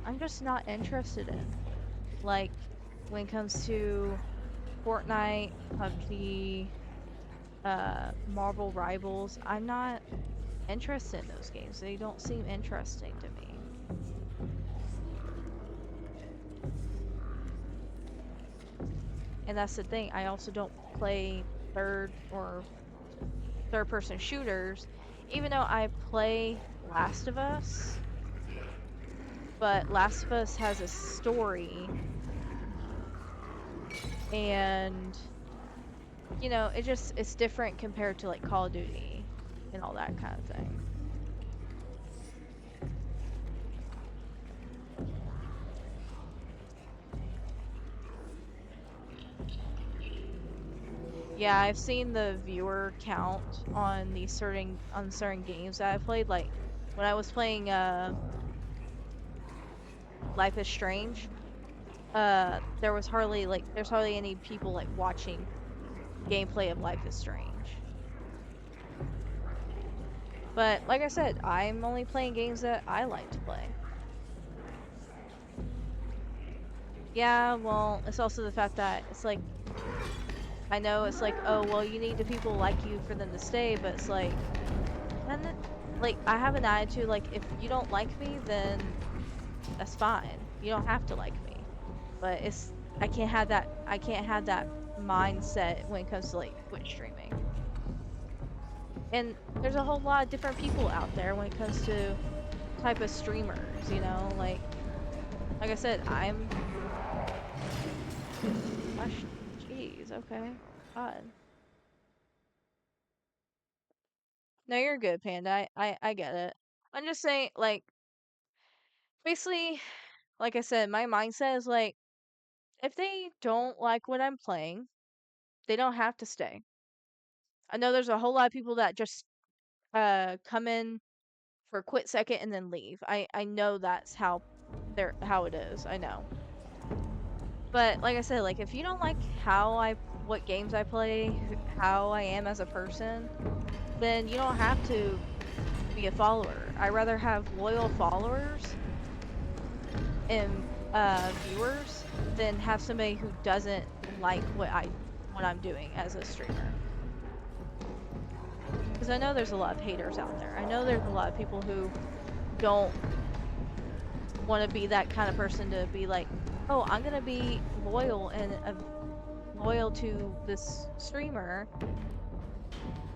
S1: I'm just not interested in. Like, when it comes to Fortnite, PUBG, Marvel Rivals, I'm not interested in those games. They don't seem interesting to me. And that's the thing. I also don't play third person shooters, even though I play Last of Us, but Last of Us has a story and it's different compared to like Call of Duty and all that kind of thing. Yeah, I've seen the viewer count on these certain games that I played. Like when I was playing Life is Strange, there's hardly any people like watching gameplay of Life is Strange. But like I said, I'm only playing games that I like to play. Yeah, well, it's also the fact that it's like I know it's like, oh well, you need the people like you for them to stay, but it's like and like I have an attitude like if you don't like me, then that's fine. You don't have to like me. But I can't have that mindset when it comes to like Twitch streaming. And there's a whole lot of different people out there when it comes to type of streamers, like I said, gosh, jeez, okay. God. No, you're good, Panda. I get it. I'm just saying, like, basically, like I said, my mindset is like, if they don't like what I'm playing, they don't have to stay. I know there's a whole lot of people that just come in for a quick second and then leave. I know that's how it is. I know. But like I said, like if you don't like what games I play, how I am as a person, then you don't have to be a follower. I rather have loyal followers and viewers than have somebody who doesn't like what I'm doing as a streamer. Because I know there's a lot of haters out there. I know there's a lot of people who don't want to be that kind of person to be like, oh, I'm gonna be loyal and loyal to this streamer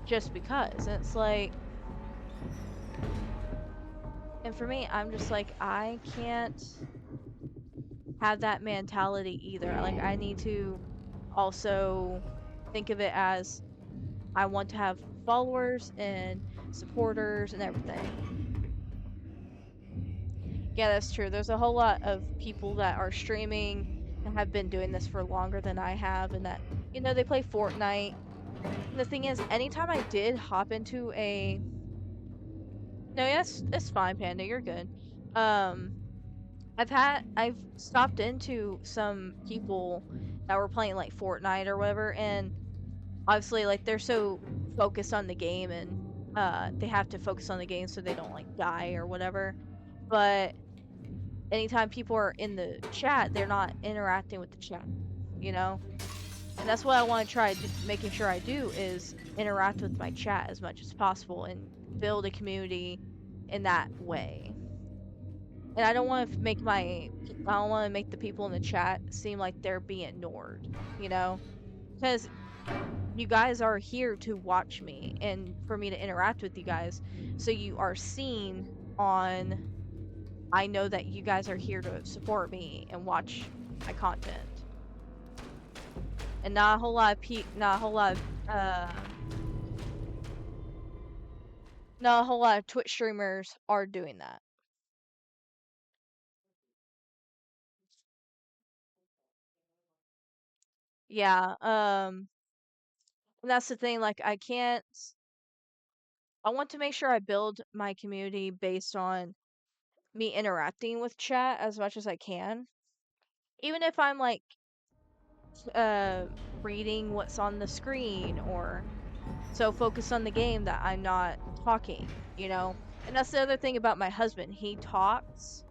S1: just because. And it's like, and for me, I'm just like, I can't have that mentality either. Like, I need to also think of it as I want to have followers and supporters and everything. Yeah, that's true. There's a whole lot of people that are streaming and have been doing this for longer than I have, and that, they play Fortnite. And the thing is, anytime I did hop into a no, yes, it's fine, Panda. You're good. Um, I've stopped into some people that were playing like Fortnite or whatever, and obviously like they're so focused on the game and they have to focus on the game so they don't like die or whatever. But anytime people are in the chat, they're not interacting with the chat, you know? And that's what I want to try making sure I do is interact with my chat as much as possible and build a community in that way. And I don't want to make the people in the chat seem like they're being ignored, you know? Because you guys are here to watch me and for me to interact with you guys. So you are seen on, I know that you guys are here to support me and watch my content. And not a whole lot of not a whole lot of Twitch streamers are doing that. Yeah, and that's the thing, like I want to make sure I build my community based on me interacting with chat as much as I can. Even if I'm like uh reading what's on the screen or so focused on the game that I'm not talking, you know? And that's the other thing about my husband. He talks.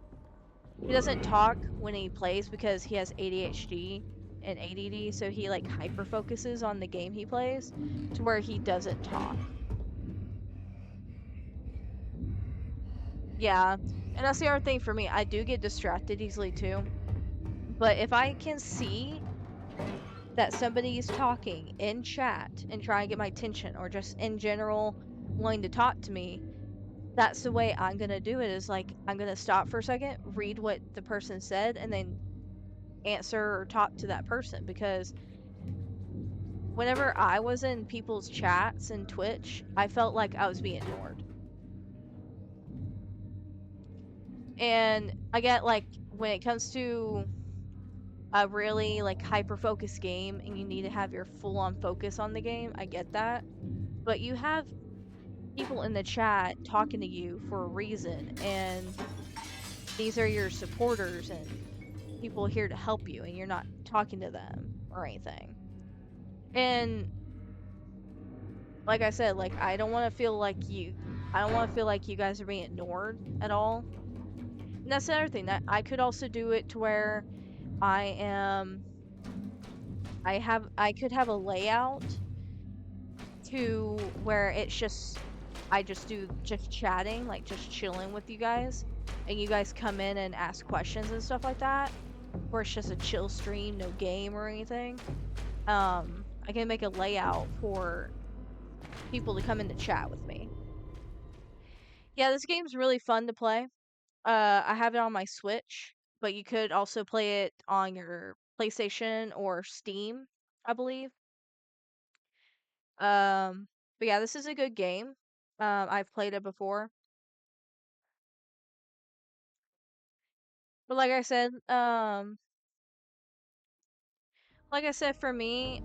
S1: He doesn't talk when he plays because he has ADHD and ADD, so he like hyper focuses on the game he plays to where he doesn't talk. Yeah. And that's the other thing for me. I do get distracted easily too. But if I can see that somebody is talking in chat and trying to get my attention or just in general wanting to talk to me, that's the way I'm going to do it is like I'm going to stop for a second, read what the person said, and then answer or talk to that person because whenever I was in people's chats and Twitch, I felt like I was being ignored. And I get like when it comes to a really like hyper focused game and you need to have your full on focus on the game, I get that. But you have people in the chat talking to you for a reason, and these are your supporters and people here to help you, and you're not talking to them or anything. And like I said, like I don't want to feel like you guys are being ignored at all. And that's the other thing that I could also do it to where I am I could have a layout to where it's just I just do just chatting, like just chilling with you guys, and you guys come in and ask questions and stuff like that, or it's just a chill stream, no game or anything. I can make a layout for people to come in to chat with me. Yeah, this game's really fun to play. I have it on my Switch, but you could also play it on your PlayStation or Steam, I believe. But yeah, this is a good game. I've played it before. But like I said, for me,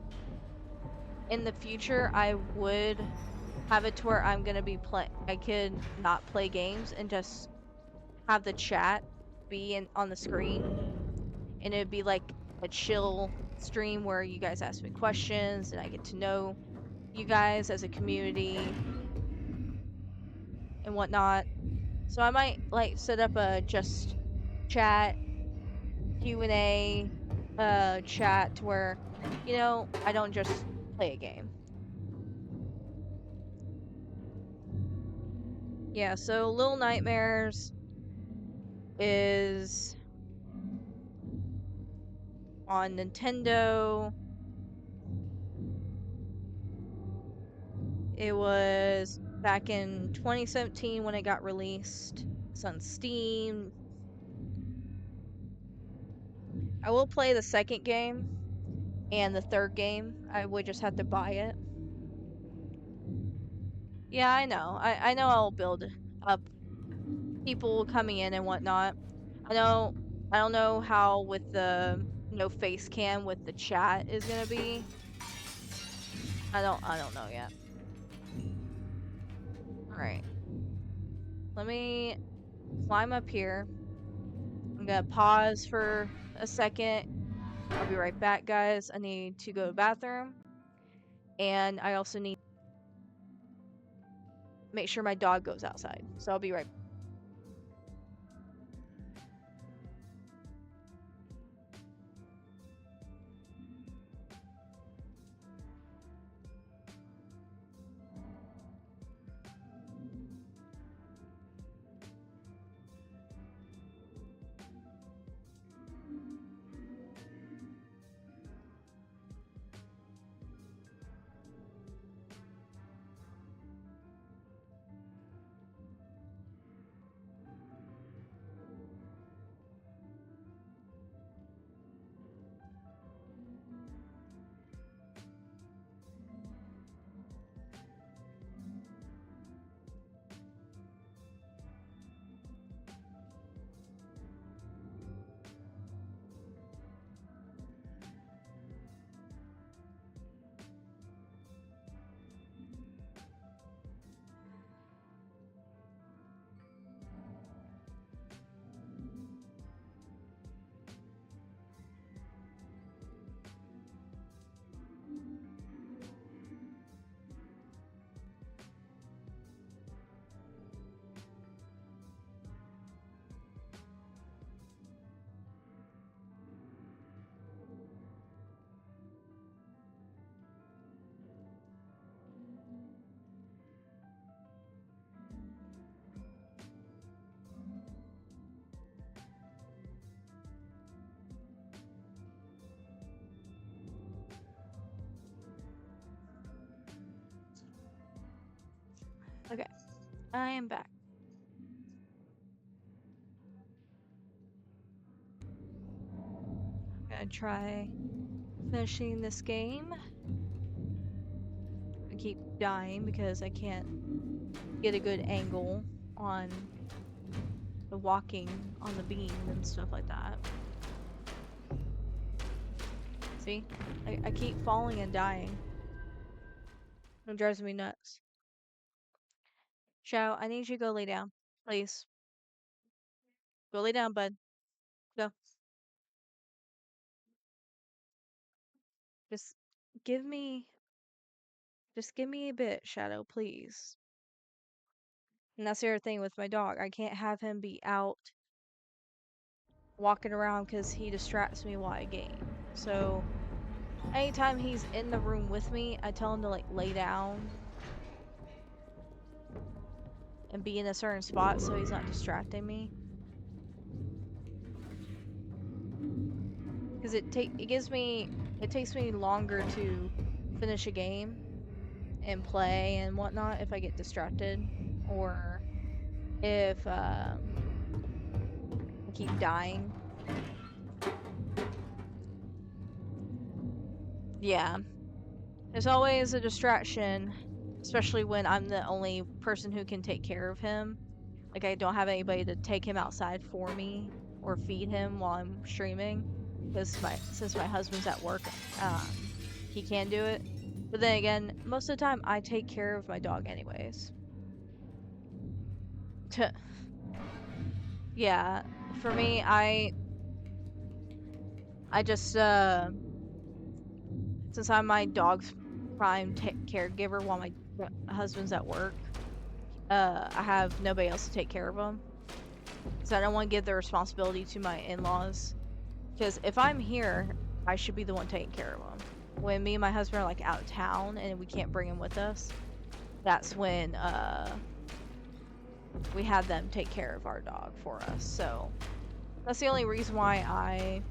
S1: in the future, I would have it to where I'm gonna be I could not play games and just have the chat be on the screen, and it'd be like a chill stream where you guys ask me questions and I get to know you guys as a community and whatnot. So I might like set up a just chat Q&A chat to where I don't just play a game. Yeah, so Little Nightmares is on Nintendo. It was back in 2017 when it got released. It's on Steam. I will play the second game and the third game. I would just have to buy it. Yeah, I know. I know I'll build up people coming in and whatnot. I know I don't know how with the no face cam with the chat is gonna be. I don't know yet. Alright. Let me climb up here. I'm gonna pause for a second. I'll be right back, guys. I need to go to the bathroom. And I also need to make sure my dog goes outside. So I'll be right back. I am back. Gonna try finishing this game. I keep dying because I can't get a good angle on the walking on the beam and stuff like that. See? I keep falling and dying. It drives me nuts. Shao, I need you to go lay down. Please. Go lay down, bud. Go. Just give me just give me a bit, Shadow, please. And that's the other thing with my dog. I can't have him be out walking around because he distracts me while I game. So anytime he's in the room with me, I tell him to like lay down and be in a certain spot so he's not distracting me. Because it takes me longer to finish a game and play and whatnot if I get distracted or if I keep dying. Yeah, there's always a distraction, especially when I'm the only person who can take care of him. Like I don't have anybody to take him outside for me or feed him while I'm streaming because since my husband's at work, he can do it. But then again, most of the time I take care of my dog anyways. Yeah, for me, I just since I'm my dog's prime caregiver while my husband's at work, I have nobody else to take care of him. So I don't want to give the responsibility to my in-laws. Because if I'm here, I should be the one taking care of him. When me and my husband are like out of town and we can't bring him with us, that's when we have them take care of our dog for us. So that's the only reason why I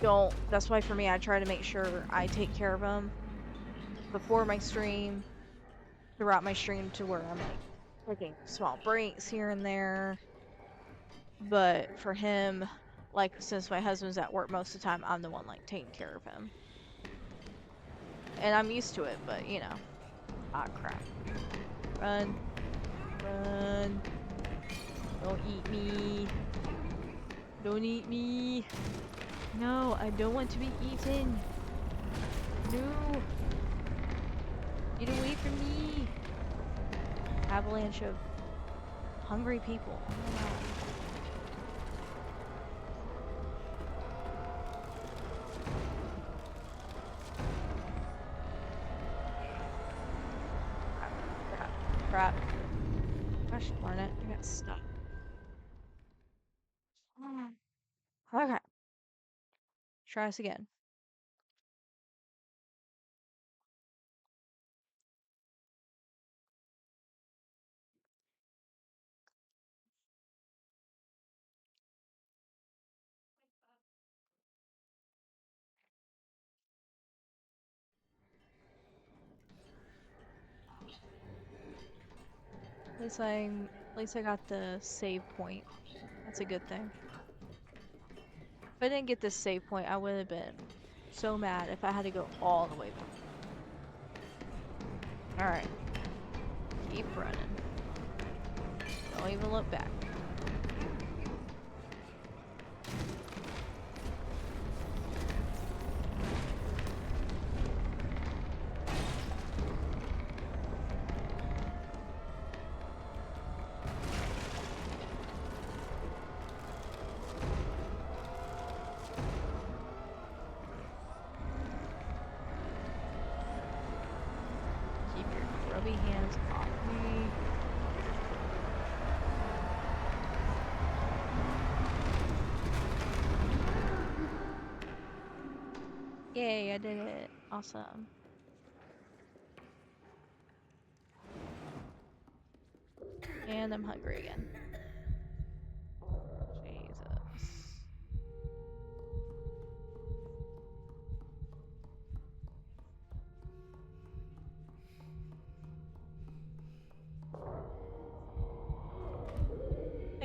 S1: don't. That's why for me, I try to make sure I take care of him before my stream, throughout my stream, to where I'm like taking small breaks here and there. But for him, like since my husband's at work most of the time, I'm the one like taking care of him. And I'm used to it, but you know. Ah, crap. Run. Run. Don't eat me. Don't eat me. No, I don't want to be eaten. No. Get away from me. Avalanche of hungry people. Oh my god. Crap. Crap. Gosh darn it. I got stuck. Okay. Try this again. At least I got the save point. That's a good thing. If I didn't get this save point, I would have been so mad if I had to go all the way back. Alright. Keep running. Don't even look back. Keep your grubby hands off me. Yay, I did it. Awesome. And I'm hungry again. Jesus.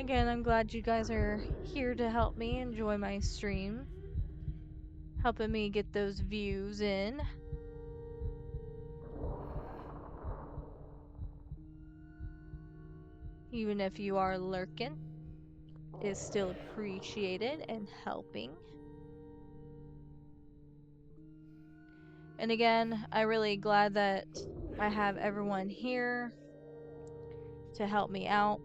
S1: Again, I'm glad you guys are here to help me enjoy my stream, helping me get those views in. Even if you are lurking, is still appreciated and helping. And again, I'm really glad that I have everyone here to help me out.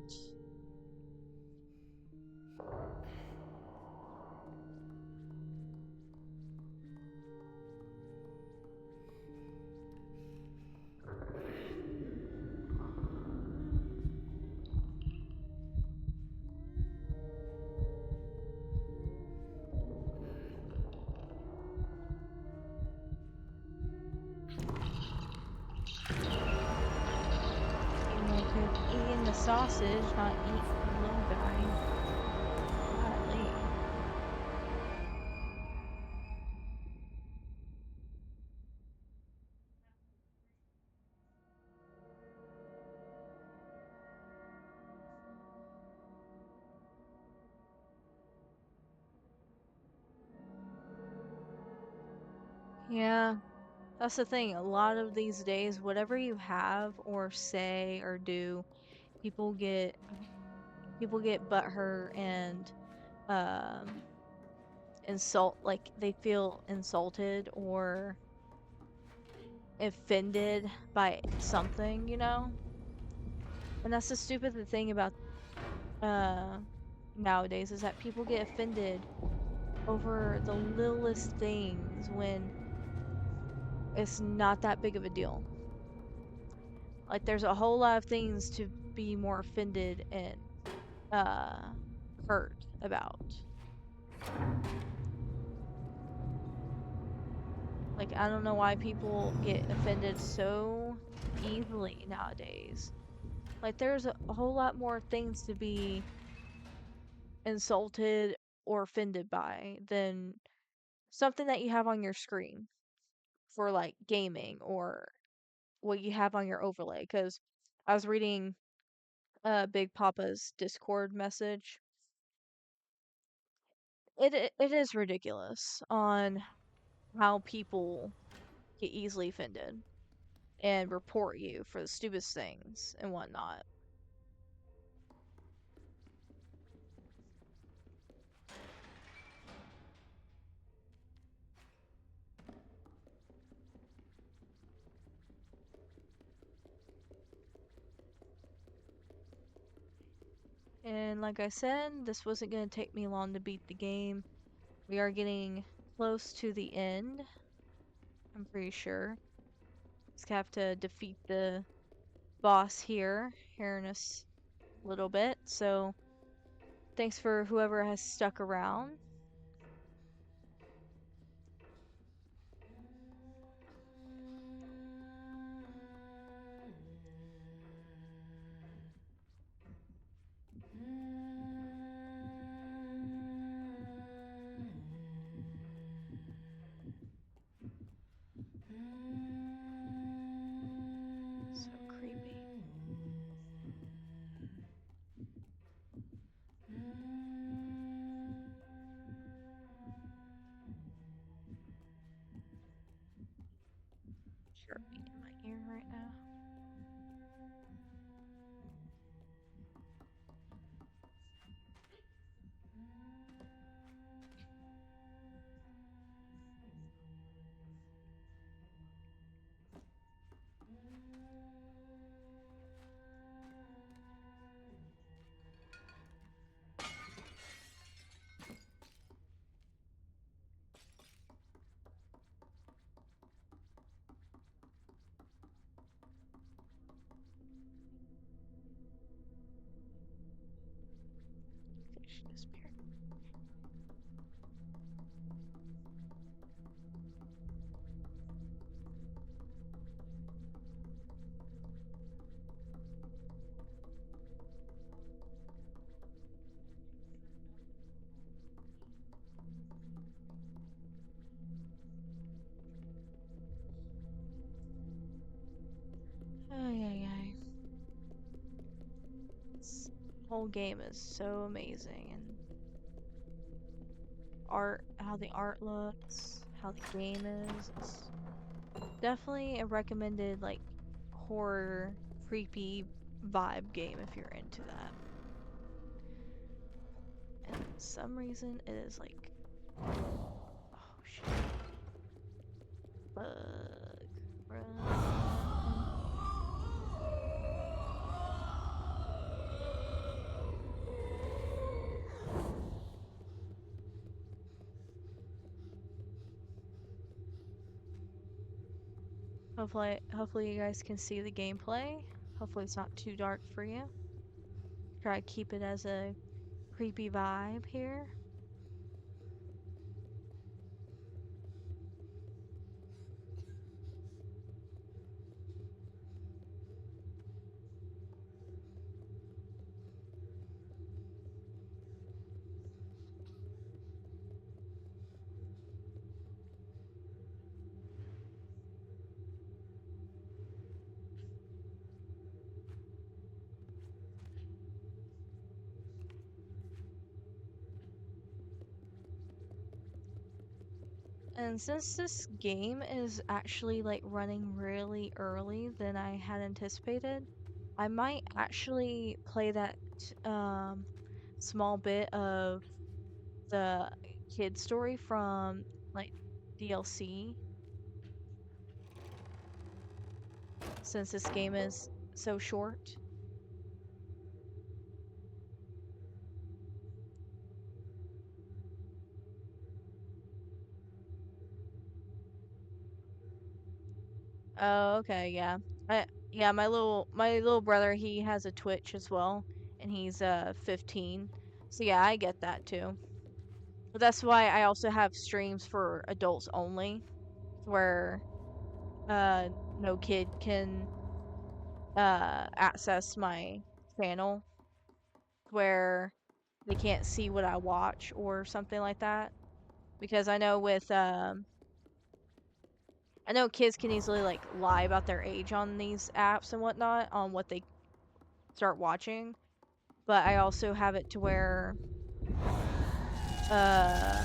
S1: Eating the sausage, not eating the little guy. Golly. Yeah, that's the thing. A lot of these days, whatever you have or say or do, people get butthurt and um like they feel insulted or offended by something, you know? And that's the stupid thing about uh nowadays is that people get offended over the littlest things when it's not that big of a deal. Like there's a whole lot of things to be more offended and uh hurt about. Like I don't know why people get offended so easily nowadays. Like there's a whole lot more things to be insulted or offended by than something that you have on your screen for like gaming or what you have on your overlay. Because I was reading Big Papa's Discord message. It is ridiculous on how people get easily offended and report you for the stupidest things and whatnot. And like I said, this wasn't going to take me long to beat the game. We are getting close to the end, I'm pretty sure. Just have to defeat the boss here in a little bit. So thanks for whoever has stuck around. So creepy. Chirping in my ear right now. whole game is so amazing, and how the art looks, how the game is. It's definitely a recommended like horror, creepy vibe game if you're into that. And for some reason it is like, oh shit, bug, run. Hopefully you guys can see the gameplay. Hopefully it's not too dark for you. Try to keep it as a creepy vibe here. And since this game is actually like running really early than I had anticipated, I might actually play that um small bit of the kid story from like DLC since this game is so short. Oh, okay, yeah. Yeah, my little brother, he has a Twitch as well, and he's 15. So yeah, I get that too. But that's why I also have streams for adults only, where no kid can access my channel, where they can't see what I watch or something like that. Because I know kids can easily like lie about their age on these apps and whatnot on what they start watching, but I also have it to where uh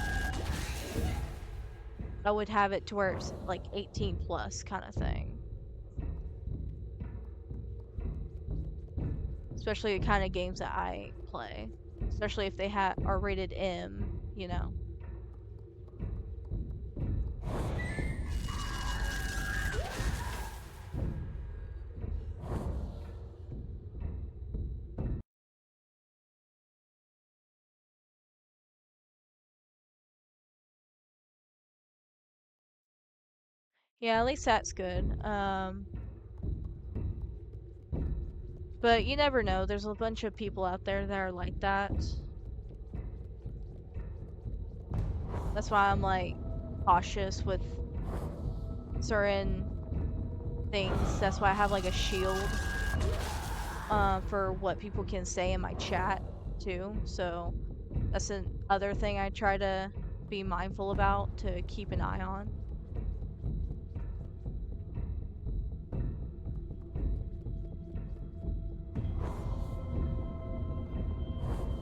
S1: I would have it to where it's like 18 plus kind of thing. Especially the kind of games that I play. Especially if they are rated M, you know. Yeah, at least that's good. But you never know. There's a bunch of people out there that are like that. That's why I'm like cautious with certain things. That's why I have like a shield for what people can say in my chat too. So that's another thing I try to be mindful about to keep an eye on.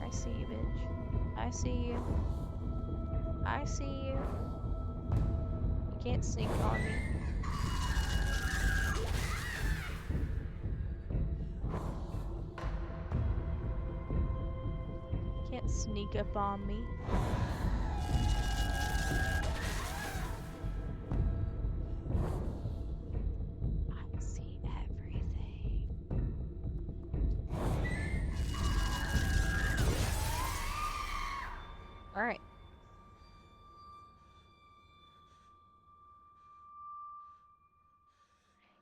S1: I see you, bitch. I see you. I see you. You can't sneak on me. Can't sneak up on me. I see everything. Alright.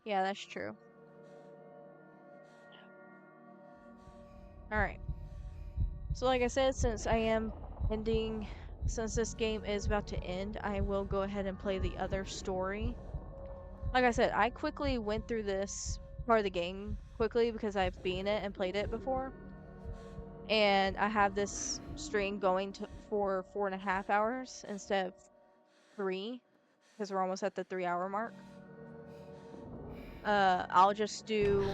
S1: Yeah, that's true. Alright. So like I said, since this game is about to end, I will go ahead and play the other story. Like I said, I quickly went through this part of the game quickly because I've been it and played it before. And I have this stream going for 4.5 hours instead of 3, because we're almost at the 3-hour mark. I'll just do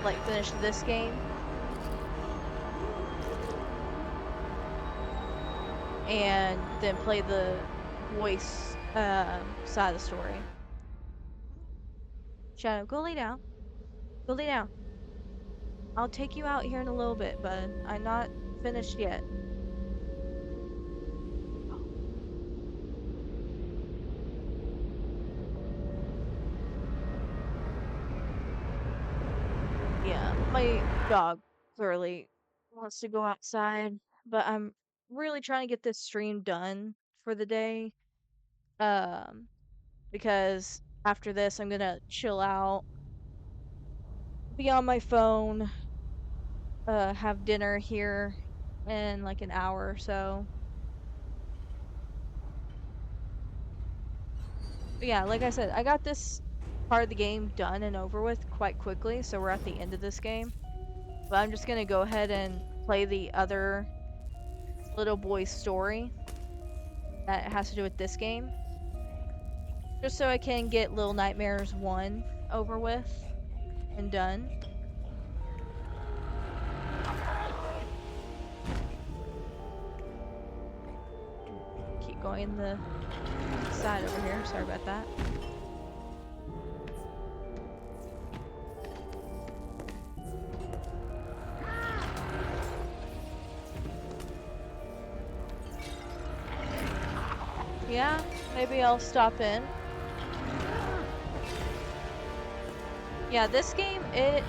S1: like finish this game and then play the voice side of the story. Shadow, go lay down. Go lay down. I'll take you out here in a little bit, bud. I'm not finished yet. Yeah, my dog clearly wants to go outside, but I'm really trying to get this stream done for the day. Um, because after this, I'm gonna chill out, be on my phone, have dinner here in like an hour or so. But yeah, like I said, I got this part of the game done and over with quite quickly, so we're at the end of this game. But I'm just gonna go ahead and play the other little boy's story that has to do with this game. Just so I can get Little Nightmares 1 over with and done. Keep going the side over here. Sorry about that. Yeah, maybe I'll stop in. Yeah, this game, it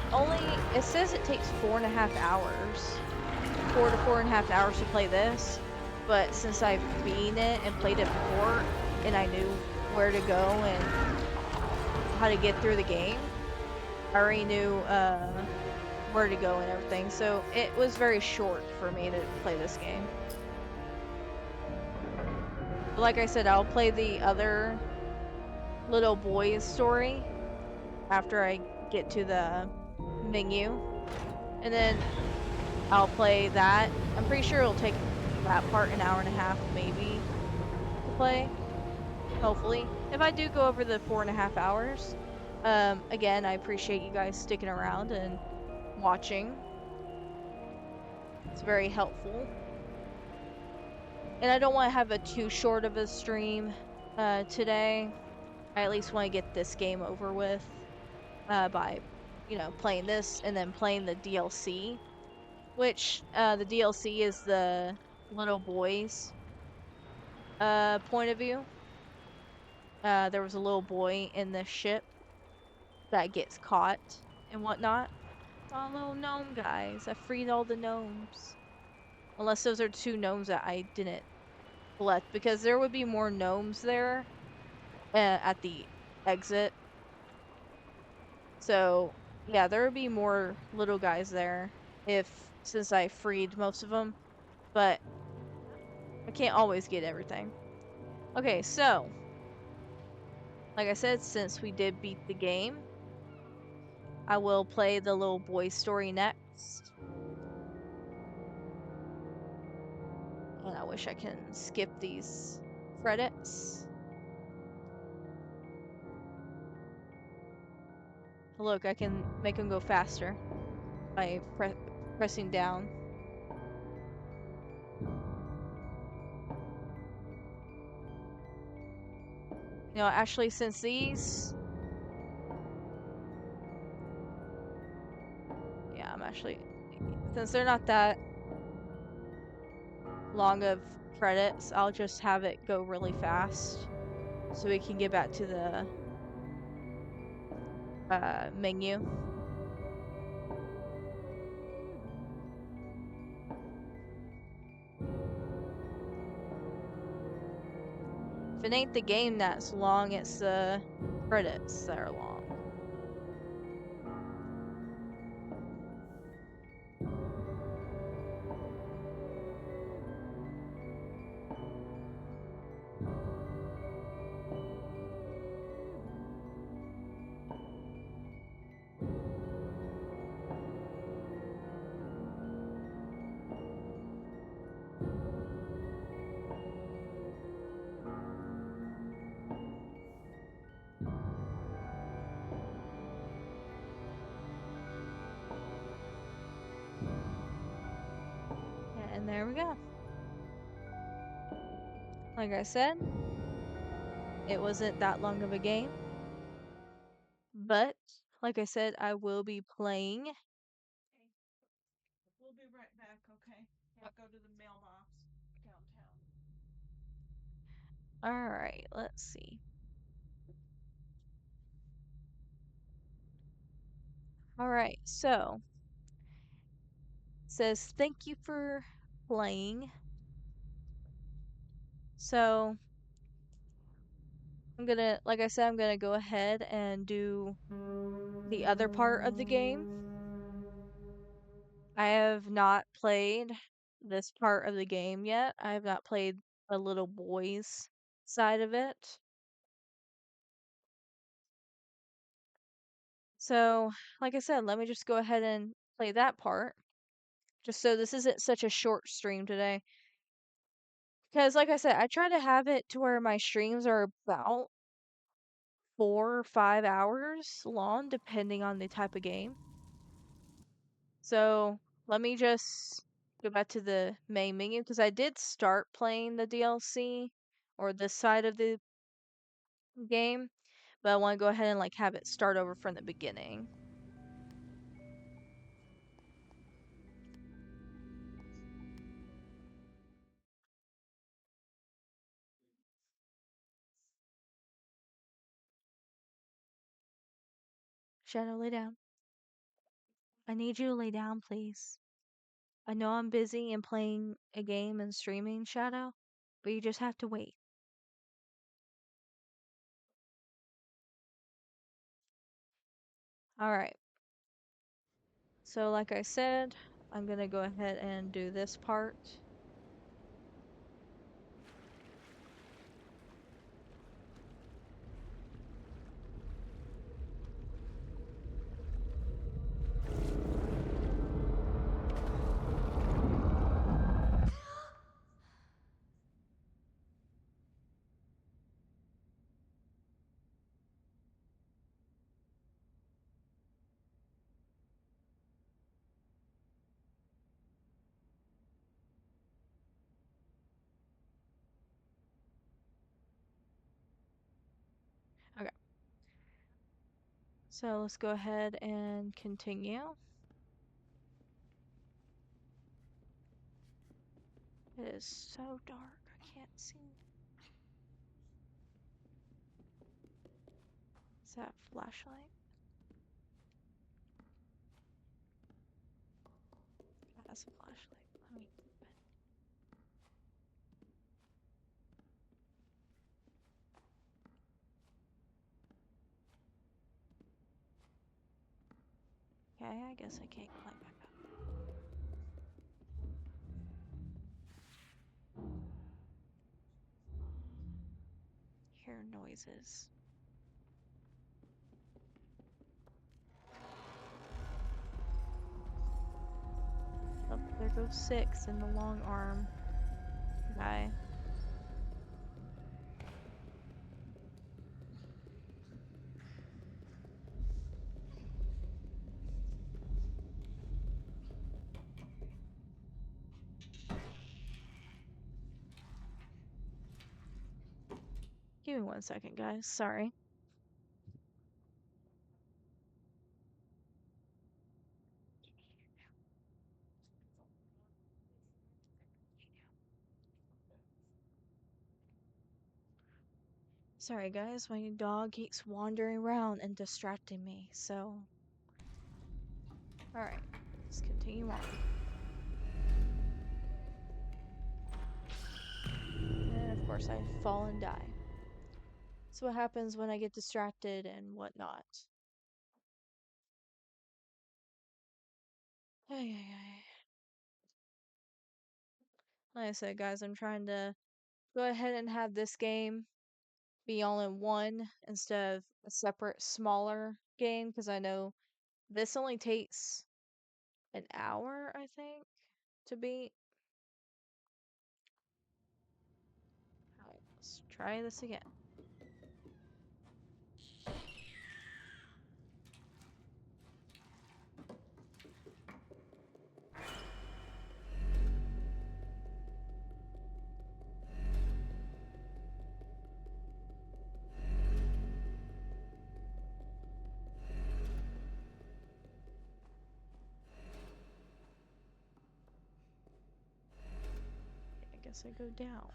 S1: says it takes 4.5 hours. 4 to 4.5 hours to play this. But since I've beaten it and played it before, and I knew where to go and how to get through the game, I already knew where to go and everything. So it was very short for me to play this game. But like I said, I'll play the other little boy's story after I get to the menu. And then I'll play that. I'm pretty sure it'll take that part an hour and a half, maybe, to play. Hopefully. If I do go over the 4.5 hours, again, I appreciate you guys sticking around and watching. It's very helpful. And I don't want to have a too short of a stream today. I at least want to get this game over with by, playing this and then playing the DLC, which the DLC is the little boy's point of view. There was a little boy in the ship that gets caught and whatnot. Oh, little gnome guys. I freed all the gnomes. Unless those are 2 gnomes that I didn't collect, because there would be more gnomes there at the exit. So, yeah, there would be more little guys there since I freed most of them. But I can't always get everything. Okay, so, like I said, since we did beat the game, I will play the little boy story next. And I wish I can skip these credits. Look, I can make them go faster by pressing down. Actually, since these... Yeah, since they're not that long of credits, I'll just have it go really fast so we can get back to the menu. If it ain't the game that's long, it's the credits that are long. And there we go. Like I said, it wasn't that long of a game. But, like I said, I will be playing.
S2: Okay. We'll be right back, okay? I'll go to the mailbox downtown.
S1: Alright, let's see. Alright, so it says thank you for playing. So like I said, I'm gonna go ahead and do the other part of the game. I have not played this part of the game yet. I have not played the little boys side of it. So, like I said, let me just go ahead and play that part. Just so this isn't such a short stream today. Because, like I said, I try to have it to where my streams are about 4 or 5 hours long, depending on the type of game. So, let me just go back to the main menu because I did start playing the DLC or this side of the game, but I want to go ahead and like have it start over from the beginning. Shadow, lay down. I need you to lay down, please. I know I'm busy and playing a game and streaming, Shadow, but you just have to wait. Alright. So, like I said, I'm gonna go ahead and do this part. Okay. So, let's go ahead and continue. It is so dark, I can't see. Is that flashlight? That's a flashlight. Let me flip it. Okay, I guess I can't climb back up. Hear noises. Oh, there goes 6 in the long arm guy. Give me 1 second, guys. Sorry. Sorry, guys. My dog keeps wandering around and distracting me, so. Alright, let's continue on. And of course, I fall and die. That's what happens when I get distracted and whatnot. Ay, ay, ay. Like I said, guys, I'm trying to go ahead and have this game be all in one instead of a separate, smaller game because I know this only takes an hour, I think, to beat. Alright, let's try this again. guess I go down.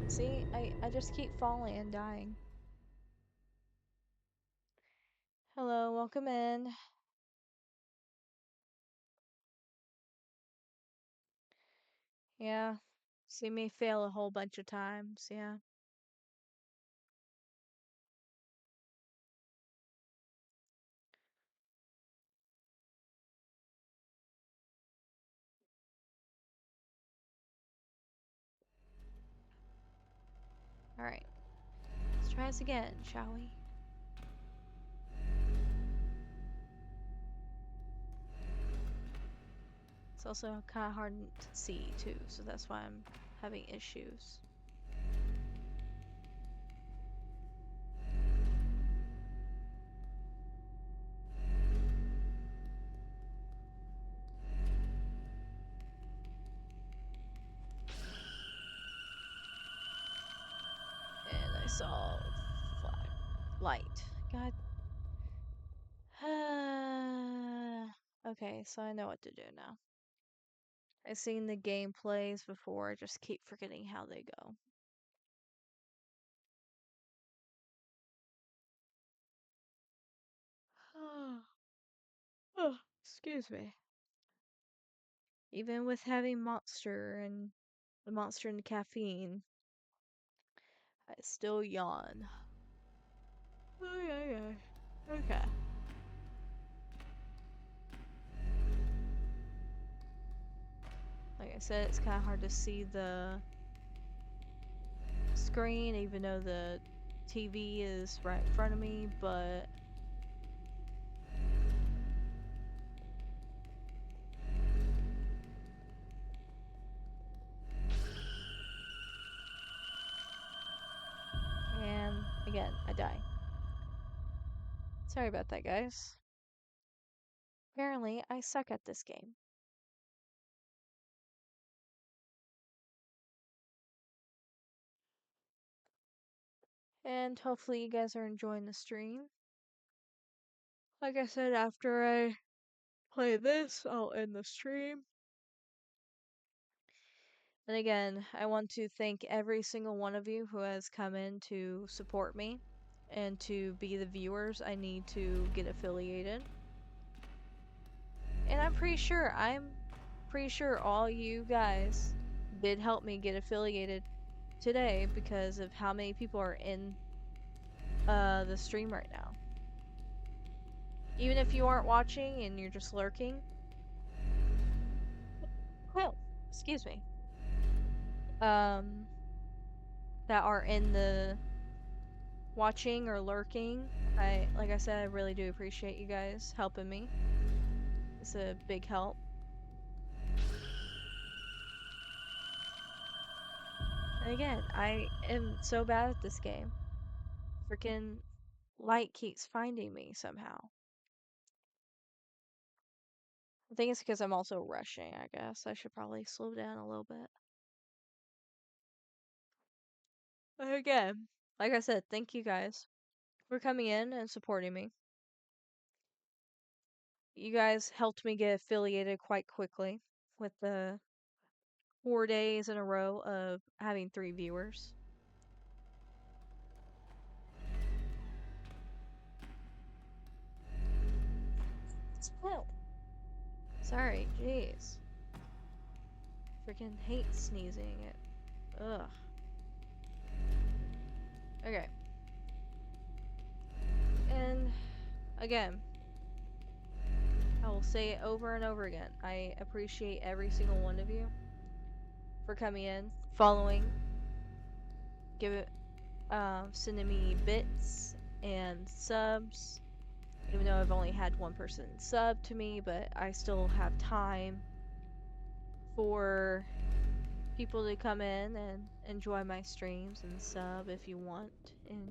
S1: See, I just keep falling and dying. Hello, welcome in. Yeah, see me fail a whole bunch of times, yeah. Alright, let's try this again, shall we? It's also kind of hard to see too, so that's why I'm having issues. And I saw light. God. Okay, so I know what to do now. I've seen the gameplays before, I just keep forgetting how they go. Oh, excuse me. Even with having Monster and the Monster and the caffeine, I still yawn. Okay. Okay. Like I said, it's kind of hard to see the screen, even though the TV is right in front of me, but and again, I die. Sorry about that, guys. Apparently, I suck at this game. And hopefully you guys are enjoying the stream. Like I said, after I play this, I'll end the stream. And again, I want to thank every single one of you who has come in to support me and to be the viewers I need to get affiliated. And I'm pretty sure all you guys did help me get affiliated today because of how many people are in the stream right now. Even if you aren't watching and you're just lurking. Oh, excuse me. That are in the watching or lurking. Like I said, I really do appreciate you guys helping me. It's a big help. And again, I am so bad at this game. Freaking light keeps finding me somehow. I think it's because I'm also rushing, I guess. I should probably slow down a little bit. But again, like I said, thank you guys for coming in and supporting me. You guys helped me get affiliated quite quickly with the 4 days in a row of having 3 viewers. Oh. Sorry, jeez. Freaking hate sneezing it. Ugh. Okay. And again, I will say it over and over again. I appreciate every single one of you for coming in, following, sending me bits and subs. Even though I've only had one person sub to me, but I still have time for people to come in and enjoy my streams and sub if you want, and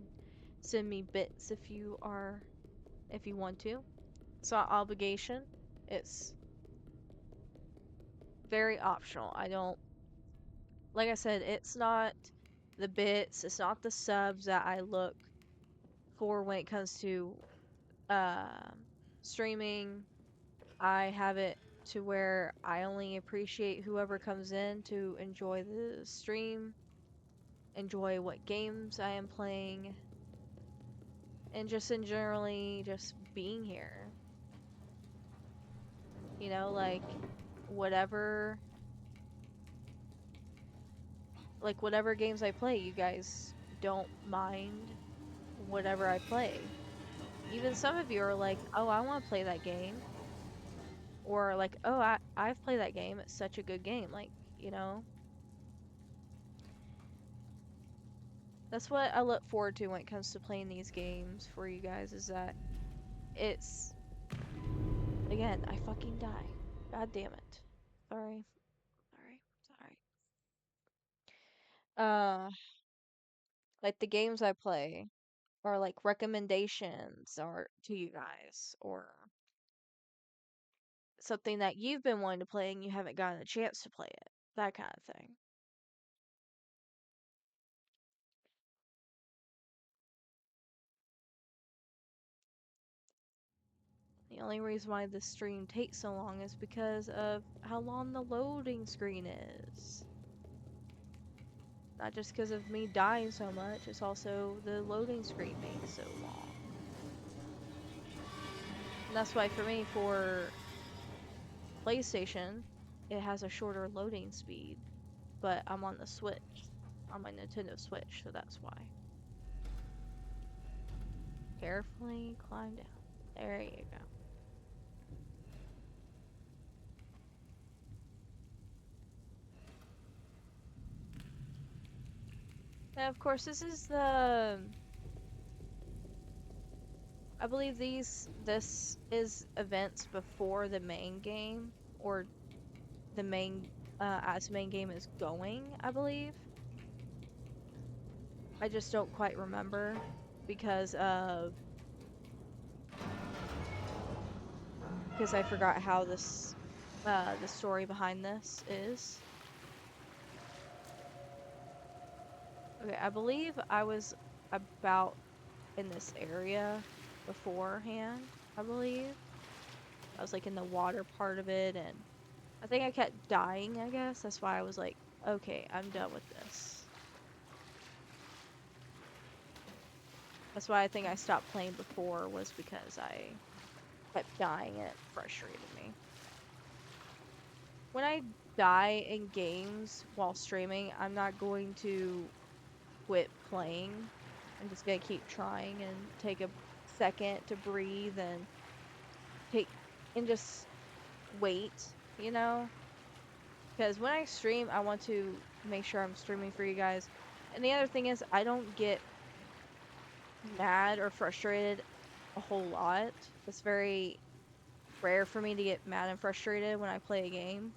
S1: send me bits if you want to. It's not obligation. It's very optional. Like I said, it's not the bits, it's not the subs that I look for when it comes to streaming. I have it to where I only appreciate whoever comes in to enjoy the stream, enjoy what games I am playing, and just in generally just being here. You know, whatever whatever games I play, you guys don't mind whatever I play. Even some of you are like, "Oh, I want to play that game." Or like, "Oh, I've played that game. It's such a good game." Like, you know, that's what I look forward to when it comes to playing these games for you guys is that it's again, I fucking die. God damn it. Sorry. Sorry. Sorry. Uh, like the games I play or like recommendations or to you guys or something that you've been wanting to play and you haven't gotten a chance to play it. That kind of thing. The only reason why this stream takes so long is because of how long the loading screen is. Not just because of me dying so much, it's also the loading screen being so long. And that's why for me, for PlayStation, it has a shorter loading speed, but I'm on the Switch, on my Nintendo Switch, so that's why. Carefully climb down. There you go. And of course, this is the I believe this is events before the main game or the main as the main game is going, I believe. I just don't quite remember because I forgot how this the story behind this is. Okay, I believe I was about in this area beforehand, I believe. I was like in the water part of it and I think I kept dying, I guess. That's why I was like, okay, I'm done with this. That's why I think I stopped playing before was because I kept dying and it frustrated me. When I die in games while streaming, I'm not going to quit playing. I'm just gonna keep trying and take a second to breathe and take and just wait, you know? Because when I stream, I want to make sure I'm streaming for you guys. And the other thing is, I don't get mad or frustrated a whole lot. It's very rare for me to get mad and frustrated when I play a game.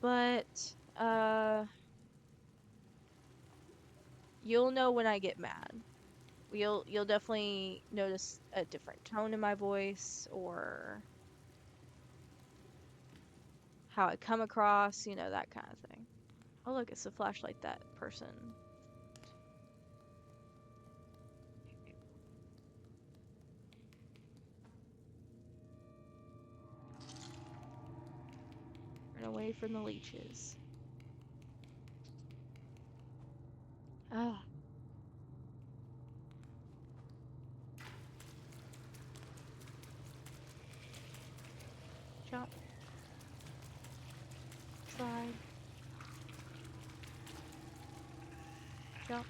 S1: But you'll know when I get mad. You'll definitely notice a different tone in my voice or how I come across, you know, that kind of thing. Oh look, it's the flashlight that person. Run away from the leeches. Ah. Jump. Slide. Jump.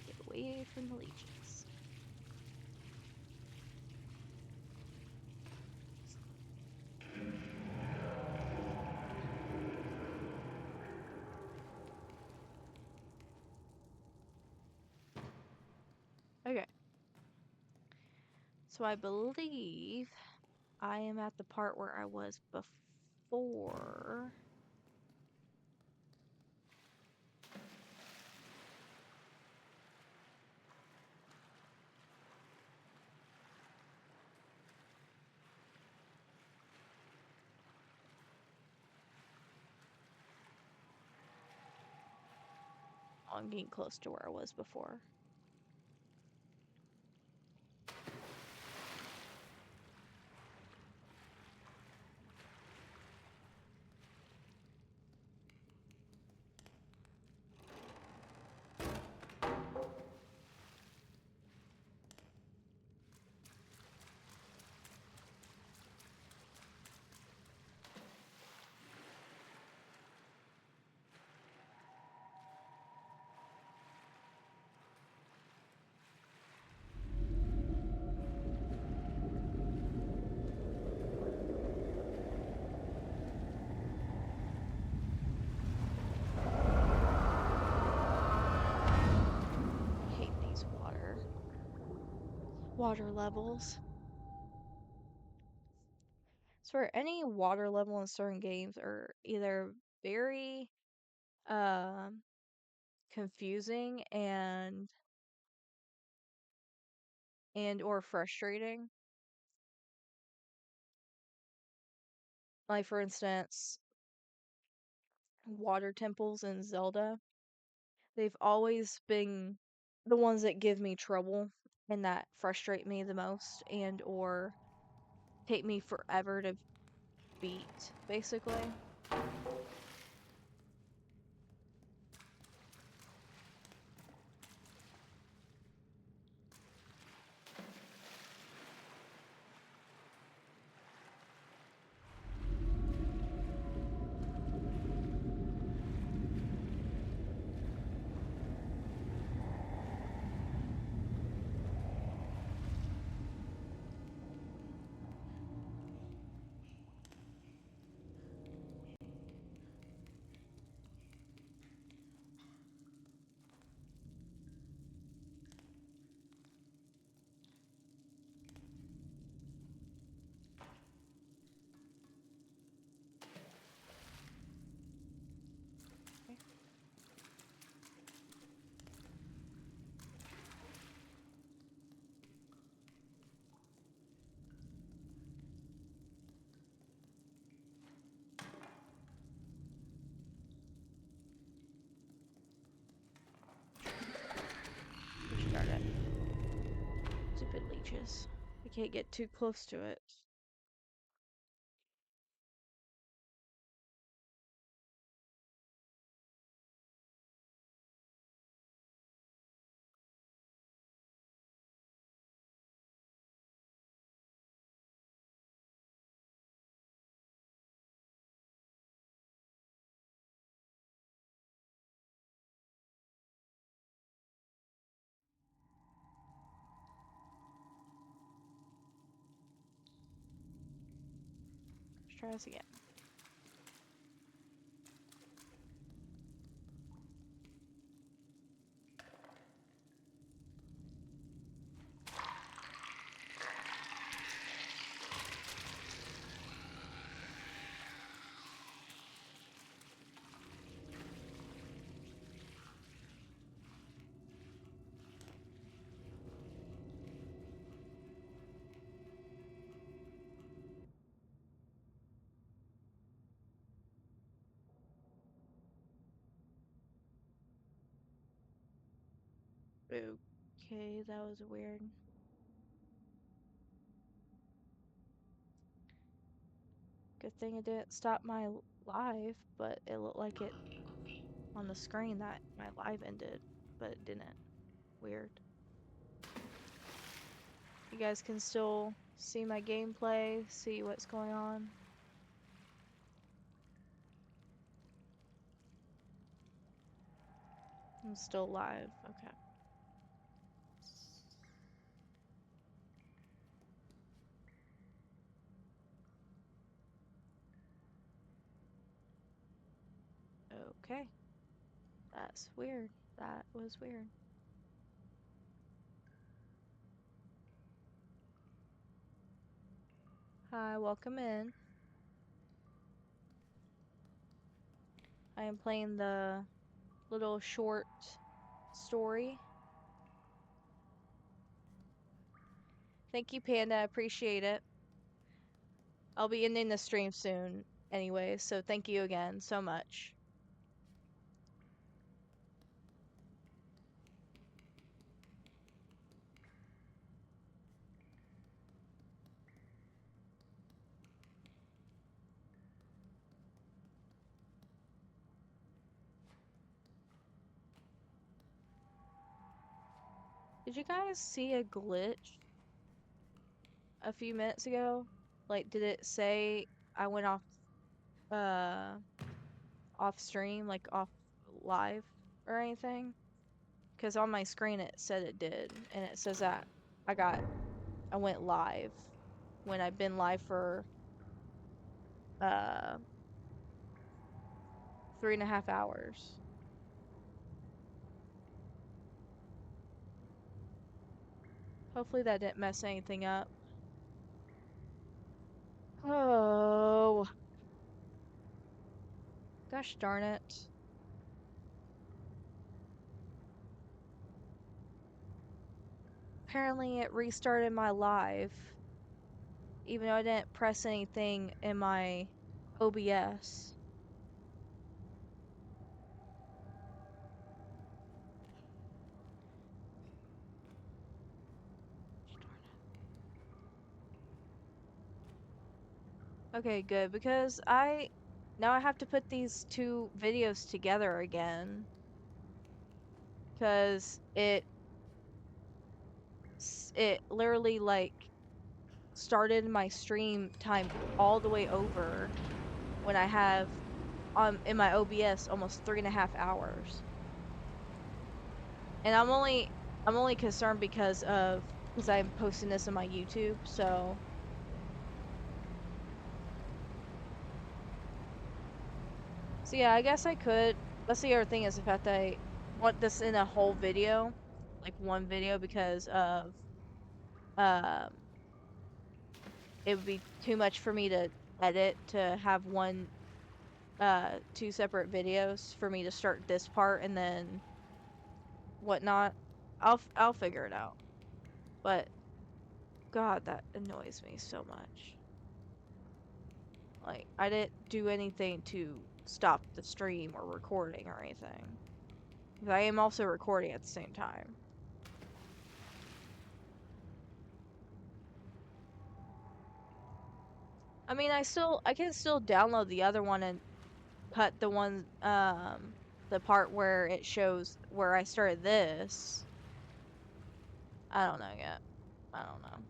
S1: Get away from the leeches. Okay. So I believe I am at the part where I was before. I'm getting close to where I was before. I hate these water levels. So any water level in certain games are either very confusing and or frustrating. Like for instance, water temples in Zelda. They've always been the ones that give me trouble and that frustrate me the most and or take me forever to beat, basically. Okay. Restart it. Stupid leeches. I can't get too close to it. Let's try this again. Okay, that was weird. Good thing it didn't stop my live, but it looked like it on the screen that my live ended, but it didn't. Weird. You guys can still see my gameplay, see what's going on. I'm still live. Okay. Okay. That's weird. That was weird. Hi, welcome in. I am playing the little short story. Thank you, Panda. I appreciate it. I'll be ending the stream soon anyway, so thank you again so much. Did you guys see a glitch a few minutes ago? Like, did it say I went uh, off stream, like off live or anything? Because on my screen it said it did, and it says that I went live when I've been live for uh 3.5 hours. Hopefully that didn't mess anything up. Oh, gosh darn it. Apparently it restarted my live, even though I didn't press anything in my OBS. Okay, good, because now I have to put these two videos together again, because it literally like started my stream time all the way over when I have in my OBS almost 3.5 hours. And I'm only concerned because I'm posting this on my YouTube, so yeah, I guess I could. That's the other thing, is the fact that I want this in a whole video, like one video, because of um it would be too much for me to edit to have two separate videos for me to start this part and then whatnot. I'll figure it out. But God, that annoys me so much. Like, I didn't do anything to stop the stream or recording or anything. 'Cause I am also recording at the same time. I mean, I can still download the other one and cut the part where it shows where I started this. I don't know yet. I don't know.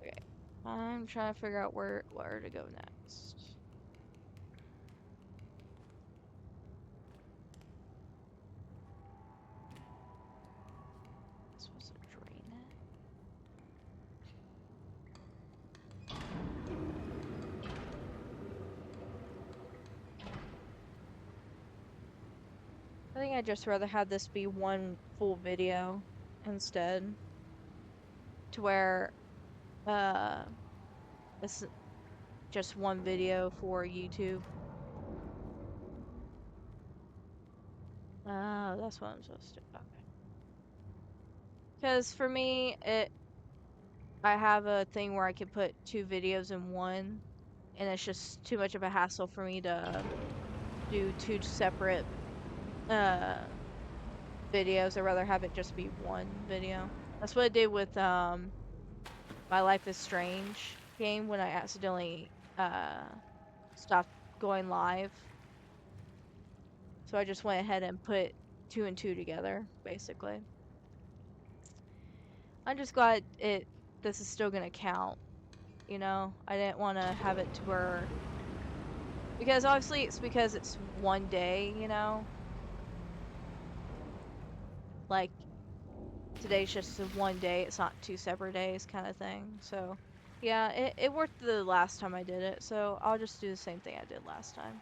S1: Okay. I'm trying to figure out where to go next. Supposed to drain it. I think I'd just rather have this be one full video instead, to where it's just one video for YouTube. Oh, that's what I'm supposed to. Okay. Because for me, I have a thing where I can put two videos in one, and it's just too much of a hassle for me to do two separate videos. I'd rather have it just be one video. That's what I did with My Life is Strange game when I accidentally stopped going live. So I just went ahead and put two and two together, basically. I'm just glad this is still gonna count, you know? I didn't want to have it to where, because obviously it's because it's one day, you know? Like, today's just one day, it's not two separate days kind of thing. So yeah, it worked the last time I did it, so I'll just do the same thing I did last time.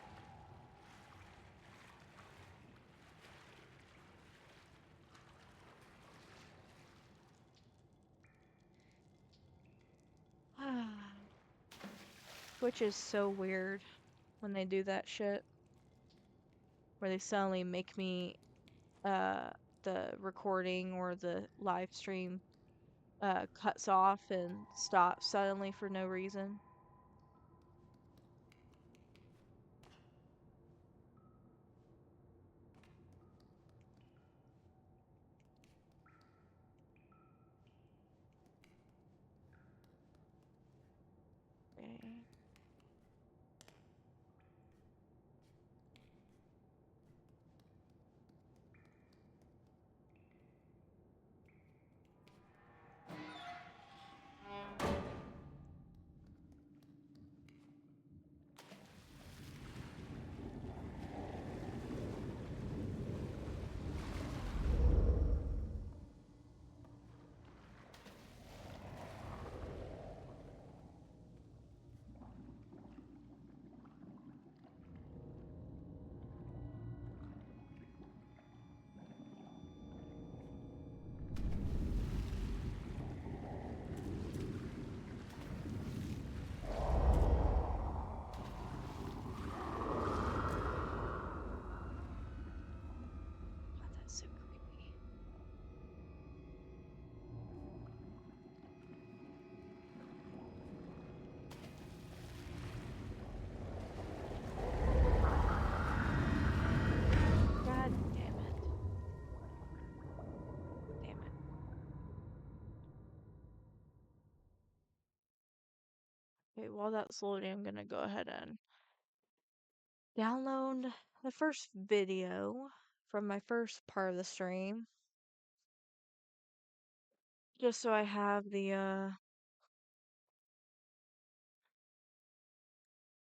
S1: Which is so weird when they do that shit, where they suddenly make me the recording or the live stream cuts off and stops suddenly for no reason. Okay. Okay, while that's loading, I'm gonna go ahead and download the first video from my first part of the stream. Just so I have the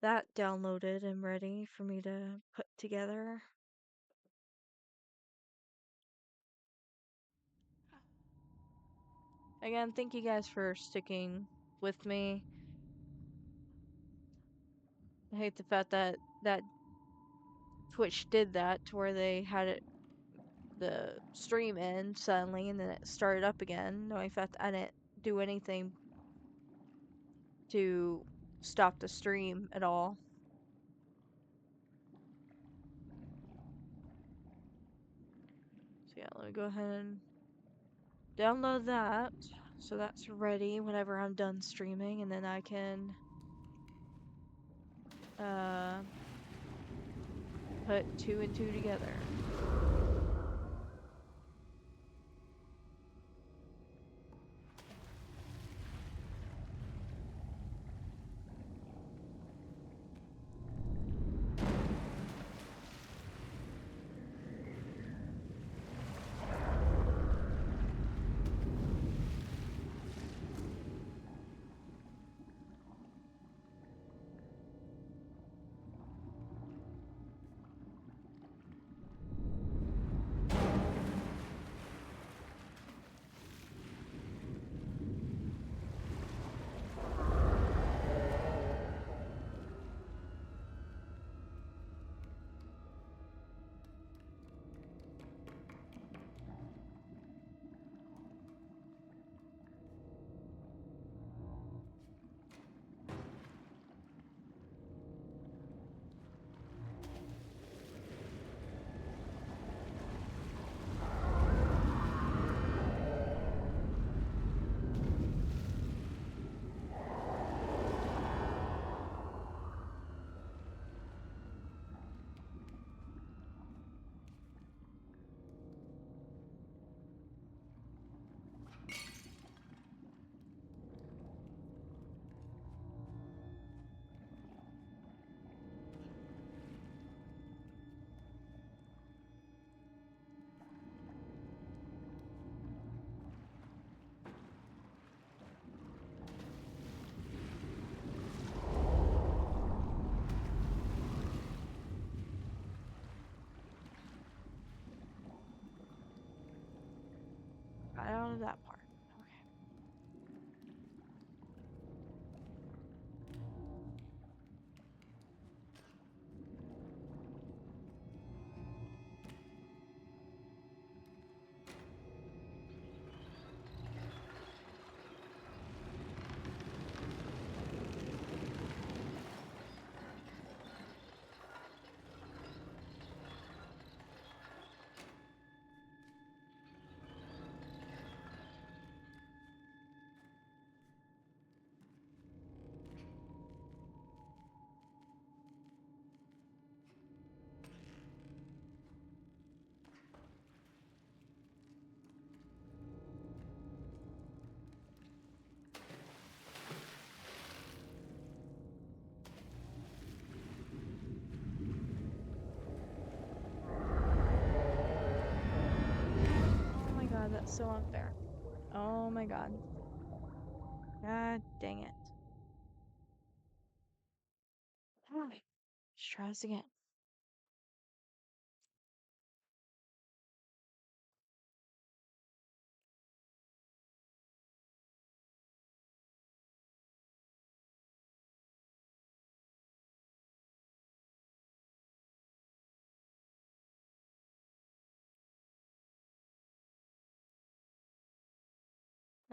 S1: that downloaded and ready for me to put together. Again, thank you guys for sticking with me. I hate the fact that Twitch did that to where they had it the stream end suddenly and then it started up again, knowing the fact that I didn't do anything to stop the stream at all. So yeah, let me go ahead and download that. So that's ready whenever I'm done streaming, and then I can put 2 and 2 together. Got out of that part. Okay. Oh my god, that's so unfair. Oh my god. God dang it. Alright, let's try this again.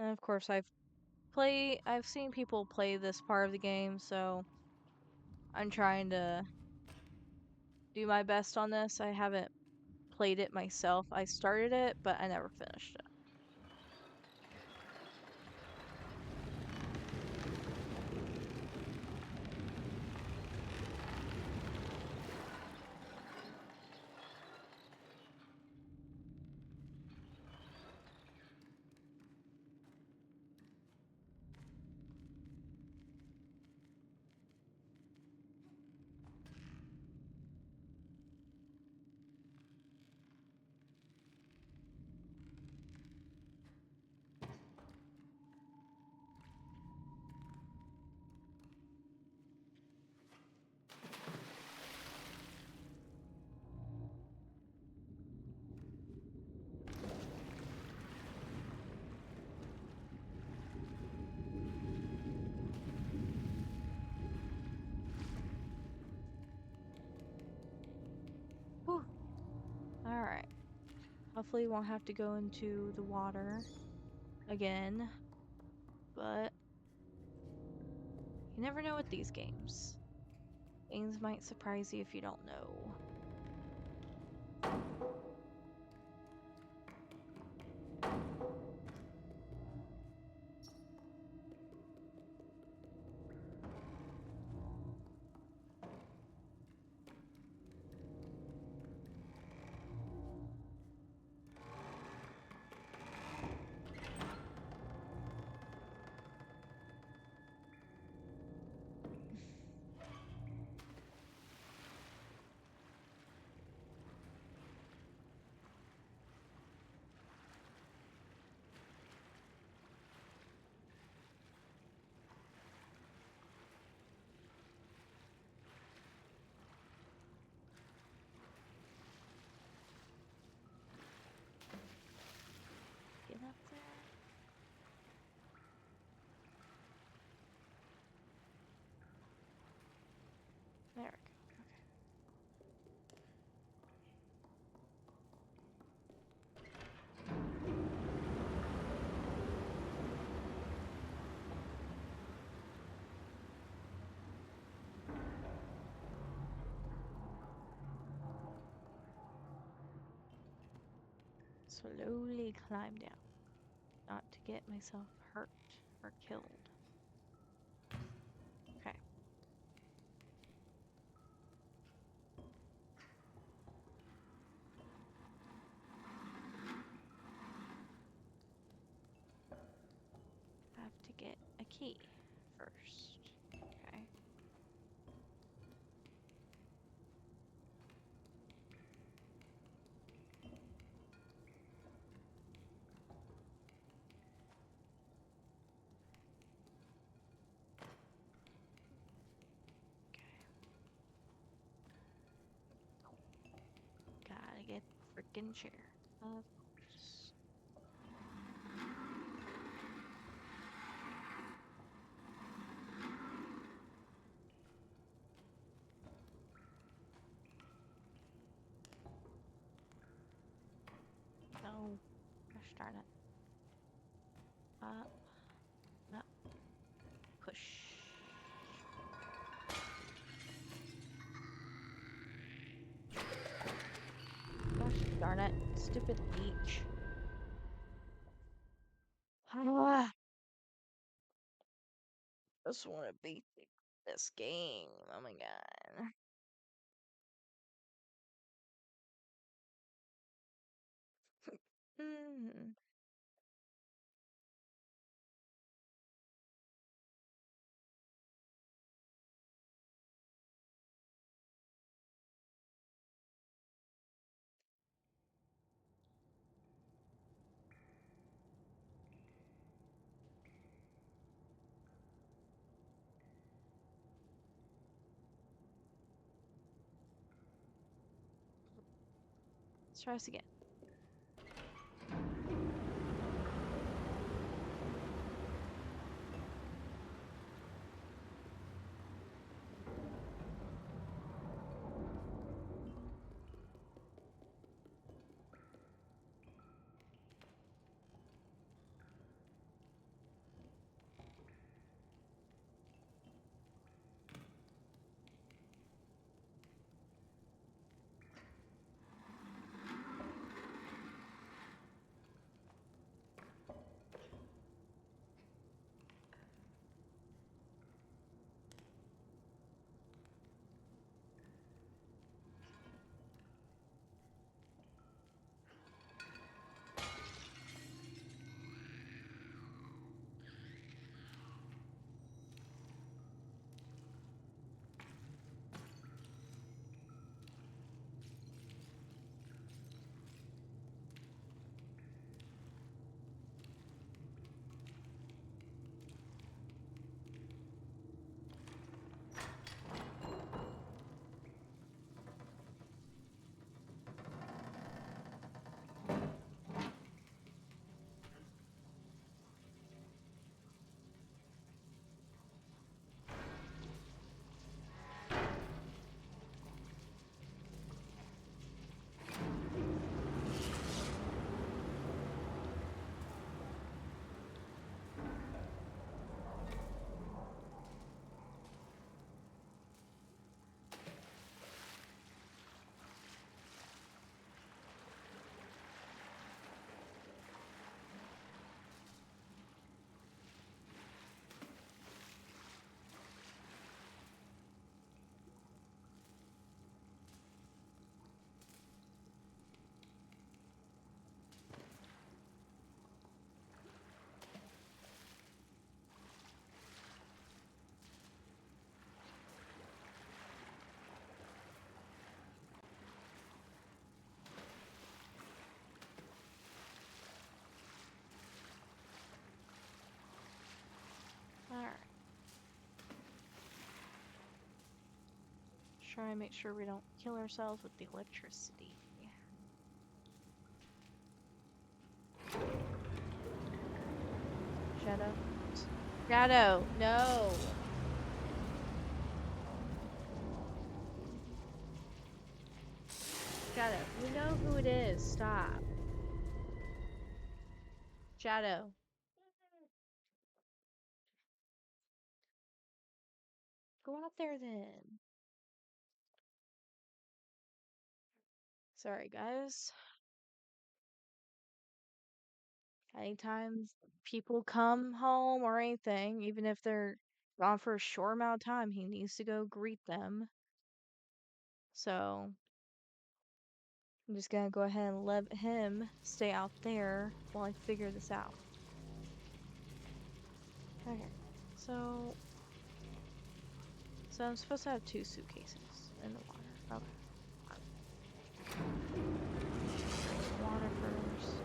S1: And of course, I've seen people play this part of the game, so I'm trying to do my best on this. I haven't played it myself. I started it, but I never finished it. Hopefully won't have to go into the water again. But you never know with these games. Games might surprise you if you don't know. Get up there. There we go. Slowly climb down, not to get myself hurt or killed. Okay. Have to get a key first. Okay. Gotta get the freaking chair. Of course. No. Gosh darn it. Up. Up. Push. Gosh darn it. Stupid leech. Ah. Just want to beat this game. Oh my god. Hmm. Let's try this again. try and make sure we don't kill ourselves with the electricity. Shadow. Shadow, no! Shadow, you know who it is. Stop. Shadow. Go out there then. Sorry, guys. Anytime people come home or anything, even if they're gone for a short amount of time, he needs to go greet them. So I'm just gonna go ahead and let him stay out there while I figure this out. Okay, so I'm supposed to have 2 suitcases in the water. Okay. Water first.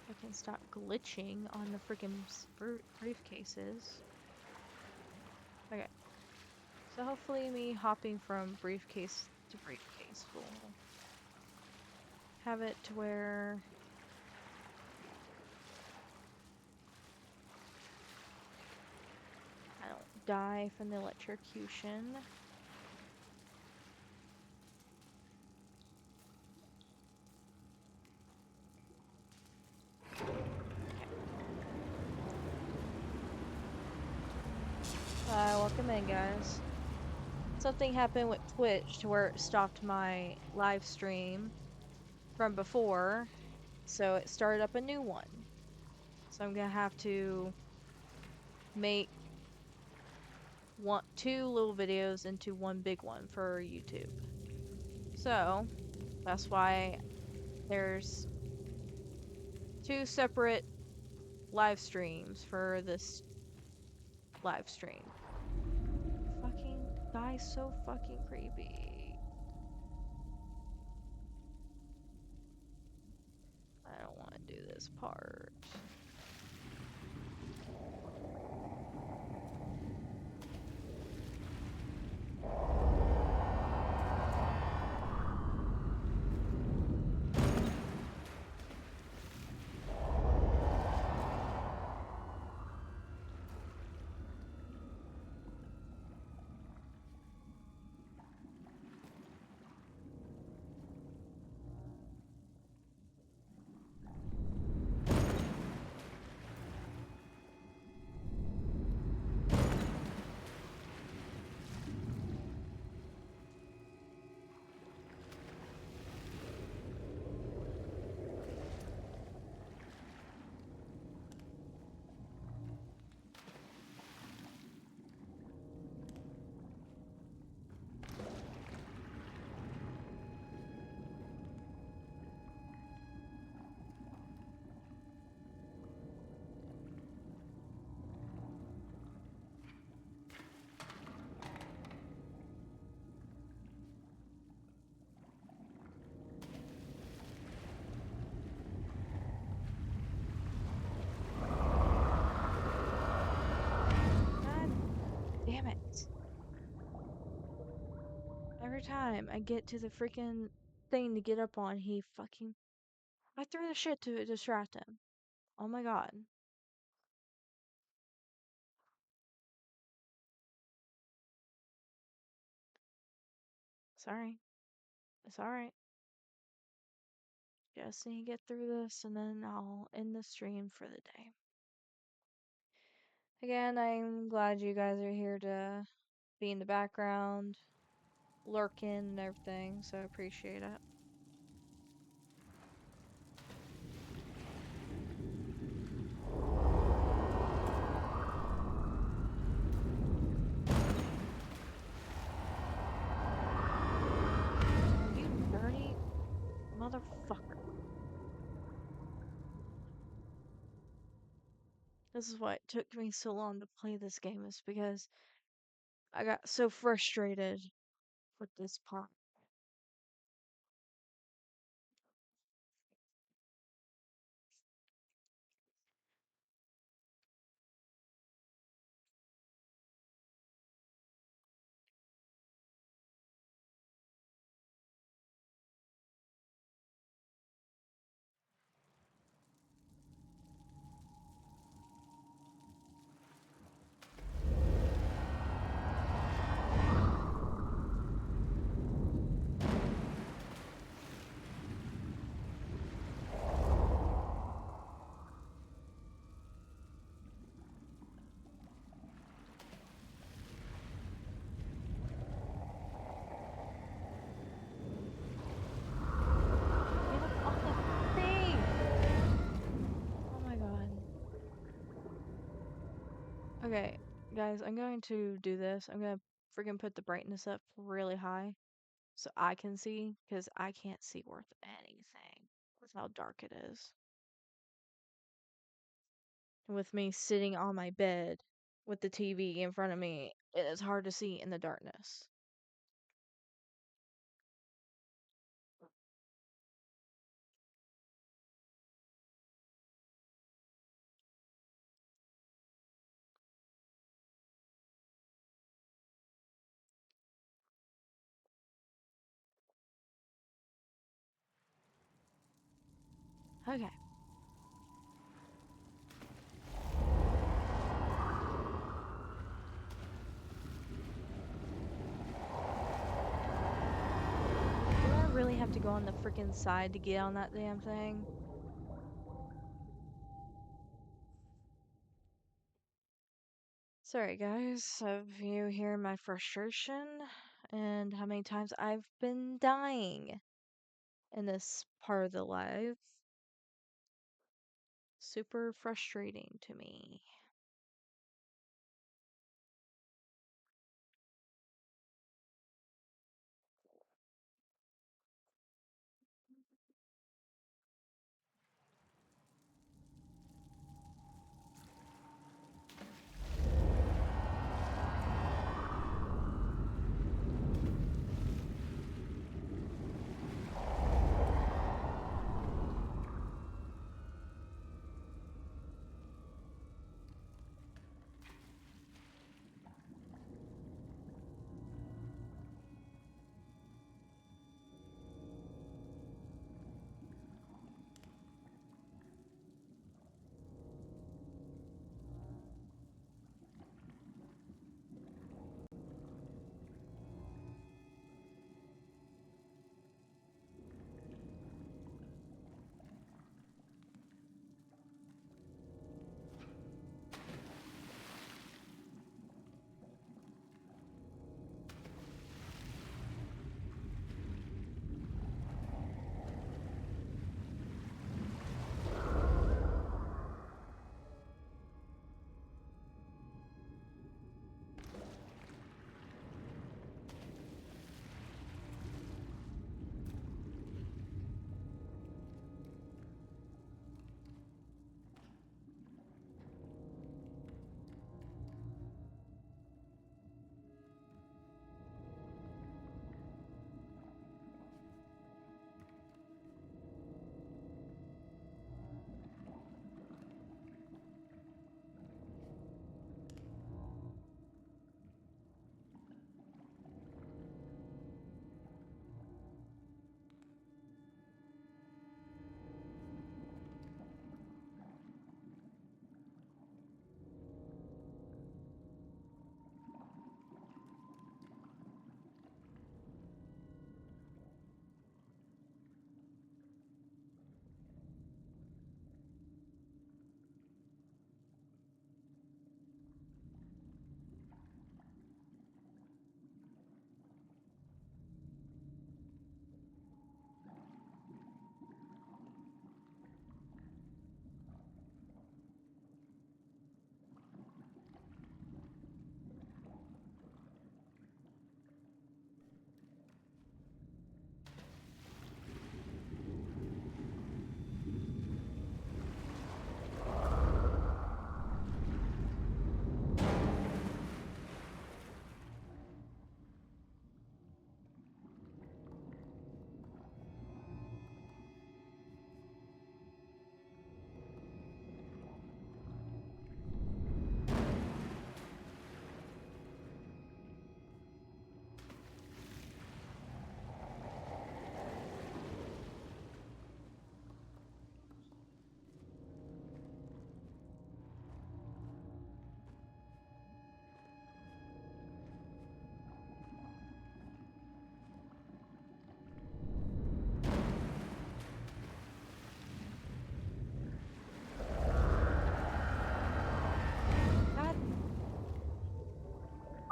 S1: I can stop glitching on the freaking briefcases. Okay. So hopefully me hopping from briefcase to briefcase will have it to where I don't die from the electrocution. Welcome in, guys. Something happened with Twitch to where it stopped my live stream from before, so it started up a new one. So I'm gonna have to make 2 little videos into one big one for YouTube. So that's why there's 2 separate live streams for this live stream. Fucking guy's so fucking creepy. I don't want to do this part. Damn it. Every time I get to the freaking thing to get up on, he fucking... I threw the shit to distract him. Oh my god. Sorry. It's alright. Just need to get through this and then I'll end the stream for the day. Again, I'm glad you guys are here to be in the background, lurking and everything, so I appreciate it. You dirty motherfucker. This is why it took me so long to play this game, is because I got so frustrated with this part. Get up off the thing! Oh my god. Okay, guys, I'm going to do this. I'm gonna freaking put the brightness up really high so I can see, because I can't see worth anything with how dark it is. And with me sitting on my bed with the TV in front of me, it is hard to see in the darkness. Okay. Do I really have to go on the freaking side to get on that damn thing? Sorry, guys, if you hear my frustration and how many times I've been dying in this part of the life. Super frustrating to me.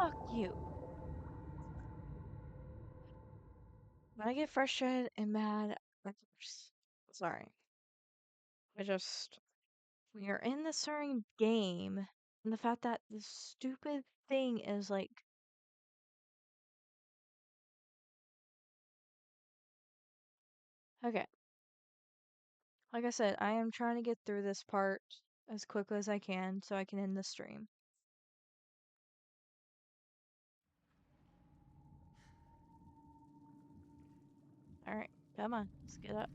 S1: Fuck you. When I get frustrated and mad, sorry. When you're in the certain game, and the fact that this stupid thing is like, okay. Like I said, I am trying to get through this part as quickly as I can so I can end the stream. Alright, come on, let's get up.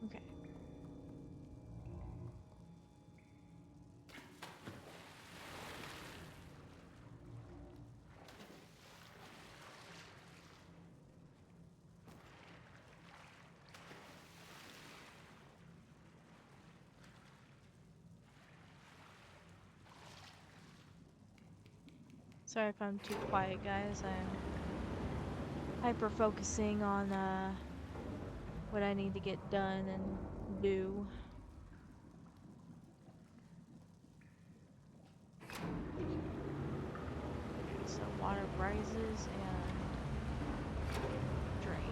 S1: Okay. Sorry if I'm too quiet, guys. I'm hyper focusing on what I need to get done and do. So water rises and drains.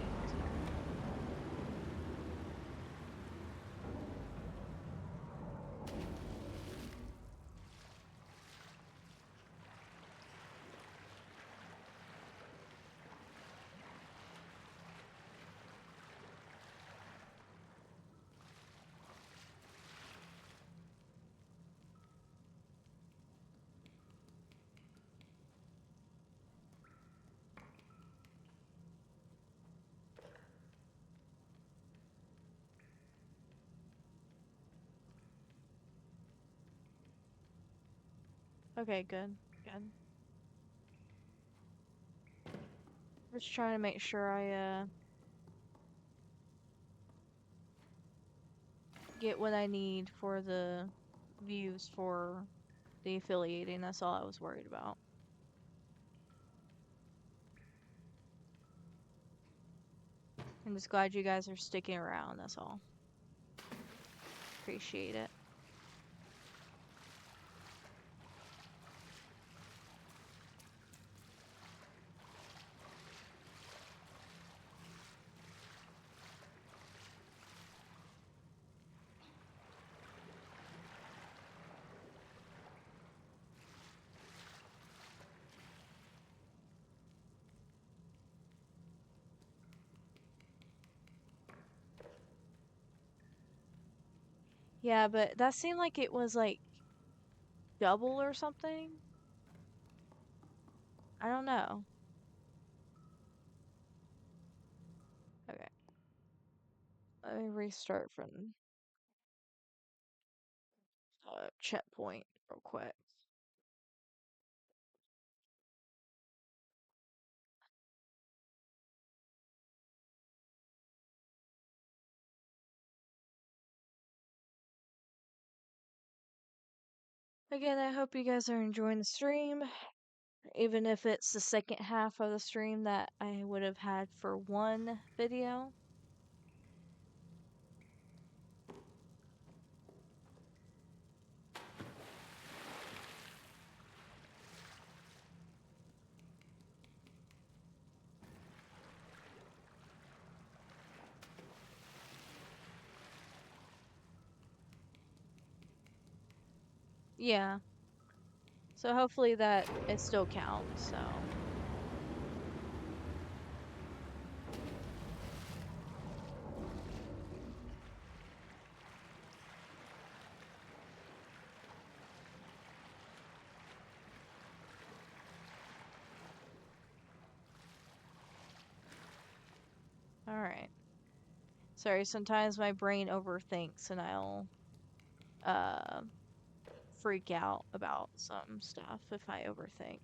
S1: Okay, good. Good. Just trying to make sure I get what I need for the views for the affiliating. That's all I was worried about. I'm just glad you guys are sticking around, that's all. Appreciate it. Yeah, but that seemed like it was like double or something. I don't know. Okay. Let me restart from checkpoint real quick. Again, I hope you guys are enjoying the stream, even if it's the second half of the stream that I would have had for one video. Yeah. So hopefully that it still counts, so. Alright. Sorry, sometimes my brain overthinks and I'll uh freak out about some stuff if I overthink.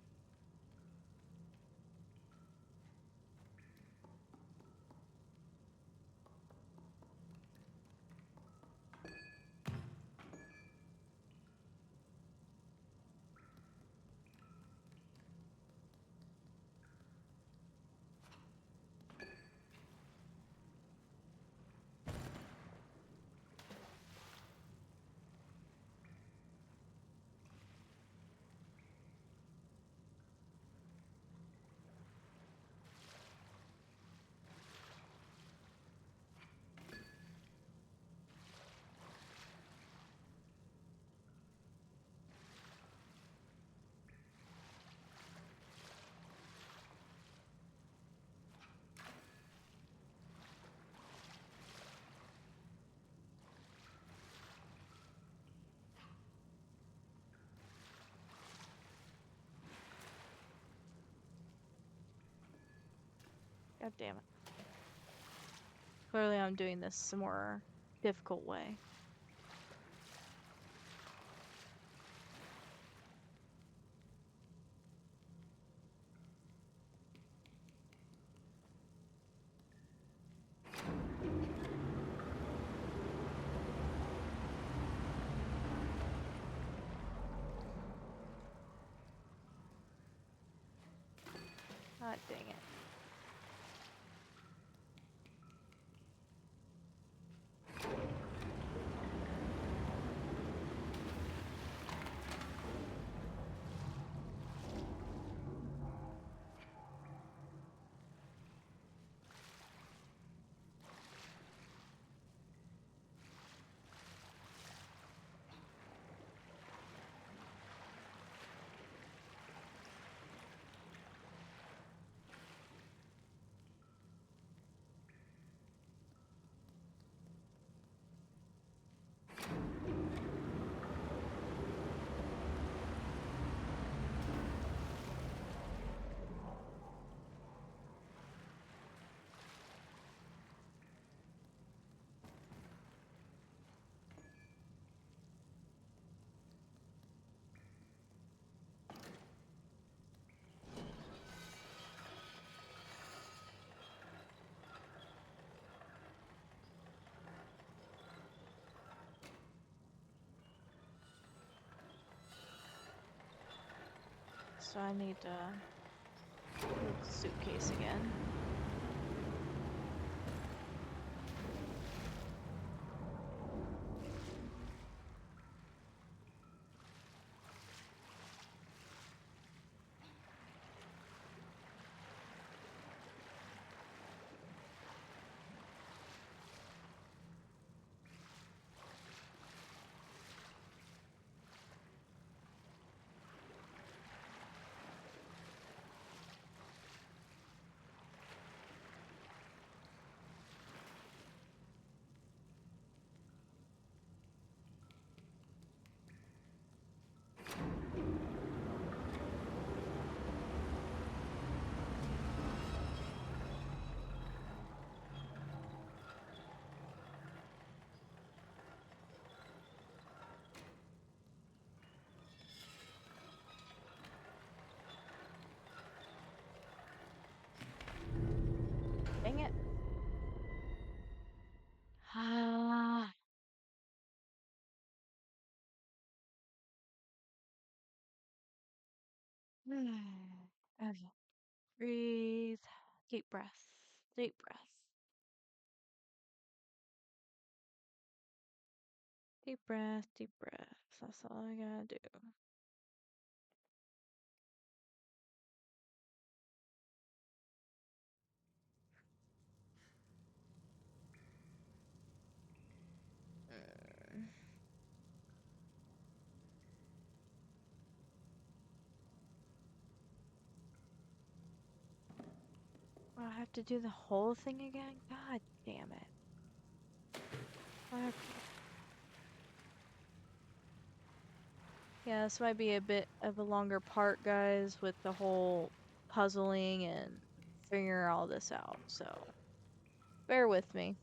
S1: God damn it. Clearly I'm doing this a more difficult way. God dang it. So I need to move the suitcase again. Okay. Breathe. Deep breath. Deep breath. Deep breath. Deep breath. That's all I gotta do. I have to do the whole thing again? God damn it. Okay. Yeah, this might be a bit of a longer part, guys, with the whole puzzling and figuring all this out. So, bear with me.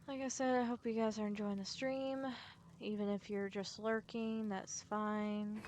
S1: Like I said, I hope you guys are enjoying the stream. Even if you're just lurking, that's fine.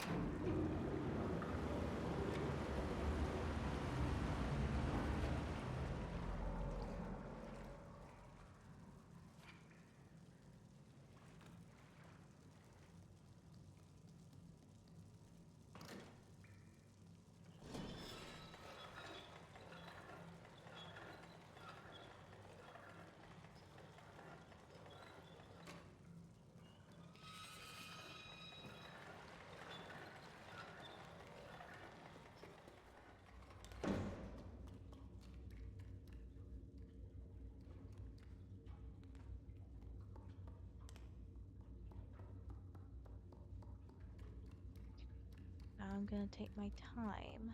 S1: Now I'm gonna take my time.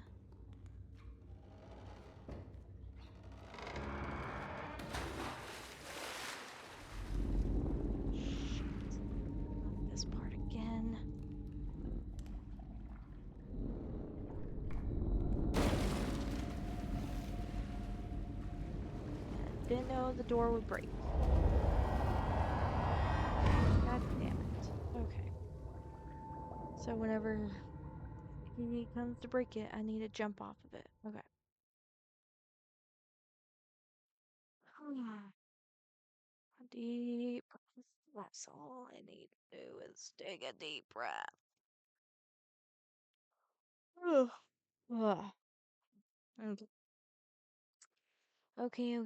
S1: Shit. Not this part again. I didn't know the door would break. God damn it. Okay. So whenever he comes to break it, I need to jump off of it. Okay. Deep breath. That's all I need to do is take a deep breath. Ugh. Ugh. Okay. Okay.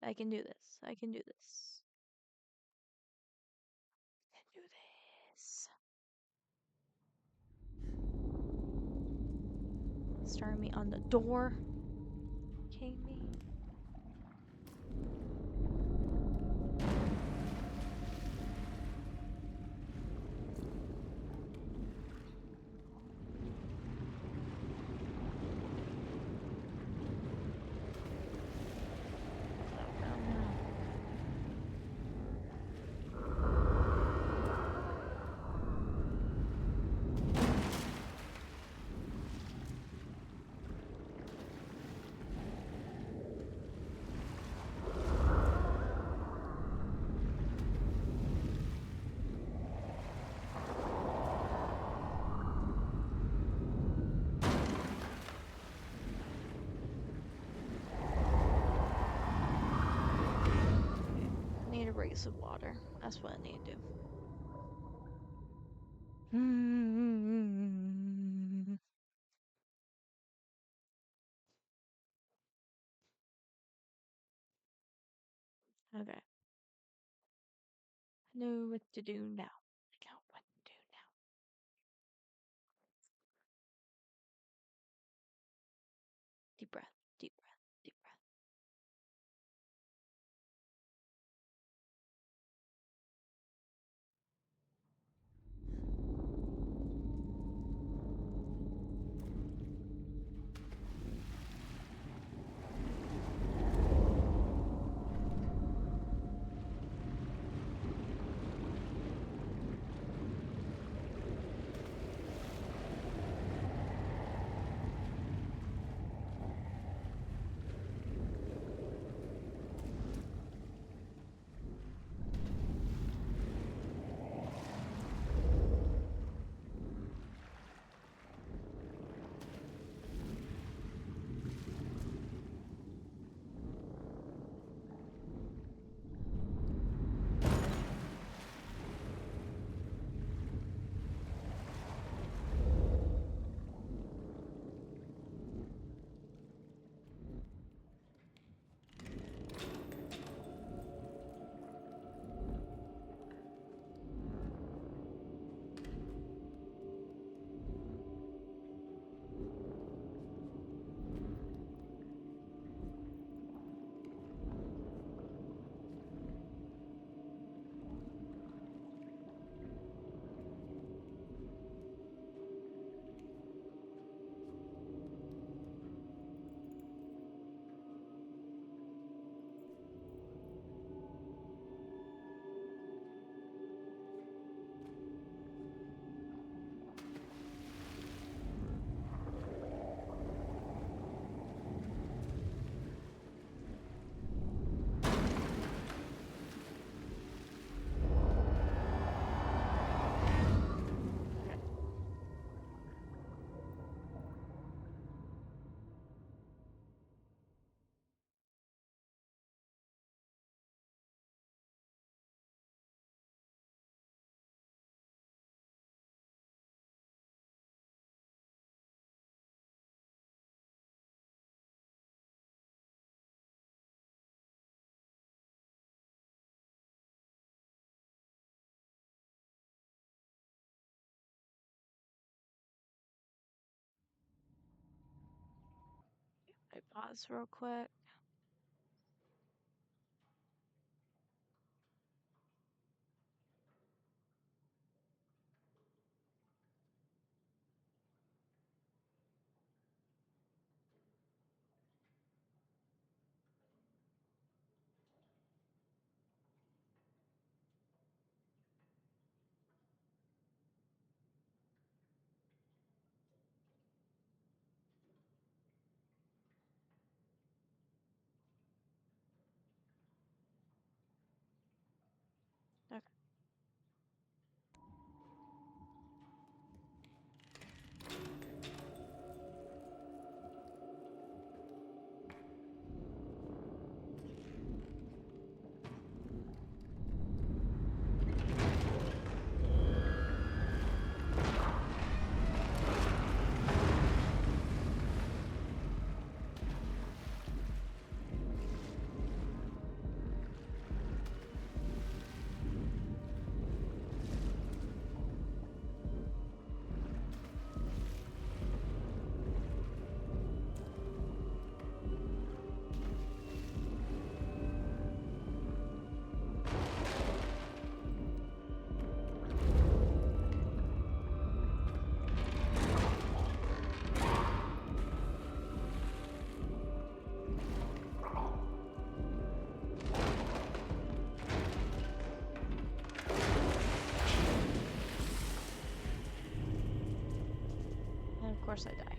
S1: I can do this. I can do this. I can do this. Start me on the door. Okay, me. I need to bring some water. That's what I need to do. Okay. I know what to do now. I know what to do now. Deep breath, deep breath, deep breath. I pause real quick. course I die.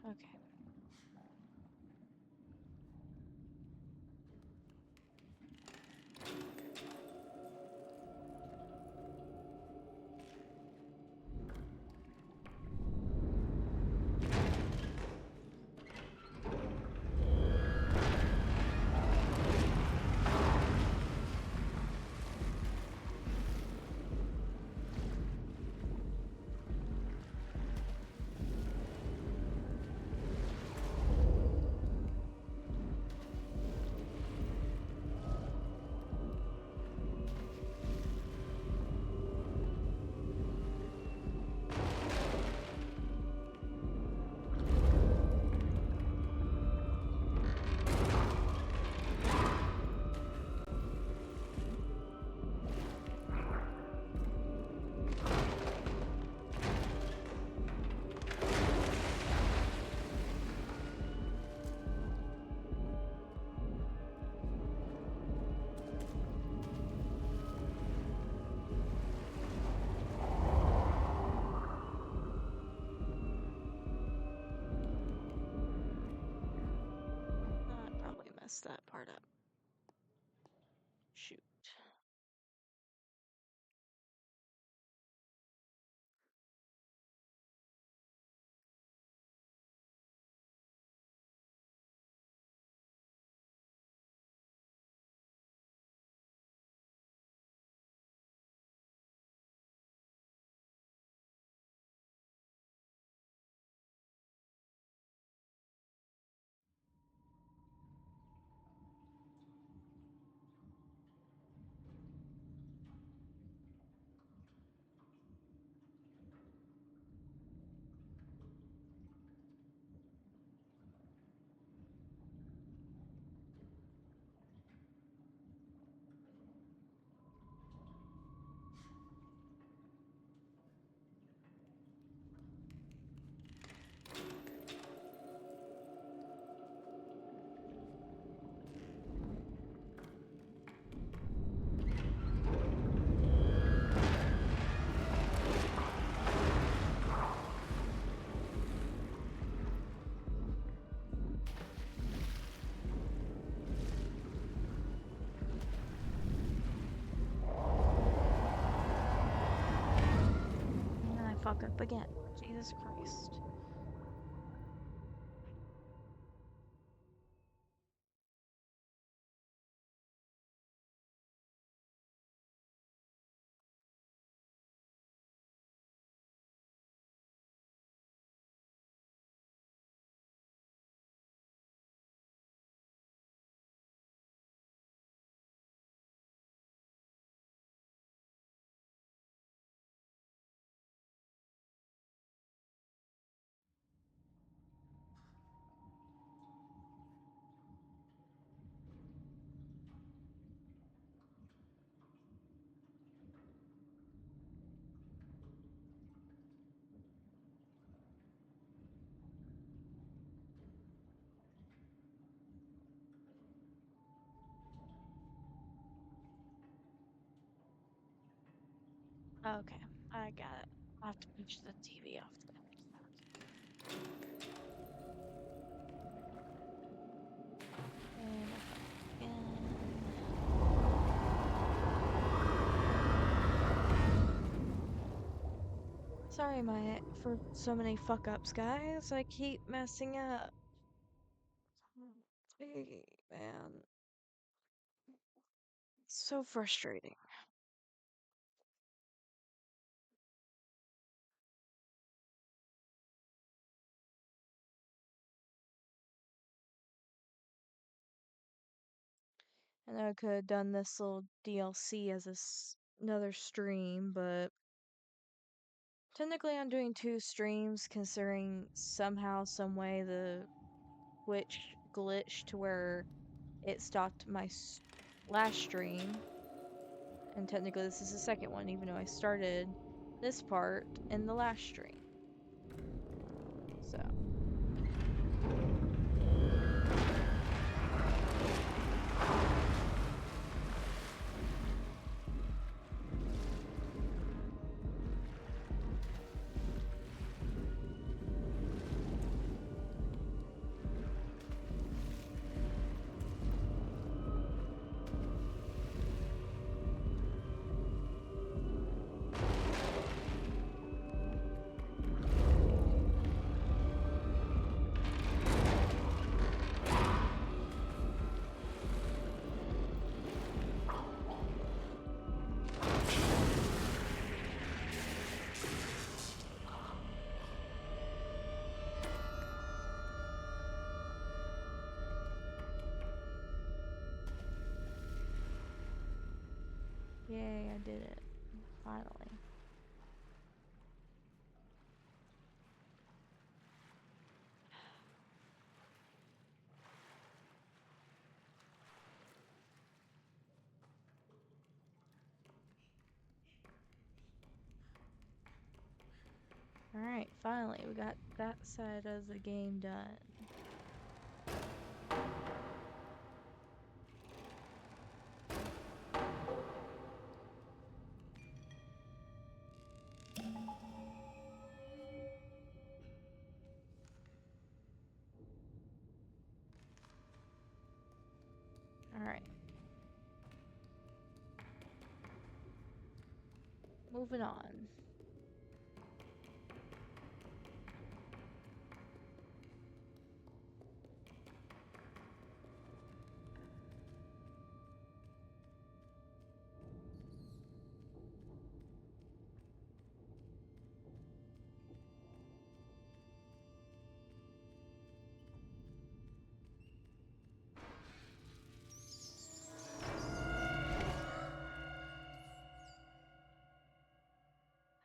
S1: Jesus. Okay. I probably messed that part up. Shoot. And then I fuck up again. Jesus Christ. Okay, I got it. I have to push the TV off the and I fuck again. Sorry, for so many fuck ups, guys. I keep messing up. Hey, man. It's so frustrating. And I could have done this little DLC as another stream, but technically I'm doing 2 streams considering somehow, some way the Twitch glitched to where it stopped my last stream. And technically this is the second one, even though I started this part in the last stream. So. Yay, I did it. Finally. Alright, finally, we got that side of the game done. Alright. Moving on.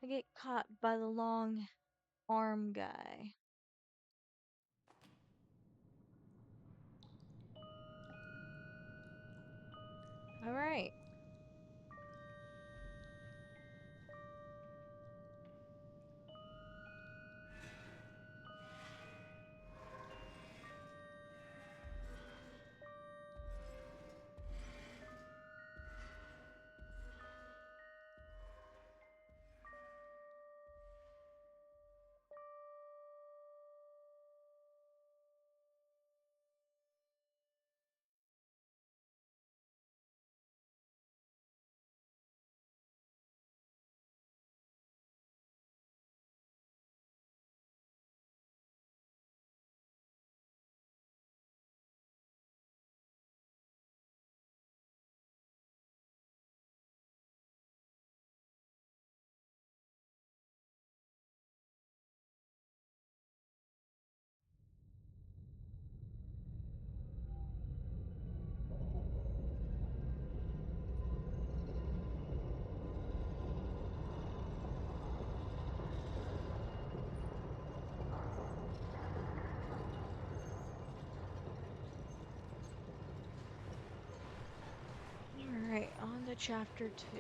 S1: I get caught by the long arm guy. Alright. Alright, on to chapter 2.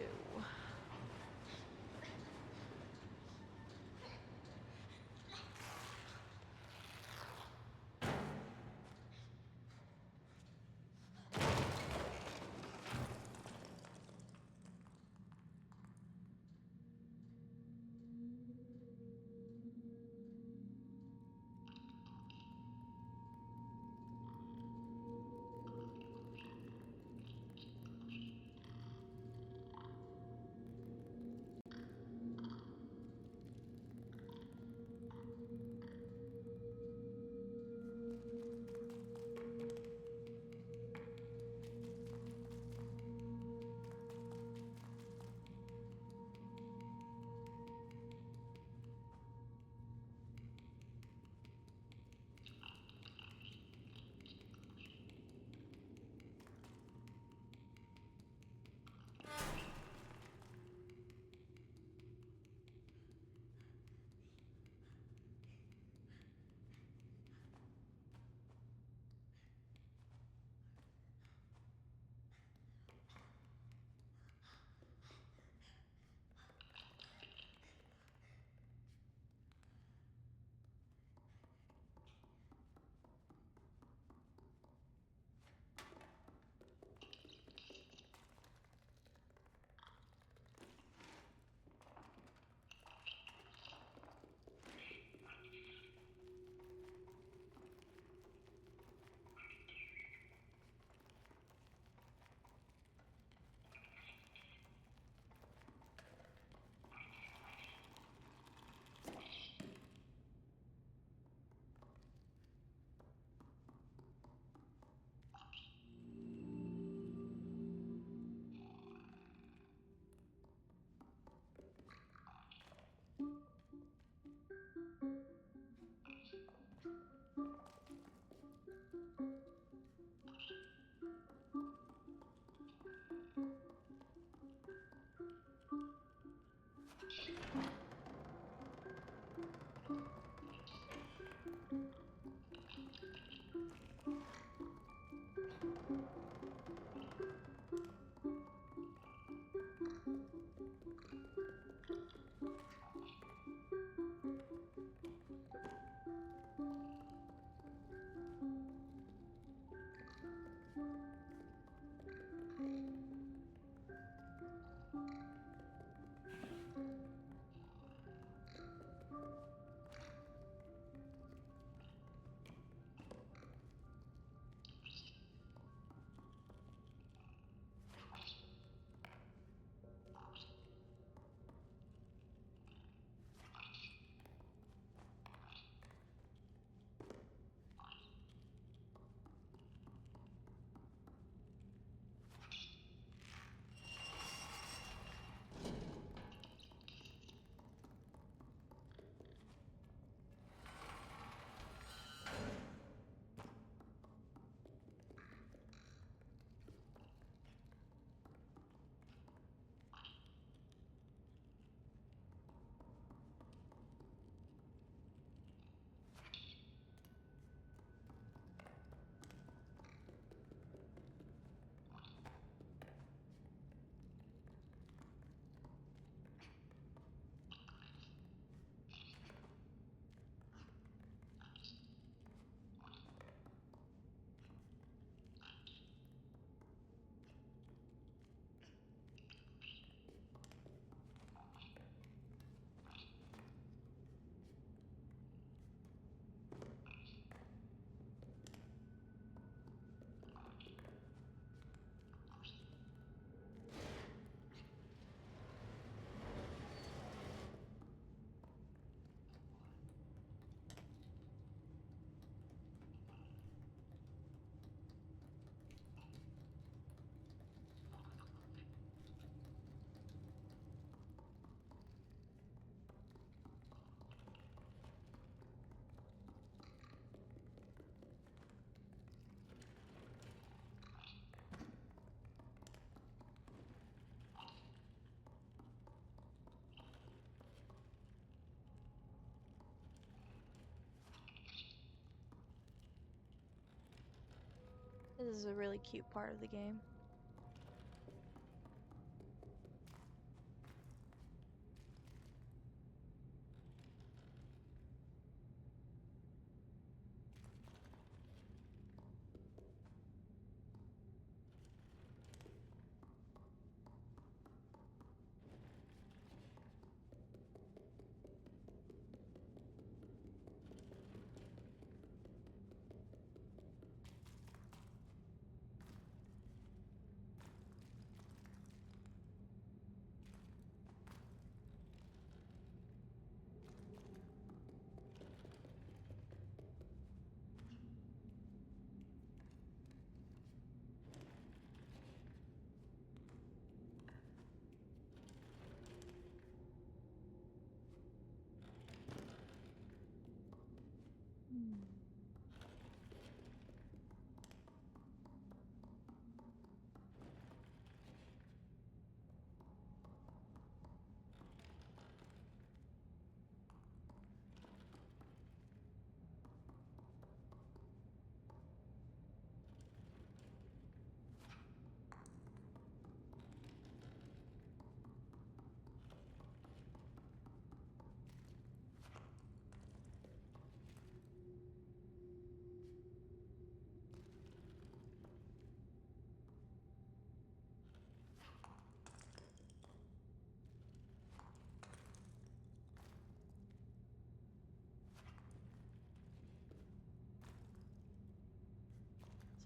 S1: This is a really cute part of the game.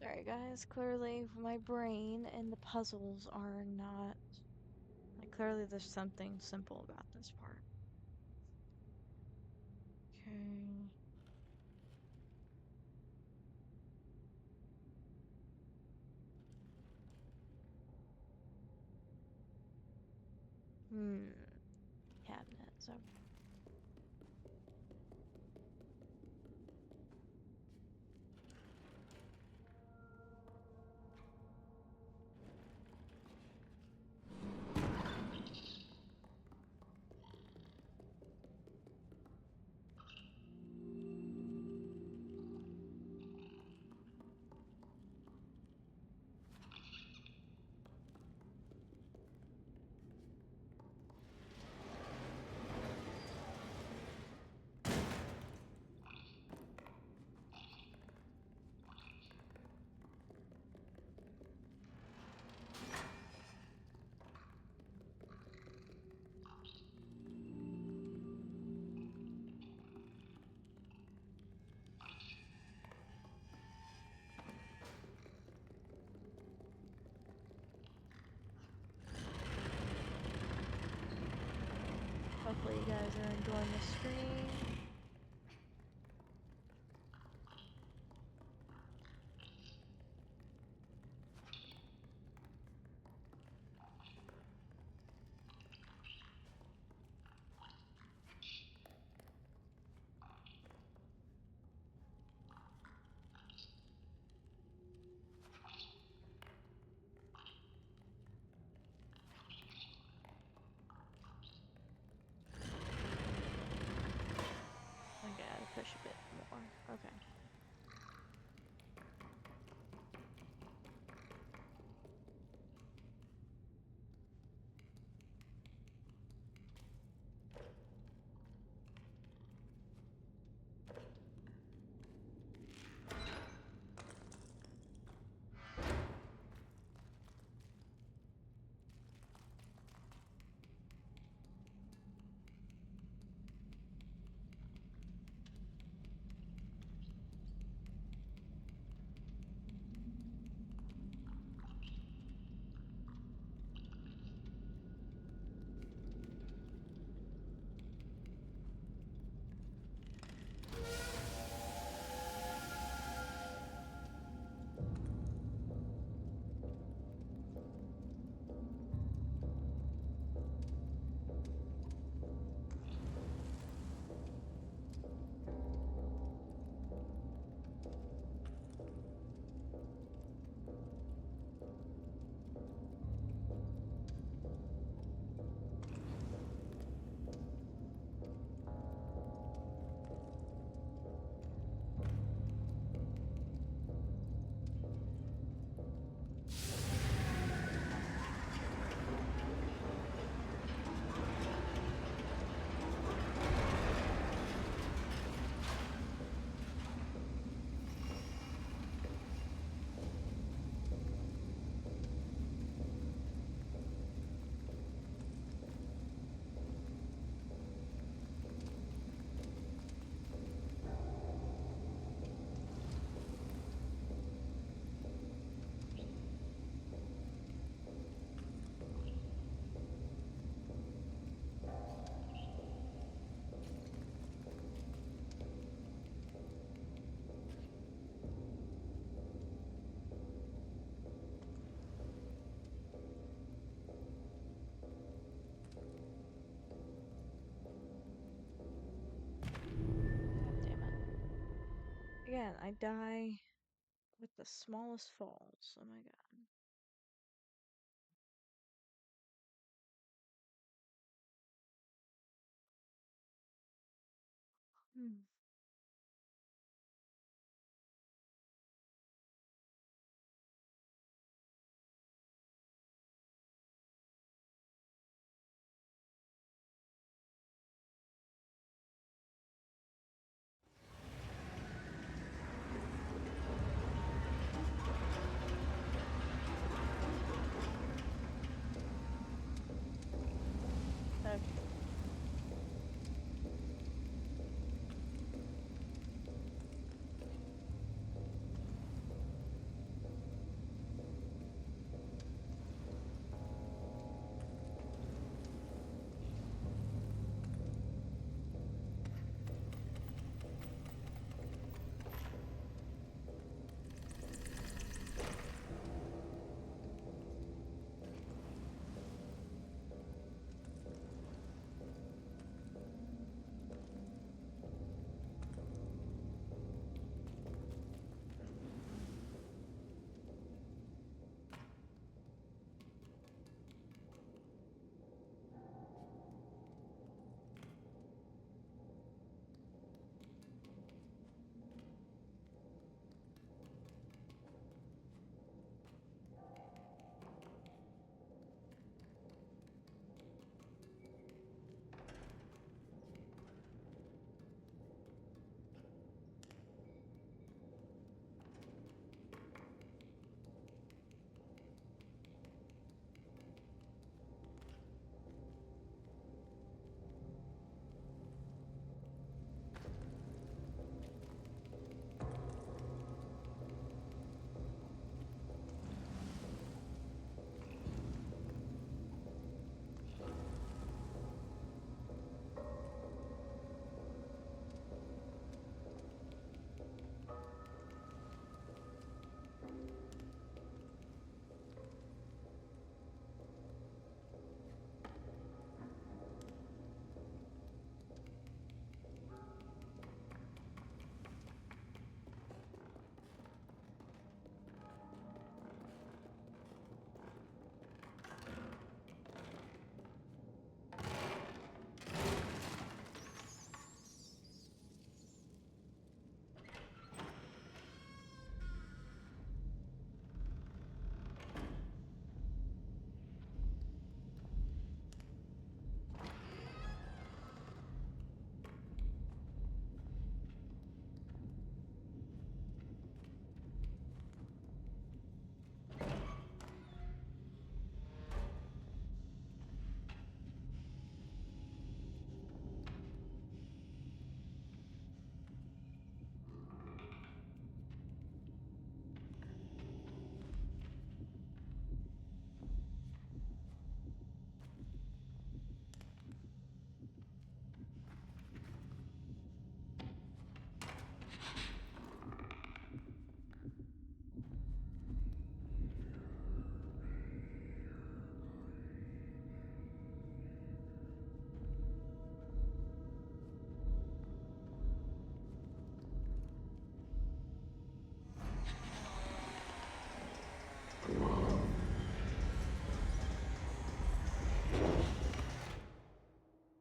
S1: Sorry guys, clearly my brain and the puzzles are not, like, clearly there's something simple about this part. Okay. Cabinets, okay. Hopefully you guys are enjoying the stream. Again, I die with the smallest falls. Oh my god. Hmm. Okay.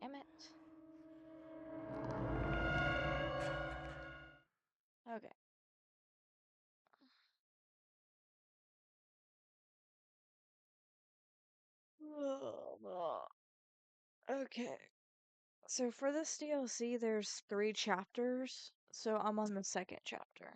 S1: Damn it. Okay. Okay. So for this DLC, there's 3 chapters. So I'm on the second chapter.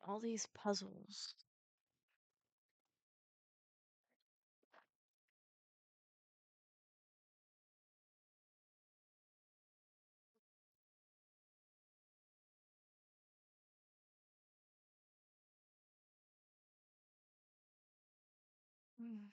S1: All these puzzles. Mm.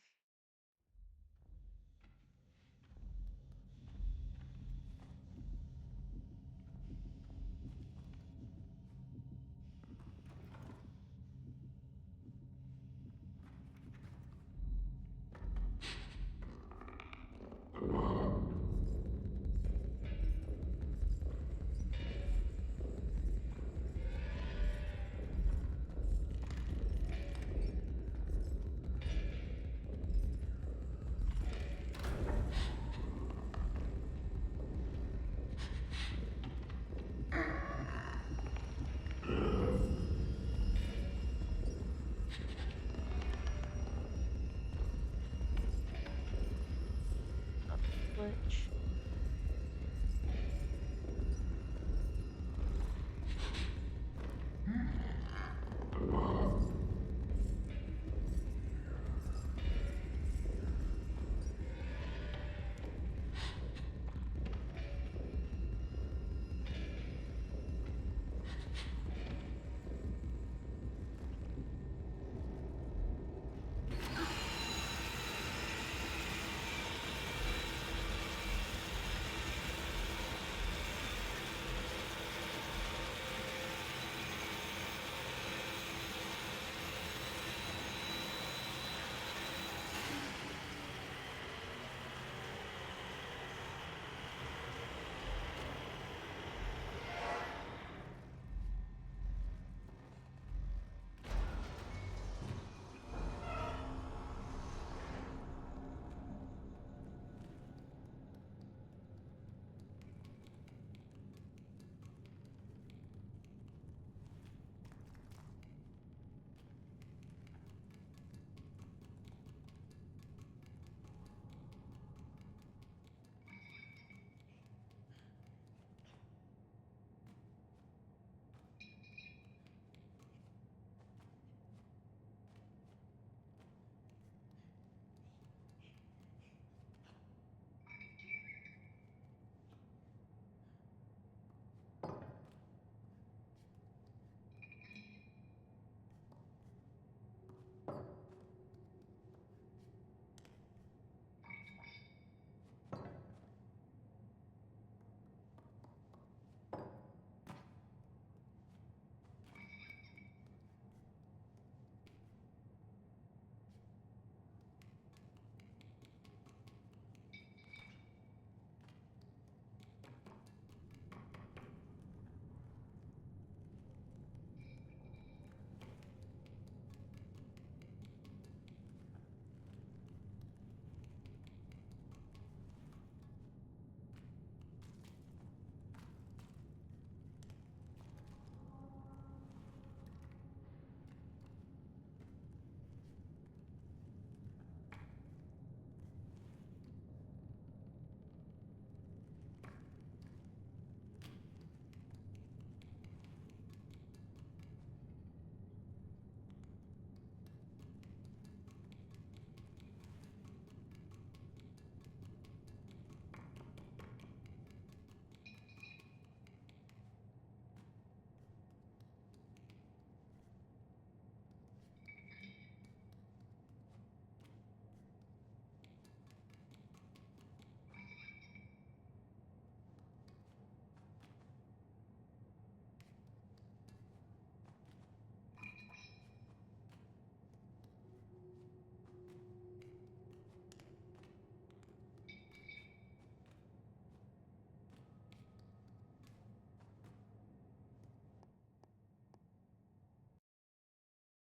S1: Glitch.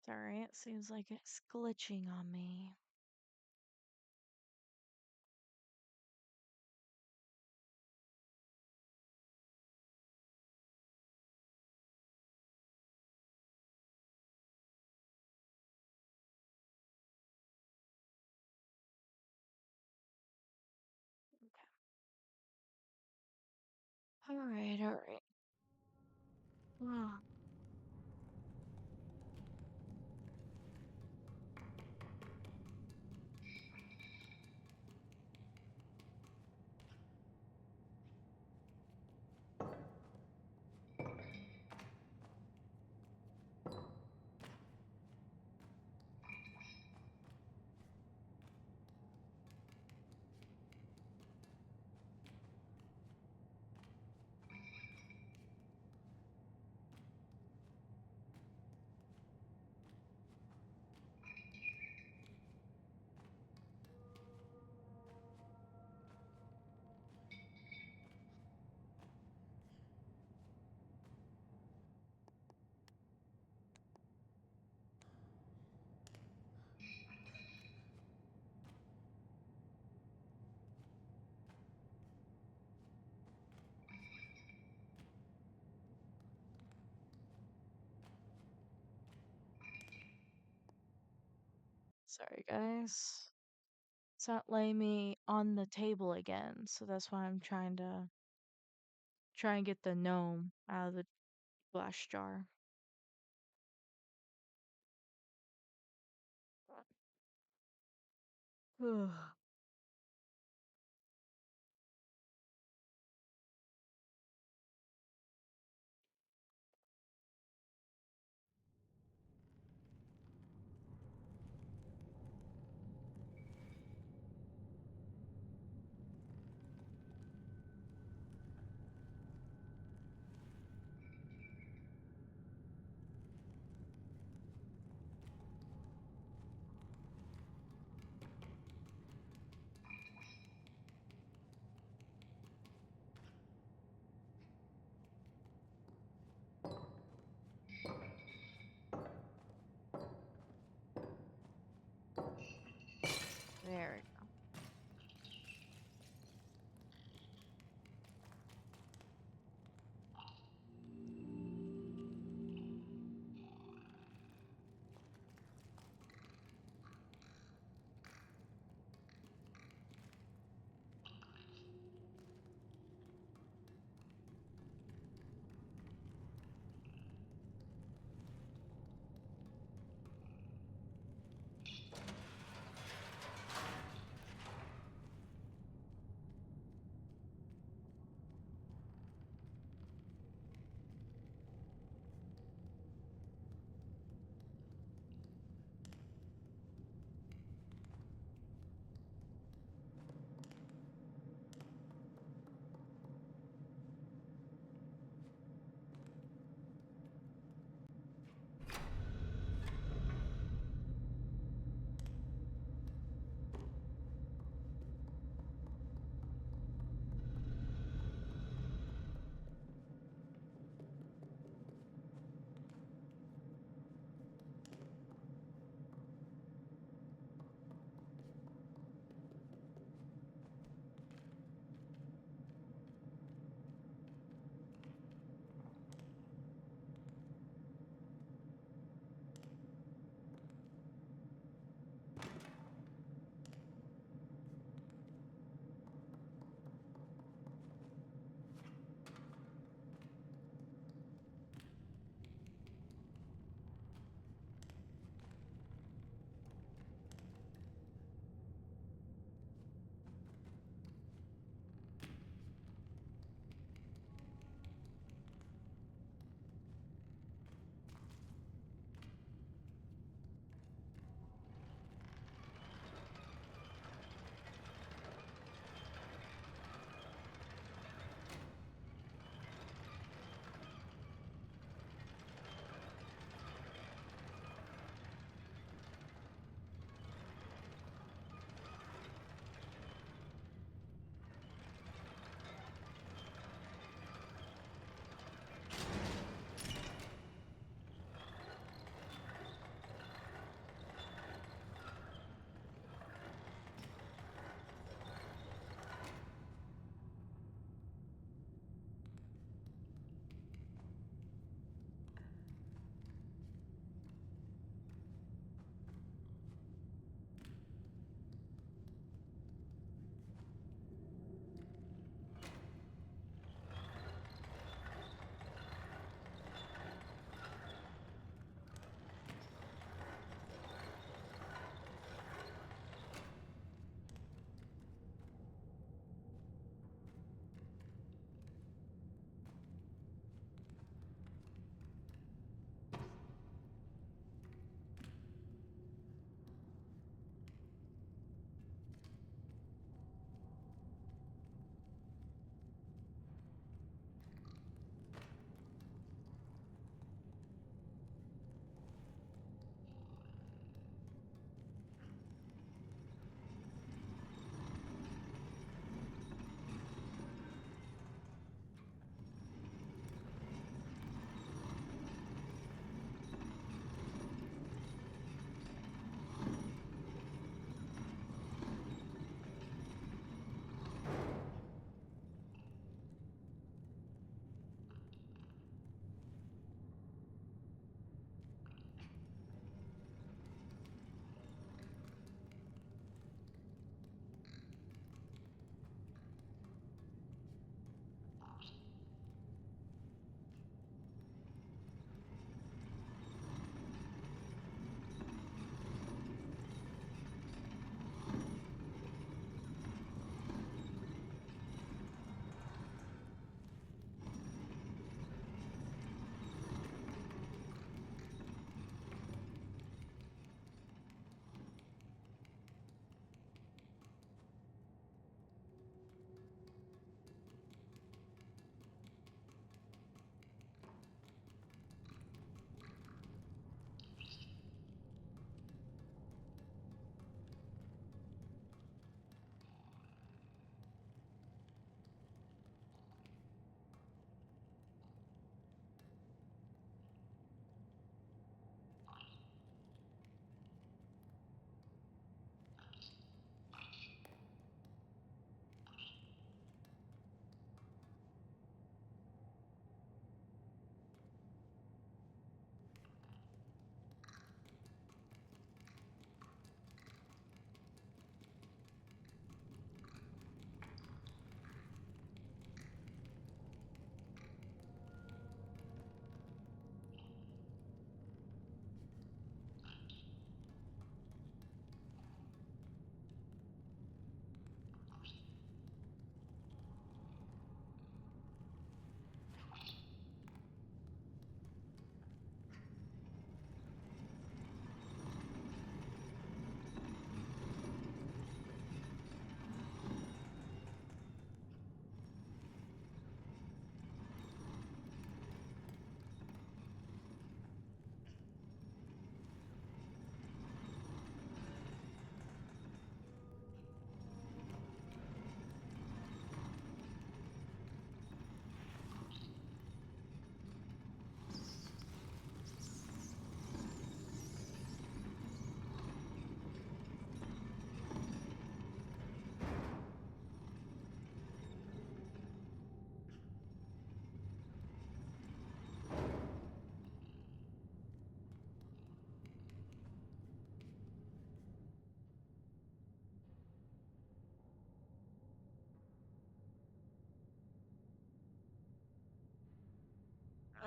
S1: Sorry, it seems like it's glitching on me. Okay. All right, all right. Ah. Sorry, guys. It's not letting me on the table again, so that's why I'm trying to try and get the gnome out of the glass jar. Ugh.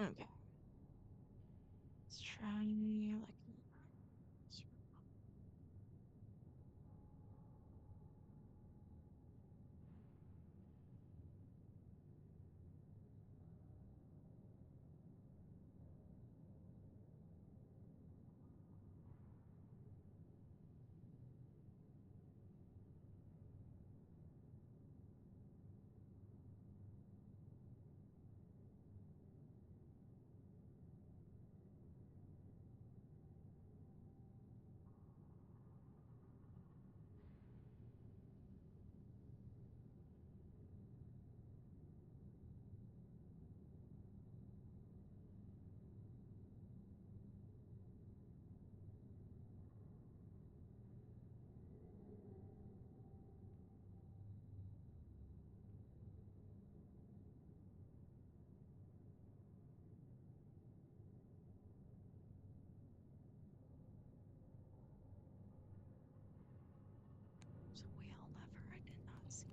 S1: Okay. Let's try like. There's a wheel lever I did not see.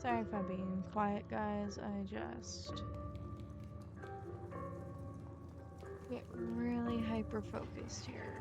S1: Sorry if I'm being quiet, guys. I just get really hyper focused here.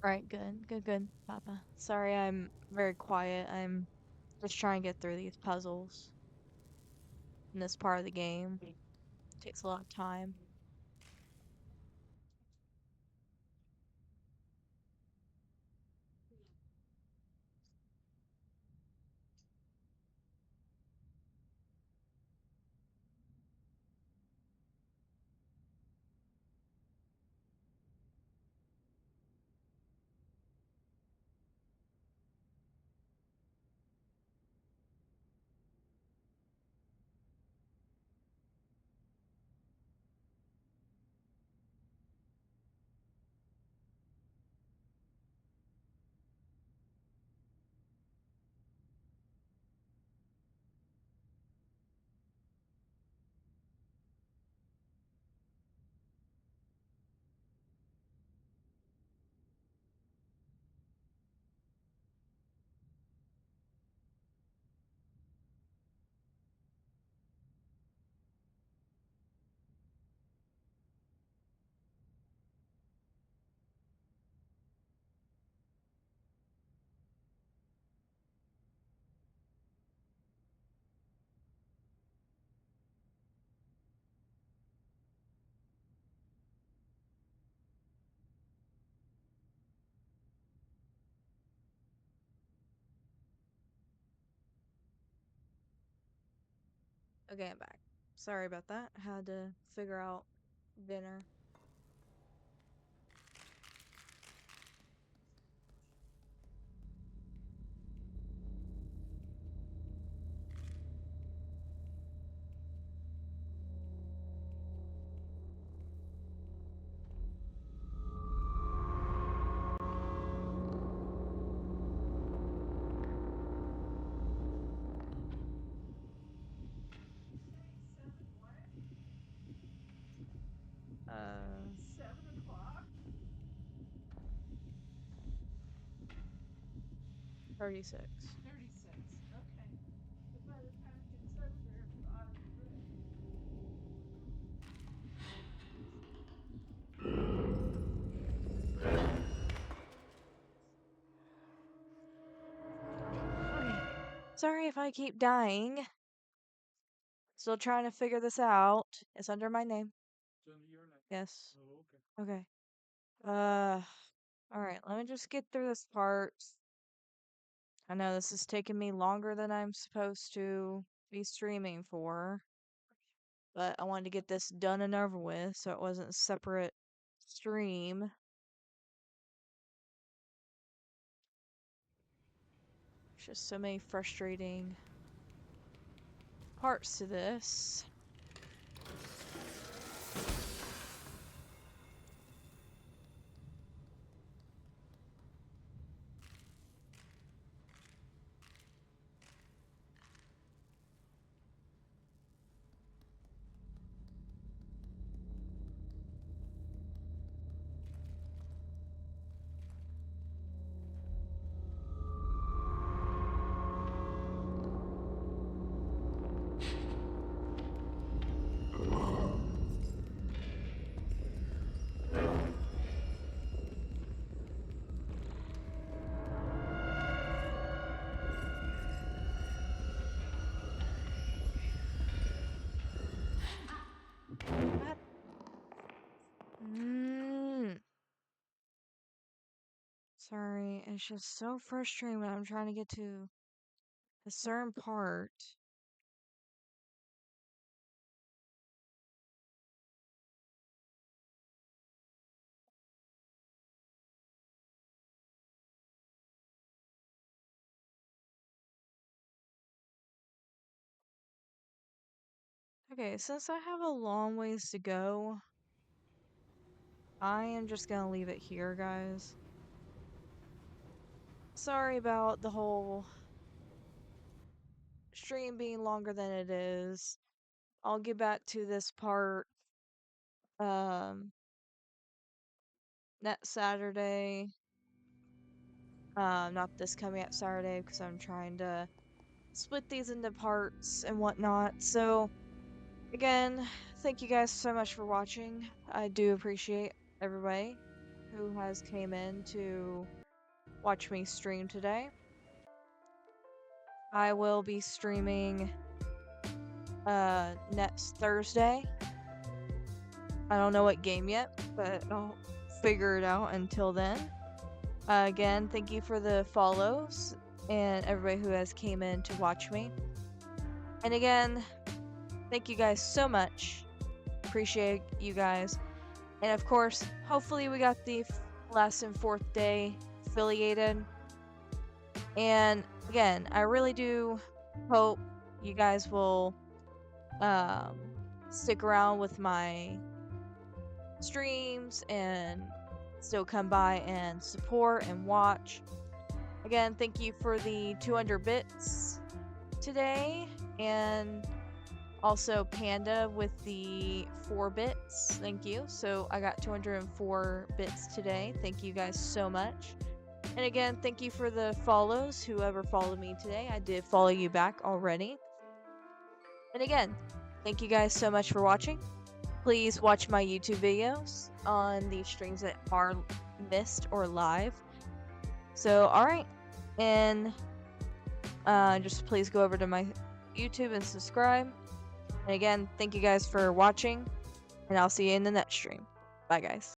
S1: Right, good, Papa. Sorry, I'm very quiet. I'm just trying to get through these puzzles in this part of the game. Takes a lot of time. Okay, I'm back. Sorry about that. I had to figure out dinner.
S2: Seven what?
S1: Uh,
S2: 7 o'clock?
S1: 36.
S2: 36. Okay. But by the time it gets over there, it's already ready.
S1: Okay. Sorry if I keep dying. Still trying to figure this out. It's under my name.
S3: It's under your name.
S1: Yes.
S3: Oh, okay.
S1: Okay. Alright, let me just get through this part. I know this is taking me longer than I'm supposed to be streaming for, but I wanted to get this done and over with so it wasn't a separate stream. There's just so many frustrating parts to this. What? Sorry, it's just so frustrating when I'm trying to get to a certain part. Okay, since I have a long ways to go, I am just gonna leave it here, guys. Sorry about the whole stream being longer than it is. I'll get back to this part um next Saturday. Not this coming up Saturday because I'm trying to split these into parts and whatnot. So again, thank you guys so much for watching. I do appreciate everybody who has came in to watch me stream today. I will be streaming next Thursday. I don't know what game yet, but I'll figure it out until then. Again, thank you for the follows and everybody who has came in to watch me. And again, thank you guys so much. Appreciate you guys. And of course, hopefully we got the last and fourth day affiliated. And again, I really do hope you guys will stick around with my streams and still come by and support and watch. Again, thank you for the 200 bits today, and also Panda with the 4 bits. Thank you. So I got 204 bits today. Thank you guys so much. And again, thank you for the follows. Whoever followed me today, I did follow you back already. And again, thank you guys so much for watching. Please watch my YouTube videos on the streams that are missed or live. So, alright. And just please go over to my YouTube and subscribe. And again, thank you guys for watching. And I'll see you in the next stream. Bye, guys.